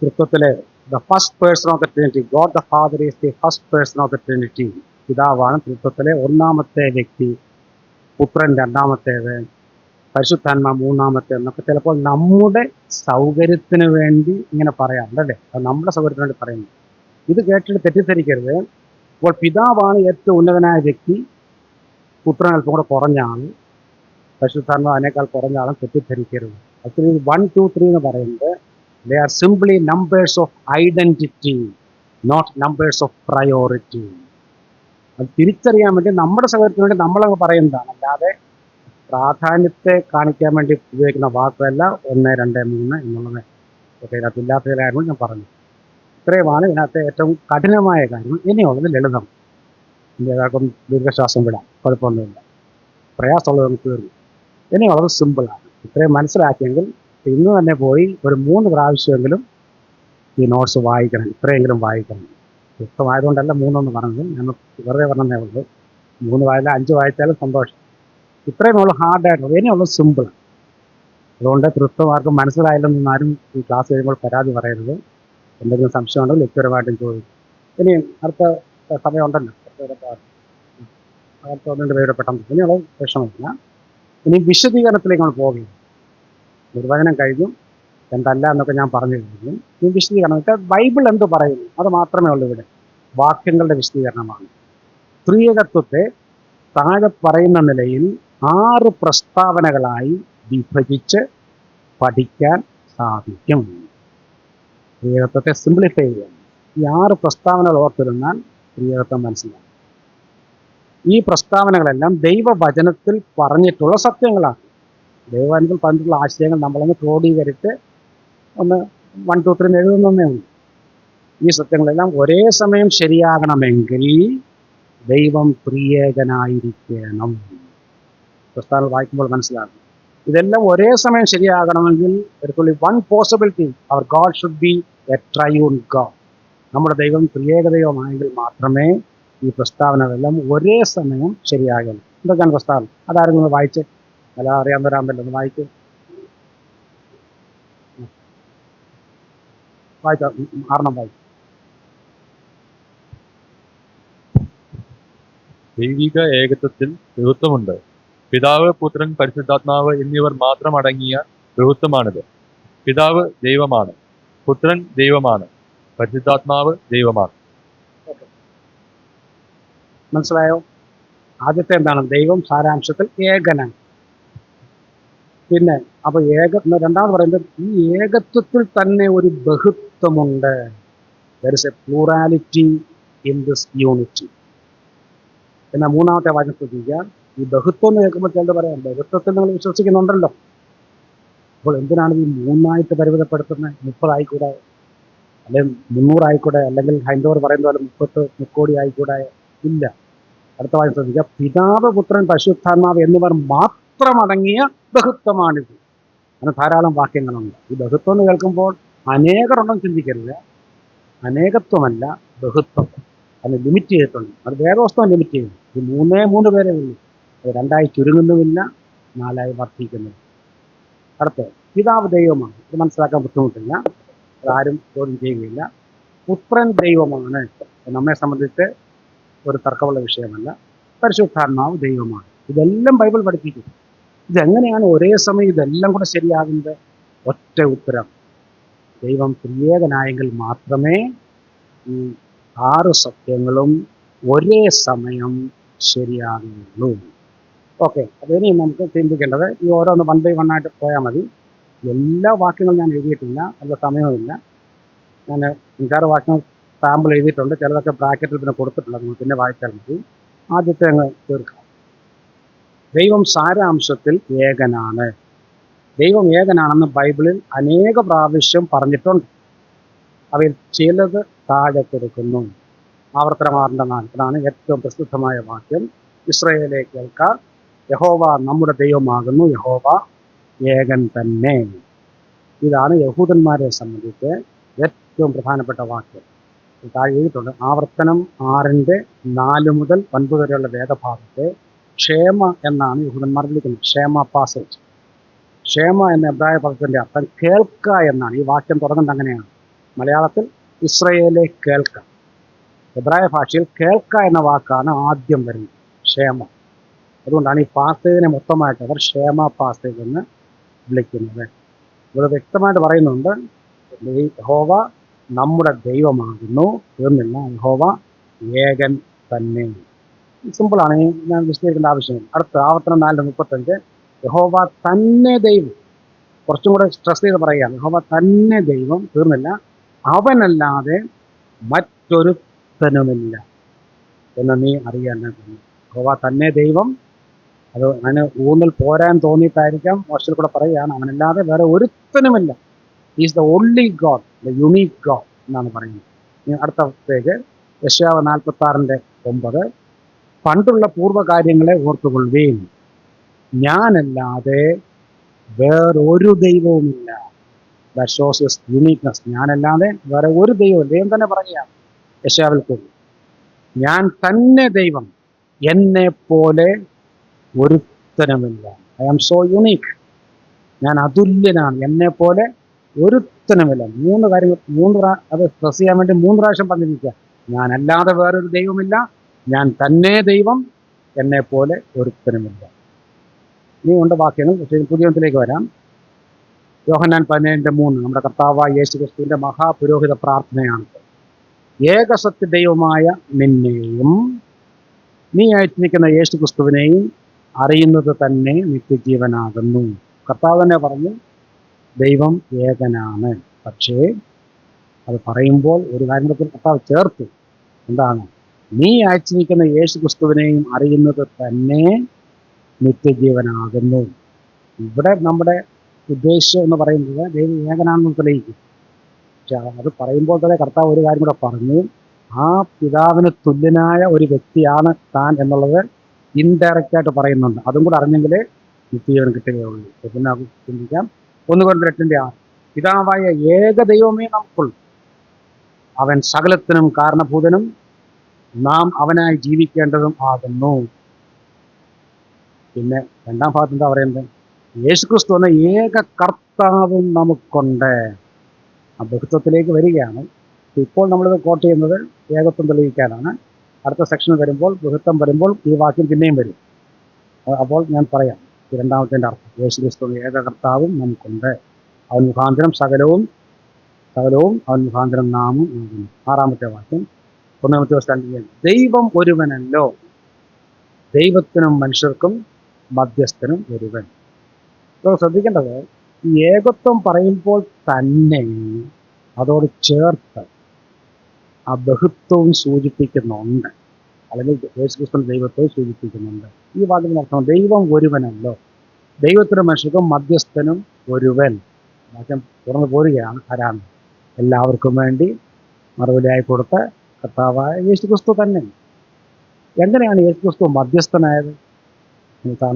തൃത്വത്തിലെ the first person of the Trinity, God the Father is the first person of the Trinity. പിതാവാണ് തൃത്വത്തിലെ ഒന്നാമത്തെ വ്യക്തി, പുത്രൻ രണ്ടാമത്തേത്, പരിശുദ്ധാത്മാ മൂന്നാമത്തെ എന്നൊക്കെ ചിലപ്പോൾ നമ്മുടെ സൗകര്യത്തിന് വേണ്ടി ഇങ്ങനെ പറയാറുണ്ടല്ലേ. അത് നമ്മുടെ സൗകര്യത്തിന് വേണ്ടി പറയുന്നു. ഇത് കേട്ടിട്ട് തെറ്റിദ്ധരിക്കരുത്. അപ്പോൾ പിതാവാണ് ഏറ്റവും ഉന്നതനായ വ്യക്തി, പുത്രൻ അല്പം കൂടെ കുറഞ്ഞ ആൾ, പരിശുദ്ധാത്മാ അതിനേക്കാൾ കുറഞ്ഞ ആളും തെറ്റിദ്ധരിക്കരുത്. അതിൽ 1, 2, 3 എന്ന് പറയുന്നത് they are simply numbers of identity, not numbers of priority. അത് തിരിച്ചറിയാൻ വേണ്ടി നമ്മുടെ സൗകര്യത്തിന് വേണ്ടി നമ്മളങ്ങ് പറയുന്നതാണ്, അല്ലാതെ പ്രാധാന്യത്തെ കാണിക്കാൻ വേണ്ടി ഉപയോഗിക്കുന്ന വാക്കല്ല 1, 2, 3 എന്നുള്ളത്. ഓക്കെ, ഇതിനകത്തില്ലാത്ത കാര്യങ്ങൾ ഞാൻ പറഞ്ഞു. ഇത്രയുമാണ് ഇതിനകത്തെ ഏറ്റവും കഠിനമായ കാര്യം. ഇനിയുള്ളത് ലളിതം. ഇന്ത്യക്കാർക്കും ദീർഘശ്വാസം വിടാം, കുഴപ്പമൊന്നുമില്ല. പ്രയാസമുള്ളത് നമുക്ക് തീർന്നു. ഇനിയുള്ളത് സിമ്പിളാണ്. ഇത്രയും മനസ്സിലാക്കിയെങ്കിൽ ഇന്ന് തന്നെ പോയി ഒരു 3 പ്രാവശ്യമെങ്കിലും ഈ നോട്ട്സ് വായിക്കണം, ഇത്രയെങ്കിലും വായിക്കണം. വ്യക്തമായതുകൊണ്ടല്ല 3 പറഞ്ഞത്, ഞാൻ വെറുതെ പറഞ്ഞതേ ഉള്ളൂ. 3 വായില്ല, 5 വായിച്ചാലും സന്തോഷം. ഇത്രയും ഉള്ളൂ ഹാർഡായിട്ടുള്ളത്. ഇനിയുള്ളത് സിമ്പിളാണ്. അതുകൊണ്ട് തൃത്വമാർക്കും മനസ്സിലായില്ലെന്നും ആരും ഈ ക്ലാസ് കഴിയുമ്പോൾ പരാതി പറയരുത്. എന്തെങ്കിലും സംശയം ഉണ്ടെങ്കിൽ വ്യക്തിപരമായിട്ടും ചോദിക്കും. ഇനി അടുത്ത സമയമുണ്ടല്ലോ, അടുത്ത 1-2 പേരുടെ പെട്ടെന്ന് ഇനിയുള്ള പ്രശ്നമില്ല. ഇനി വിശദീകരണത്തിലേക്ക് നമ്മൾ പോകുകയാണ്. നിർവചനം കഴിഞ്ഞു, എന്തല്ല എന്നൊക്കെ ഞാൻ പറഞ്ഞു കഴിഞ്ഞു. ഈ വിശദീകരണം വെച്ചാൽ ബൈബിൾ എന്ത് പറയുന്നു അത് മാത്രമേ ഉള്ളൂ. ഇവിടെ വാക്യങ്ങളുടെ വിശദീകരണമാണ്. ത്രിയേകത്വത്തെ താഴെ പറയുന്ന നിലയിൽ 6 പ്രസ്താവനകളായി വിഭജിച്ച് പഠിക്കാൻ സാധിക്കും. ത്രിയേകത്വത്തെ സിംപ്ലിഫൈ ചെയ്യാം. ഈ 6 പ്രസ്താവനകൾ ഓർത്തിരുന്നാൽ ത്രിയേകത്വം മനസ്സിലാക്കും. ഈ പ്രസ്താവനകളെല്ലാം ദൈവവചനത്തിൽ പറഞ്ഞിട്ടുള്ള സത്യങ്ങളാണ്. ദൈവവചനത്തിൽ പറഞ്ഞിട്ടുള്ള ആശയങ്ങൾ നമ്മളൊന്ന് ക്രോഡീകരിച്ച് ഒന്ന് 1, 2, 3 എഴുതുന്നേ ഉള്ളൂ. ഈ സത്യങ്ങളെല്ലാം ഒരേ സമയം ശരിയാകണമെങ്കിൽ ദൈവം ത്രിയേകനായിരിക്കണം. പ്രസ്താവന വായിക്കുമ്പോൾ മനസ്സിലാകും. ഇതെല്ലാം ഒരേ സമയം ശരിയാകണമെങ്കിൽ one possibility, our God should be a triune God. നമ്മുടെ ദൈവം ത്രിയേകദൈവമായെങ്കിൽ മാത്രമേ ഈ പ്രസ്താവനകളെല്ലാം ഒരേ സമയം ശരിയാകുള്ളൂ. എന്തൊക്കെയാണ് പ്രസ്താവന? അതാരെങ്കിലും വായിച്ച്, അല്ല അറിയാൻ വരാൻ പറ്റില്ല, ഒന്ന് വായിച്ച്. വായിച്ച 6 വായിച്ചു. ദൈവിക ഏകത്വത്തിൽ ബഹുത്വമുണ്ട്. പിതാവ്, പുത്രൻ, പരിശുദ്ധാത്മാവ് എന്നിവർ മാത്രം അടങ്ങിയ ബഹുത്വമാണിത്. പിതാവ് ദൈവമാണ്, പുത്രൻ ദൈവമാണ്, പരിശുദ്ധാത്മാവ് ദൈവമാണ്. മനസ്സിലായോ? ആദ്യത്തെ എന്താണ്? ദൈവം സാരാംശത്തിൽ ഏകനാണ്. പിന്നെ അപ്പൊ രണ്ടാമത് പറയുന്നത് ഈ ഏകത്വത്തിൽ തന്നെ ഒരു ബഹുത്വമുണ്ട്. There is a plurality in this unity. എന്നാൽ മൂന്നാമത്തെ വാചകം ശ്രദ്ധിക്കുക. ഈ ബഹുത്വം എന്ന് കേൾക്കുമ്പോൾ ചിലത് പറയാം, ബഹുത്വത്തിൽ നിങ്ങൾ വിശ്വസിക്കുന്നുണ്ടല്ലോ, അപ്പോൾ എന്തിനാണ് ഈ 3 പരിമിതപ്പെടുത്തുന്നത്? 30 ആയിക്കൂടെ, അല്ലെങ്കിൽ 300 ആയിക്കൂടെ, അല്ലെങ്കിൽ ഹൈന്ദവർ പറയുന്ന പോലെ 30 കോടി ആയിക്കൂടെ? ഇല്ല. അടുത്ത വാചകം ശ്രദ്ധിക്കുക. പിതാവ്, പുത്രൻ, പരിശുദ്ധാത്മാവ് എന്നിവർ മാത്രം അടങ്ങിയ ബഹുത്വമാണിത്. അങ്ങനെ ധാരാളം വാക്യങ്ങളുണ്ട്. ഈ ബഹുത്വം എന്ന് കേൾക്കുമ്പോൾ അനേകരുണ്ടെന്ന് ചിന്തിക്കരുത്. അനേകത്വമല്ല, ബഹുത്വം. അതിന് ലിമിറ്റ് ചെയ്തിട്ടുണ്ട്. അത് വേദവസ്തവം ലിമിറ്റ് ചെയ്യുന്നു. ഈ 3 പേരേ ഉള്ളൂ. അത് 2 ചുരുങ്ങുന്നുമില്ല, 4 വർദ്ധിക്കുന്നില്ല. അടുത്ത് പിതാവ് ദൈവമാണ്. ഇത് മനസ്സിലാക്കാൻ ബുദ്ധിമുട്ടില്ല, അതാരും ചോദ്യം ചെയ്യുകയില്ല. പുത്രൻ ദൈവമാണ്, നമ്മെ സംബന്ധിച്ച് ഒരു തർക്കമുള്ള വിഷയമല്ല. പരിശുദ്ധാത്മാവ് ദൈവമാണ്. ഇതെല്ലാം ബൈബിൾ പഠിപ്പിക്കും. ഇതെങ്ങനെയാണ് ഒരേ സമയം ഇതെല്ലാം കൂടെ ശരിയാകുന്നത്? ഒറ്റ ഉത്തരം: ദൈവം ത്രിയേകനായെങ്കിൽ മാത്രമേ ഈ 6 സത്യങ്ങളും ഒരേ സമയം ശരിയാകുള്ളൂ. ഓക്കെ, അപ്പോൾ ഇനി നമുക്ക് ചിന്തിക്കേണ്ടത് ഈ ഓരോന്ന് 1 by 1 ആയിട്ട് പോയാൽ മതി. എല്ലാ വാക്യങ്ങളും ഞാൻ എഴുതിയിട്ടില്ല, അതിൻ്റെ സമയവുമില്ല. ഞാൻ 5-6 വാക്യങ്ങൾ സാമ്പിൾ എഴുതിയിട്ടുണ്ട്, ചിലതൊക്കെ ബ്രാക്കറ്റിൽ പിന്നെ കൊടുത്തിട്ടുണ്ട്, നമ്മൾ പിന്നെ വായിച്ചാൽ മതി. ആദ്യത്തെ അങ്ങ് തീർക്കാം. ദൈവം സാരാംശത്തിൽ ഏകനാണ്. ദൈവം ഏകനാണെന്ന് ബൈബിളിൽ അനേക പ്രാവശ്യം പറഞ്ഞിട്ടുണ്ട്. അവയിൽ ചിലത് താഴെ കൊടുക്കുന്നു. ആവർത്തനം 6:4. അതാണ് ഏറ്റവും പ്രസിദ്ധമായ വാക്യം. ഇസ്രായേലേ കേൾക്ക, യഹോവ നമ്മുടെ ദൈവമാകുന്നു, യഹോവ ഏകൻ തന്നെ. ഇതാണ് യഹൂദന്മാരെ സംബന്ധിച്ച് ഏറ്റവും പ്രധാനപ്പെട്ട വാക്യം. താഴെ എഴുതിയിട്ടുണ്ട്. ആവർത്തനം 6:4 മുതൽ 9 വരെയുള്ള വേദഭാഗത്തെ ക്ഷേമ എന്നാണ് യഹൂദന്മാർ വിളിക്കുന്നത്. ക്ഷേമ പാസേജ്. ക്ഷേമ എന്ന എബ്രായ പദത്തിൻ്റെ അർത്ഥം കേൾക്ക എന്നാണ്. ഈ വാക്യം തുടങ്ങുന്നത് അങ്ങനെയാണ്. മലയാളത്തിൽ ഇസ്രായേലേ കേൾക്ക. എബ്രായ ഭാഷയിൽ കേൾക്ക എന്ന വാക്കാണ് ആദ്യം വരുന്നത്, ക്ഷേമ. അതുകൊണ്ടാണ് ഈ പാസേജിനെ മൊത്തമായിട്ട് അവർ ക്ഷേമ പാസേജ് എന്ന് വിളിക്കുന്നത്. ഇവിടെ വ്യക്തമായിട്ട് പറയുന്നുണ്ട്, യഹോവ നമ്മുടെ ദൈവമാകുന്നു, തീർന്നില്ല, യഹോവ ഏകൻ തന്നെ. സിമ്പിളാണ്, ഞാൻ വിശദീകരിക്കേണ്ട ആവശ്യമില്ല. അടുത്ത ആവർത്തനം 4:35. യഹോവ തന്നെ ദൈവം. കുറച്ചും കൂടെ സ്ട്രെസ് ചെയ്ത് പറയുകയാണ്. യഹോവ തന്നെ ദൈവം, തീർന്നില്ല, അവനല്ലാതെ മറ്റൊരുത്തനുമില്ല എന്ന് നീ അറിയാൻ. യഹോവ തന്നെ ദൈവം. അത് അതിന് ഊന്നൽ പോരാൻ തോന്നിയിട്ടായിരിക്കാം മോശത്തിൽ കൂടെ പറയുകയാണ്, അവനല്ലാതെ വേറെ ഒരുത്തനുമില്ല. Is the only God, the unique God എന്നാണ് പറയുന്നത്. അടുത്ത പേജ് യെശയ്യാവ് 46:9. പണ്ടുള്ള പൂർവ്വകാര്യങ്ങളെ ഓർത്തുകൊള്ളുകയും, ഞാനല്ലാതെ വേറൊരു ദൈവവുമില്ല. That shows his uniqueness. ഞാനല്ലാതെ വേറെ ഒരു ദൈവവും. ദൈവം തന്നെ പറയുകയാണ് യെശയ്യാവിൽ കൂടി, ഞാൻ തന്നെ ദൈവം, എന്നെ പോലെ ഒരുത്തനുമില്ല. I am so unique. ഞാൻ അതുല്യനാണ്, എന്നെ പോലെ ഒരുത്തനുമില്ല. 3 കാര്യങ്ങൾ, അത് സ്ട്രെസ് ചെയ്യാൻ വേണ്ടി 3 പ്രാവശ്യം പറഞ്ഞിരിക്കുക. ഞാനല്ലാതെ വേറൊരു ദൈവമില്ല, ഞാൻ തന്നെ ദൈവം, എന്നെ പോലെ ഒരുത്തനുമില്ല. ഇനി ഉണ്ട് വാക്യങ്ങൾ. പുതിയ നിയമത്തിലേക്ക് വരാം. യോഹന്നാൻ 17:3 നമ്മുടെ കർത്താവായ യേശു ക്രിസ്തുവിൻ്റെ മഹാപുരോഹിത പ്രാർത്ഥനയാണ്. ഏകസത്യ ദൈവമായ നിന്നെയും നീ അയച്ചിരിക്കുന്ന യേശു ക്രിസ്തുവിനെയും അറിയുന്നത് തന്നെ നിത്യജീവനാകുന്നു. കർത്താവ് തന്നെ പറഞ്ഞു, ദൈവം ഏകനാണ്. പക്ഷേ അത് പറയുമ്പോൾ ഒരു കാര്യത്തിൽ കർത്താവ് ചേർത്തു. എന്താണ്? നീ അയച്ചിരിക്കുന്ന യേശു ക്രിസ്തുവിനെയും അറിയുന്നത് തന്നെ നിത്യജീവനാകുന്നു. ഇവിടെ നമ്മുടെ ഉദ്ദേശം എന്ന് പറയുന്നത് ദൈവം ഏകനാണെന്ന് തെളിയിക്കും. പക്ഷെ അത് പറയുമ്പോൾ തന്നെ കർത്താവ് ഒരു കാര്യം കൂടെ പറഞ്ഞു, ആ പിതാവിന് തുല്യനായ ഒരു വ്യക്തിയാണ് താൻ എന്നുള്ളത് ഇൻഡയറക്റ്റായിട്ട് പറയുന്നുണ്ട്. അതും കൂടെ അറിഞ്ഞെങ്കിലേ നിത്യജീവൻ കിട്ടുകയുള്ളൂ. പിന്നെ അത് ചിന്തിക്കാം. 1 Corinthians 8:6. പിതാവായ ഏക ദൈവമേ നമുക്കുള്ളൂ, അവൻ സകലത്തിനും കാരണഭൂതനും നാം അവനായി ജീവിക്കേണ്ടതും ആകുന്നു. പിന്നെ 2-ാം ഭാഗത്ത് എന്താ പറയുന്നത്? യേശുക്രിസ്തു എന്ന ഏക കർത്താവും നമുക്കുണ്ട്. ആ ബഹുത്വത്തിലേക്ക് വരികയാണ്. ഇപ്പോൾ നമ്മളിത് കോട്ട് ചെയ്യുന്നത് ഏകത്വം തെളിയിക്കാനാണ്. അടുത്ത സെക്ഷൻ വരുമ്പോൾ ബഹുത്വം വരുമ്പോൾ ഈ വാക്യം പിന്നെയും വരും. അപ്പോൾ ഞാൻ പറയാം ഈ രണ്ടാമത്തെ അർത്ഥം. യേശുക്രിസ്തു ഏക കർത്താവും നമുക്കുണ്ട്. അവൻ മുഖാന്തരം സകലവും അവൻ മുഖാന്തരം നാമും ആകുന്നു. ആറാമത്തെ വാക്യം 1 Timotheus 2 ദൈവം ഒരുവനല്ലോ, ദൈവത്തിനും മനുഷ്യർക്കും മധ്യസ്ഥനും ഒരുവൻ. ഇപ്പോൾ ശ്രദ്ധിക്കേണ്ടത്, ഈ ഏകത്വം പറയുമ്പോൾ തന്നെ അതോട് ചേർത്ത് ആ ബഹുത്വവും സൂചിപ്പിക്കുന്നുണ്ട്, അല്ലെങ്കിൽ യേശുക്രിസ്തു ദൈവത്തെ സൂചിപ്പിക്കുന്നുണ്ട്. ഈ വാക്കിന് അർത്ഥം ദൈവം ഒരുവനല്ലോ, ദൈവത്തിനും മനുഷ്യർക്കും മധ്യസ്ഥനും ഒരുവൻ. വാക്യം തുറന്നു പോരുകയാണ്. ആരാണ്? എല്ലാവർക്കും വേണ്ടി മറുപടിയായി കൊടുത്ത കർത്താവായ യേശുക്രിസ്തു തന്നെ. എങ്ങനെയാണ് യേശുക്രിസ്തു മധ്യസ്ഥനായത്?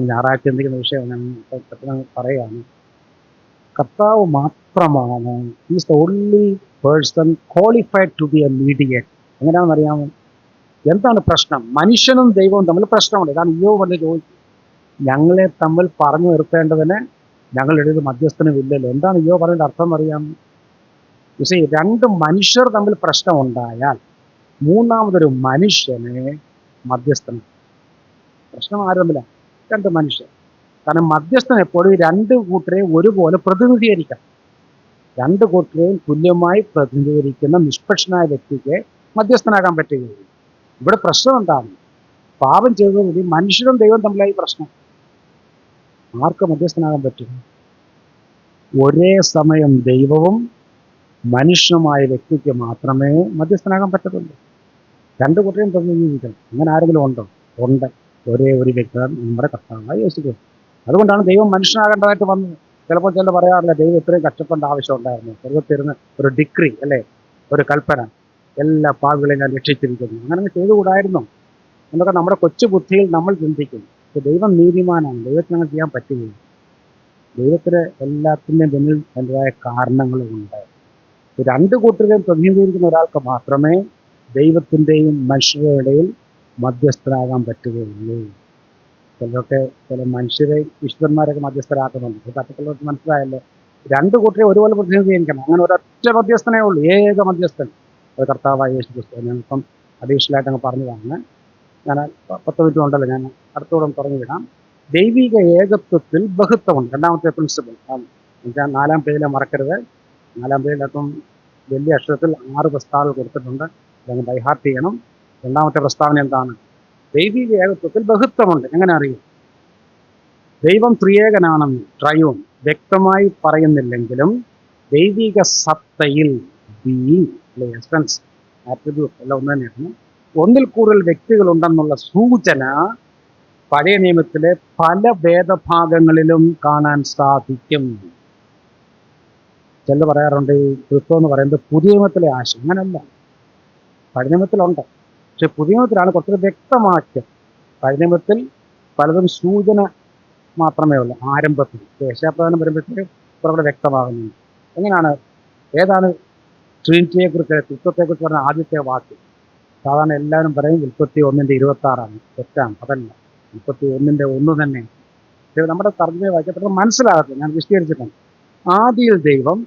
ഞായറാഴ്ച ചിന്തിക്കുന്ന വിഷയം ഞാൻ പെട്ടെന്ന് പറയുകയാണ്. കർത്താവ് മാത്രമാണ് is the only person qualified to be a mediator. എങ്ങനെയാണെന്ന് അറിയാമോ? എന്താണ് പ്രശ്നം? മനുഷ്യനും ദൈവവും തമ്മിൽ പ്രശ്നമുണ്ട്. ഇതാണ് യോബ് വന്ന് ചോദിച്ചു, ഞങ്ങളെ തമ്മിൽ പറഞ്ഞു നിർത്തേണ്ടതിന് ഞങ്ങളുടെ ഒരു മധ്യസ്ഥനും ഇല്ലല്ലോ. എന്താണ് യോബ് പറയുന്ന അർത്ഥം അറിയാമോ? രണ്ട് മനുഷ്യർ തമ്മിൽ പ്രശ്നമുണ്ടായാൽ മൂന്നാമതൊരു മനുഷ്യനെ മധ്യസ്ഥന്. പ്രശ്നം ആരും തമ്മിലാണ്, രണ്ട് മനുഷ്യർ. കാരണം മധ്യസ്ഥൻ എപ്പോഴും രണ്ട് കൂട്ടരെ ഒരുപോലെ പ്രതിനിധീകരിക്കണം. രണ്ട് കൂട്ടരെയും തുല്യമായി പ്രതിനിധീകരിക്കുന്ന നിഷ്പക്ഷനായ വ്യക്തിക്ക് മധ്യസ്ഥനാകാൻ പറ്റുകയില്ല. ഇവിടെ പ്രശ്നം എന്താണ്? പാപം ചെയ്തതുകൂടി മനുഷ്യരും ദൈവം തമ്മിലായി പ്രശ്നം. ആർക്ക് മധ്യസ്ഥനാകാൻ പറ്റും? ഒരേ സമയം ദൈവവും മനുഷ്യനുമായ വ്യക്തിക്ക് മാത്രമേ മധ്യസ്ഥനാകാൻ പറ്റത്തുള്ളൂ. രണ്ട് കൂട്ടരെയും പ്രതിനിധീകരിക്കണം. അങ്ങനെ ആരെങ്കിലും ഉണ്ടോ? ഉണ്ട്. ഒരേ ഒരു വ്യക്തിയാണ് നമ്മുടെ കർത്താവായ യേശുക്രിസ്തു. അതുകൊണ്ടാണ് ദൈവം മനുഷ്യനാകേണ്ടതായിട്ട് വന്നത്. ചിലപ്പോൾ ചില പറയാറില്ല, ദൈവം ഇത്രയും കഷ്ടപ്പെടേണ്ട ആവശ്യം ഉണ്ടായിരുന്നു. സ്വർഗ്ഗത്തിരുന്ന് ഒരു ഡിഗ്രി അല്ലേ, ഒരു കൽപ്പന, എല്ലാ പാപികളെയും ഞാൻ രക്ഷിച്ചിരിക്കുന്നു, അങ്ങനെ ചെയ്തുകൂടായിരുന്നു എന്നൊക്കെ നമ്മുടെ കൊച്ചു ബുദ്ധിയിൽ നമ്മൾ ചിന്തിക്കുന്നു. ദൈവം നീതിമാനാണ്, ദൈവത്തിന് അങ്ങനെ ചെയ്യാൻ പറ്റുകയില്ല. ദൈവത്തിന് എല്ലാത്തിൻ്റെയും പിന്നിൽ അതിൻ്റെതായ കാരണങ്ങളുമുണ്ട്. രണ്ട് കൂട്ടരെയും പ്രതിനിധീകരിക്കുന്ന ഒരാൾക്ക് മാത്രമേ ദൈവത്തിൻ്റെയും മനുഷ്യരുടെ ഇടയിൽ മധ്യസ്ഥരാകാൻ പറ്റുകയുള്ളൂ. ചില മനുഷ്യരെ വിശുദ്ധന്മാരൊക്കെ മധ്യസ്ഥരാക്കുന്നുണ്ട്. തട്ടിക്കുള്ളവർക്ക് മനസ്സിലായല്ലോ, രണ്ട് കൂട്ടരെ ഒരുപോലെ പ്രതിനിധീകരിക്കണം. അങ്ങനെ ഒരൊറ്റ മധ്യസ്ഥനേ ഉള്ളൂ, ഏക മധ്യസ്ഥൻ, അത് കർത്താവായ യേശുക്രിസ്തു. ഞാനിപ്പം അഡീഷണലായിട്ട് അങ്ങ് പറഞ്ഞതാണ്. ഞാൻ 10 മിനിറ്റ് ഉണ്ടല്ലോ, ഞാൻ അടുത്തോളം പറഞ്ഞു വിടാം. ദൈവിക ഏകത്വത്തിൽ ബഹുത്വമുണ്ട്. രണ്ടാമത്തെ പ്രിൻസിപ്പിൾ. എന്നുവെച്ചാൽ 4-ാം പേജിലെ മറക്കരുത്. 4-ാം പേജിലപ്പം വലിയ അക്ഷരത്തിൽ 6 പ്രസ്താവനകൾ കൊടുത്തിട്ടുണ്ട്. അതങ്ങ് ബൈഹാർട്ട് ചെയ്യണം. രണ്ടാമത്തെ പ്രസ്താവന എന്താണ്? ദൈവിക ഏകത്വത്തിൽ ബഹുത്വമുണ്ട്. എങ്ങനെ അറിയും? ദൈവം ത്രിയേകനാണെന്ന് ട്രയൂൺ വ്യക്തമായി പറയുന്നില്ലെങ്കിലും ദൈവിക സത്തയിൽ എസൻസ്, ആട്രിബ്യൂട്ട് എല്ലാം ഒന്ന് തന്നെയാണ്. ഒന്നിൽ കൂടുതൽ വ്യക്തികളുണ്ടെന്നുള്ള സൂചന പഴയ നിയമത്തിലെ പല വേദഭാഗങ്ങളിലും കാണാൻ സാധിക്കും. ചില പറയാറുണ്ട് ഈ ക്രിസ്തു എന്ന് പറയുന്നത് പുതിയ നിയമത്തിലെ ആശയം. അങ്ങനല്ല, പഴയ നിയമത്തിലുണ്ട്, പക്ഷെ പുതിയ നിയമത്തിലാണ് കുറച്ചുകൂടി വ്യക്തമാക്കിയത്. പഴയ നിയമത്തിൽ പലതും സൂചന മാത്രമേ ഉള്ളൂ. ആരംഭത്തിൽ യേശാപ്രധാനം വരുമ്പോഴത്തേക്ക് കുറച്ചുകൂടെ വ്യക്തമാകുന്നുണ്ട്. എങ്ങനെയാണ്? ഏതാണ് ട്രിനിറ്റിയെക്കുറിച്ച്, തൃത്വത്തെക്കുറിച്ച് പറഞ്ഞ ആദ്യത്തെ വാക്യം? സാധാരണ എല്ലാവരും പറയും 31:26 തെറ്റാണ്. അതല്ല, 31:1 തന്നെ. നമ്മുടെ തർജ്ജമ വായിക്കപ്പെട്ടത് മനസ്സിലാകത്തില്ല. ഞാൻ വിശദീകരിച്ചിട്ടുണ്ട്. ആദിയിൽ ദൈവം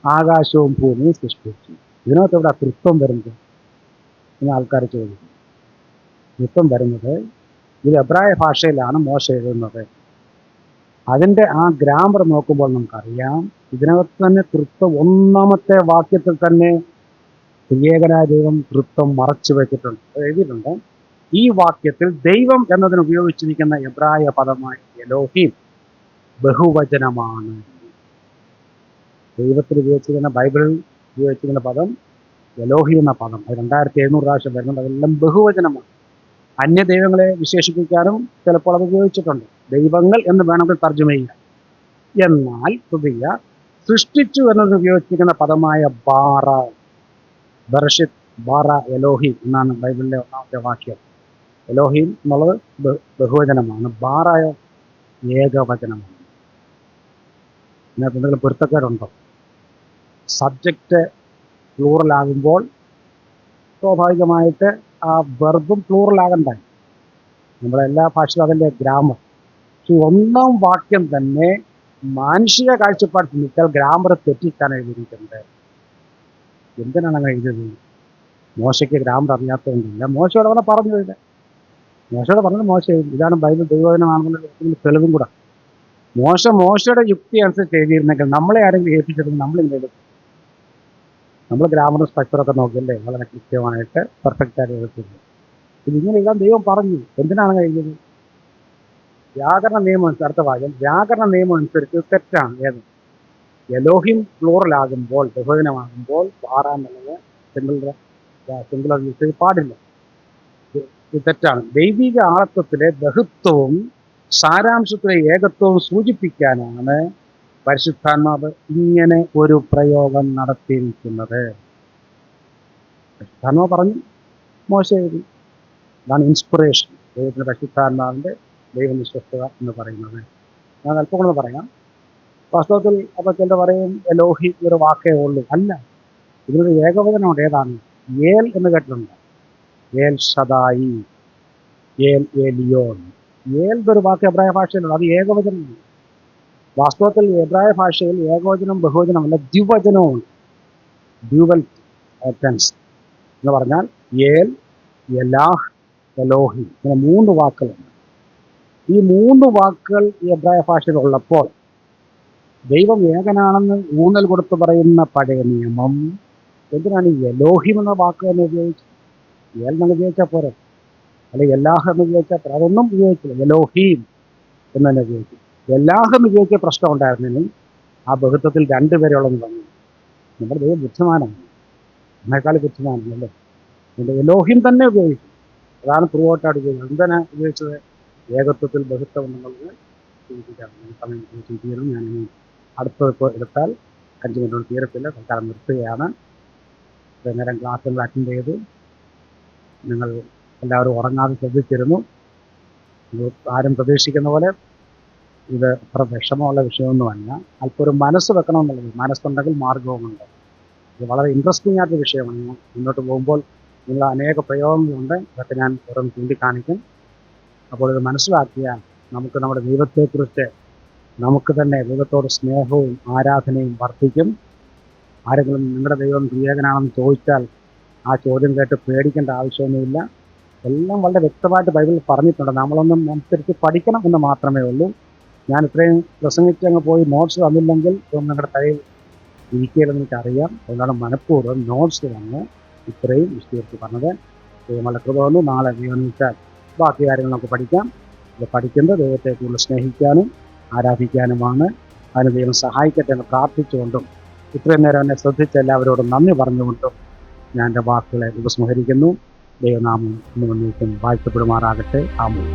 ആകാശവും ഭൂമിയും സൃഷ്ടിച്ചു. ഇതിനകത്ത് ഇവിടെ തൃത്വം വരുന്നത് എന്ന് ആൾക്കാർ ചോദിക്കും. തൃത്വം വരുന്നത് ഇത് എബ്രായ ഭാഷയിലാണ് മോശ എഴുതുന്നത്. അതിൻ്റെ ആ ഗ്രാമർ നോക്കുമ്പോൾ നമുക്കറിയാം, ഇതിനകത്ത് തന്നെ തൃത്വം 1-ാമത്തെ വാക്യത്തിൽ തന്നെ ത്രിയേകനായ ദൈവം തൃത്വം മറച്ചു വെച്ചിട്ടുണ്ട്, എഴുതിയിട്ടുണ്ട്. ഈ വാക്യത്തിൽ ദൈവം എന്നതിന് ഉപയോഗിച്ചിരിക്കുന്ന എബ്രായ പദമായ എലോഹീം ബഹുവചനമാണ്. ദൈവത്തിൽ ഉപയോഗിച്ചിരിക്കുന്ന, ബൈബിളിൽ ഉപയോഗിച്ചിരിക്കുന്ന പദം എലോഹി എന്ന പദം. അത് 2700 പ്രാവശ്യം വരുന്നുണ്ട്. അതെല്ലാം ബഹുവചനമാണ്. അന്യദൈവങ്ങളെ വിശേഷിപ്പിക്കാനും ചിലപ്പോൾ അത് ഉപയോഗിച്ചിട്ടുണ്ട്. ദൈവങ്ങൾ എന്ന് വേണമെങ്കിൽ തർജ്ജമ ചെയ്യാം. എന്നാൽ പുതിയ സൃഷ്ടിച്ചു എന്നതിന് ഉപയോഗിച്ചിരിക്കുന്ന പദമായ ബാറ, ബർഷിത് ബാറ എലോഹീം എന്നാണ് ബൈബിളിലെ 1-ാമത്തെ വാക്യം. എലോഹീം എന്നുള്ളത് ബഹുവചനമാണ്, ബാറ ഏകവചനമാണ്. ഇതിനകത്ത് എന്തെങ്കിലും പൊരുത്തക്കേടുണ്ടോ? സബ്ജക്റ്റ് പ്ലൂറലാകുമ്പോൾ സ്വാഭാവികമായിട്ട് ആ വെർബും പ്ലൂറലാകണ്ടായി. നമ്മളെല്ലാ ഭാഷയിലും അതിൻ്റെ ഗ്രാമർ. പക്ഷെ 1-ാം വാക്യം തന്നെ മാനുഷിക കാഴ്ചപ്പാട് ചിന്തിച്ചാൽ ഗ്രാമർ തെറ്റിച്ചാണ് എഴുതിയിരിക്കുന്നത്. എന്തിനാണ് അങ്ങനെ എഴുതിയത്? മോശയ്ക്ക് ഗ്രാമർ അറിയാത്തതുകൊണ്ടില്ല. മോശയോട് അവനെ പറഞ്ഞില്ല. മോശയോട് പറഞ്ഞത് മോശ ഇതാണ് ബൈബിൾ ദൈവവചനമാണെന്നുള്ള തെളിവും കൂടെ. മോശയുടെ യുക്തി അനുസരിച്ച് എഴുതിയിരുന്നെങ്കിൽ നമ്മളെ ആരെങ്കിലും ഏൽപ്പിച്ചിരുന്നു നമ്മളിങ്ങനെ എഴുതും. നമ്മൾ ഗ്രാമറും സ്ട്രക്ചറൊക്കെ നോക്കിയല്ലേ വളരെ കൃത്യമായിട്ട് പെർഫെക്റ്റ് ആയിട്ട് എഴുതുന്നത്. ഇതിങ്ങനെ എഴുതാൻ ദൈവം പറഞ്ഞു. എന്തിനാണ് എഴുതിയത്? വ്യാകരണ നിയമം അനുസരിച്ച്, അടുത്ത ഭാഗം, വ്യാകരണ നിയമം അനുസരിച്ച് തെറ്റാണ്. ഏത്? എലോഹിം പ്ലൂറലാകുമ്പോൾ, ബഹുവചനമാകുമ്പോൾ വാറാൻ എന്നുള്ളത് സിംഗുലർ യൂസേജ് പാടില്ല. ഇത് തെറ്റാണ്. ദൈവിക ആളത്വത്തിലെ ബഹുത്വവും സാരാംശത്തിലെ ഏകത്വവും സൂചിപ്പിക്കാനാണ് പരിശുദ്ധാത്മാവ് ഇങ്ങനെ ഒരു പ്രയോഗം നടത്തിയിരിക്കുന്നത്. പരിശുദ്ധാത്മാവ് പറഞ്ഞു, മോശ എഴുതി. അതാണ് ഇൻസ്പിറേഷൻ, ദൈവത്തിൻ്റെ പരിശുദ്ധാത്മാവിൻ്റെ ദൈവനിശ്വസ്തത എന്ന് പറയുന്നത്. ഞാൻ അല്പം കൂടെ പറയാം. വാസ്തവത്തിൽ അപ്പോൾ ചിലർ പറയും എലോഹി ഒരു വാക്കേ ഉള്ളൂ. അല്ല, ഇതിനൊരു ഏകവചനമുണ്ട്. ഏതാണ്? ഏൽ എന്ന് കേട്ടിട്ടുണ്ട്. ഏൽ ഷദായി, ഏൽ ഏലിയോൻ. ഏൽ ഒരു വാക്ക് എബ്രായ ഭാഷയിലുണ്ട്. അത് ഏകവചനമാണ്. വാസ്തവത്തിൽ എബ്രായ ഭാഷയിൽ ഏകവചനം ബഹുവചനമല്ല, ദ്വിവചനവുമുണ്ട്. ഡ്യുവൽ ടെൻസ് എന്ന് പറഞ്ഞാൽ ഏൽ, എലാഹ്, എലോഹി, ഇങ്ങനെ 3 വാക്കുകളുണ്ട്. ഈ 3 വാക്കുകൾ ഈ എബ്രായ ഭാഷയിൽ ഉള്ളപ്പോൾ ദൈവം ഏകനാണെന്ന് ഊന്നൽ കൊടുത്ത് പറയുന്ന പഴയ നിയമം എന്തിനാണ് ഈ എലോഹിം എന്ന വാക്ക് തന്നെ ഉപയോഗിച്ചത്? ഏൽ എന്ന് ഉപയോഗിച്ചാൽ പോരെ, അല്ലെങ്കിൽ എല്ലാഹ് എന്ന് ഉപയോഗിച്ചാൽ പോരെ. അതൊന്നും ഉപയോഗിച്ചില്ല. എലോഹീം എന്ന് തന്നെ ഉപയോഗിച്ചു. എല്ലാഹ് എന്ന് ഉപയോഗിച്ച പ്രശ്നം ഉണ്ടായിരുന്നെങ്കിൽ ആ ബഹുത്വത്തിൽ 2 പേരുള്ളതെന്ന് പറഞ്ഞു. നമ്മുടെ ദൈവം ബുദ്ധിമാനാണ്, എന്നേക്കാൾ ബുദ്ധിമാനല്ലേ. അതുകൊണ്ട് എലോഹിം തന്നെ ഉപയോഗിച്ചു. അതാണ് ത്രൂ ഔട്ടായിട്ട് ഉപയോഗിച്ചത്. എന്തിനാ ഉപയോഗിച്ചത്? ഏകത്വത്തിൽ ബഹുത്വം എന്നുള്ളത് സൂചിപ്പിക്കാറുണ്ട്. സമയം സൂചിപ്പിക്കണം. ഞാൻ അടുത്തപ്പോൾ എടുത്താൽ 5 മിനിറ്റ് തീരത്തില്ല. തൽക്കാലം നിർത്തുകയാണ്. നേരം ക്ലാസ്സുകൾ അറ്റൻഡ് ചെയ്തു. നിങ്ങൾ എല്ലാവരും ഉറങ്ങാതെ ശ്രദ്ധിച്ചിരുന്നു. ആരും പ്രതീക്ഷിക്കുന്ന പോലെ ഇത് അത്ര വിഷമമുള്ള വിഷയമൊന്നുമല്ല. അല്പം ഒരു മനസ്സ് വെക്കണമെന്നുള്ളത്. മനസ്സുണ്ടെങ്കിൽ മാർഗവുമുണ്ട്. ഇത് വളരെ ഇൻട്രസ്റ്റിംഗ് ആയിട്ടൊരു വിഷയമാണ്. മുന്നോട്ട് പോകുമ്പോൾ നിങ്ങൾ അനേക പ്രയോഗങ്ങളുണ്ട്. ഇതൊക്കെ ഞാൻ ഓരോന്ന് ചൂണ്ടിക്കാണിക്കും. അപ്പോൾ ഇത് മനസ്സിലാക്കിയാൽ നമുക്ക് നമ്മുടെ ദൈവത്തെക്കുറിച്ച് നമുക്ക് തന്നെ ദൈവത്തോട് സ്നേഹവും ആരാധനയും വർദ്ധിക്കും. ആരെങ്കിലും നിങ്ങളുടെ ദൈവം ത്രിയേകനാണെന്ന് ചോദിച്ചാൽ ആ ചോദ്യം കേട്ട് പേടിക്കേണ്ട ആവശ്യമൊന്നുമില്ല. എല്ലാം വളരെ വ്യക്തമായിട്ട് ബൈബിളിൽ പറഞ്ഞിട്ടുണ്ട്. നമ്മളൊന്നും അനുസരിച്ച് പഠിക്കണം എന്ന് മാത്രമേ ഉള്ളൂ. ഞാൻ ഇത്രയും പ്രസംഗിച്ച് അങ്ങ് പോയി നോട്ട്സ് തന്നില്ലെങ്കിൽ നിങ്ങളുടെ കയ്യിൽ ഇരിക്കുകയില്ലെന്ന് എനിക്കറിയാം. അതുകൊണ്ടാണ് മനഃപൂർവ്വം നോട്ട്സ് വന്ന് ഇത്രയും വിശദീകരിച്ച് പറഞ്ഞത്. ദൈവമുള്ള കൃപ വന്നു. നാളെ ദൈവം വെച്ചാൽ ബാക്കി കാര്യങ്ങൾ നമുക്ക് പഠിക്കാം. ഇത് പഠിക്കുന്നത് ദൈവത്തെ കൂടുതൽ സ്നേഹിക്കാനും ആരാധിക്കാനുമാണ്. അതിന് ദൈവം സഹായിക്കട്ടെ എന്ന് പ്രാർത്ഥിച്ചുകൊണ്ടും ഇത്രയും നേരം എന്നെ ശ്രദ്ധിച്ച എല്ലാവരോടും നന്ദി പറഞ്ഞുകൊണ്ടും ഞാൻ എൻ്റെ വാക്കുകളെ ഉപസ്മരിക്കുന്നു. ദൈവനാമം ഇന്ന് വന്നിരിക്കും വാഴ്ത്തപ്പെടുമാറാകട്ടെ. ആമേൻ.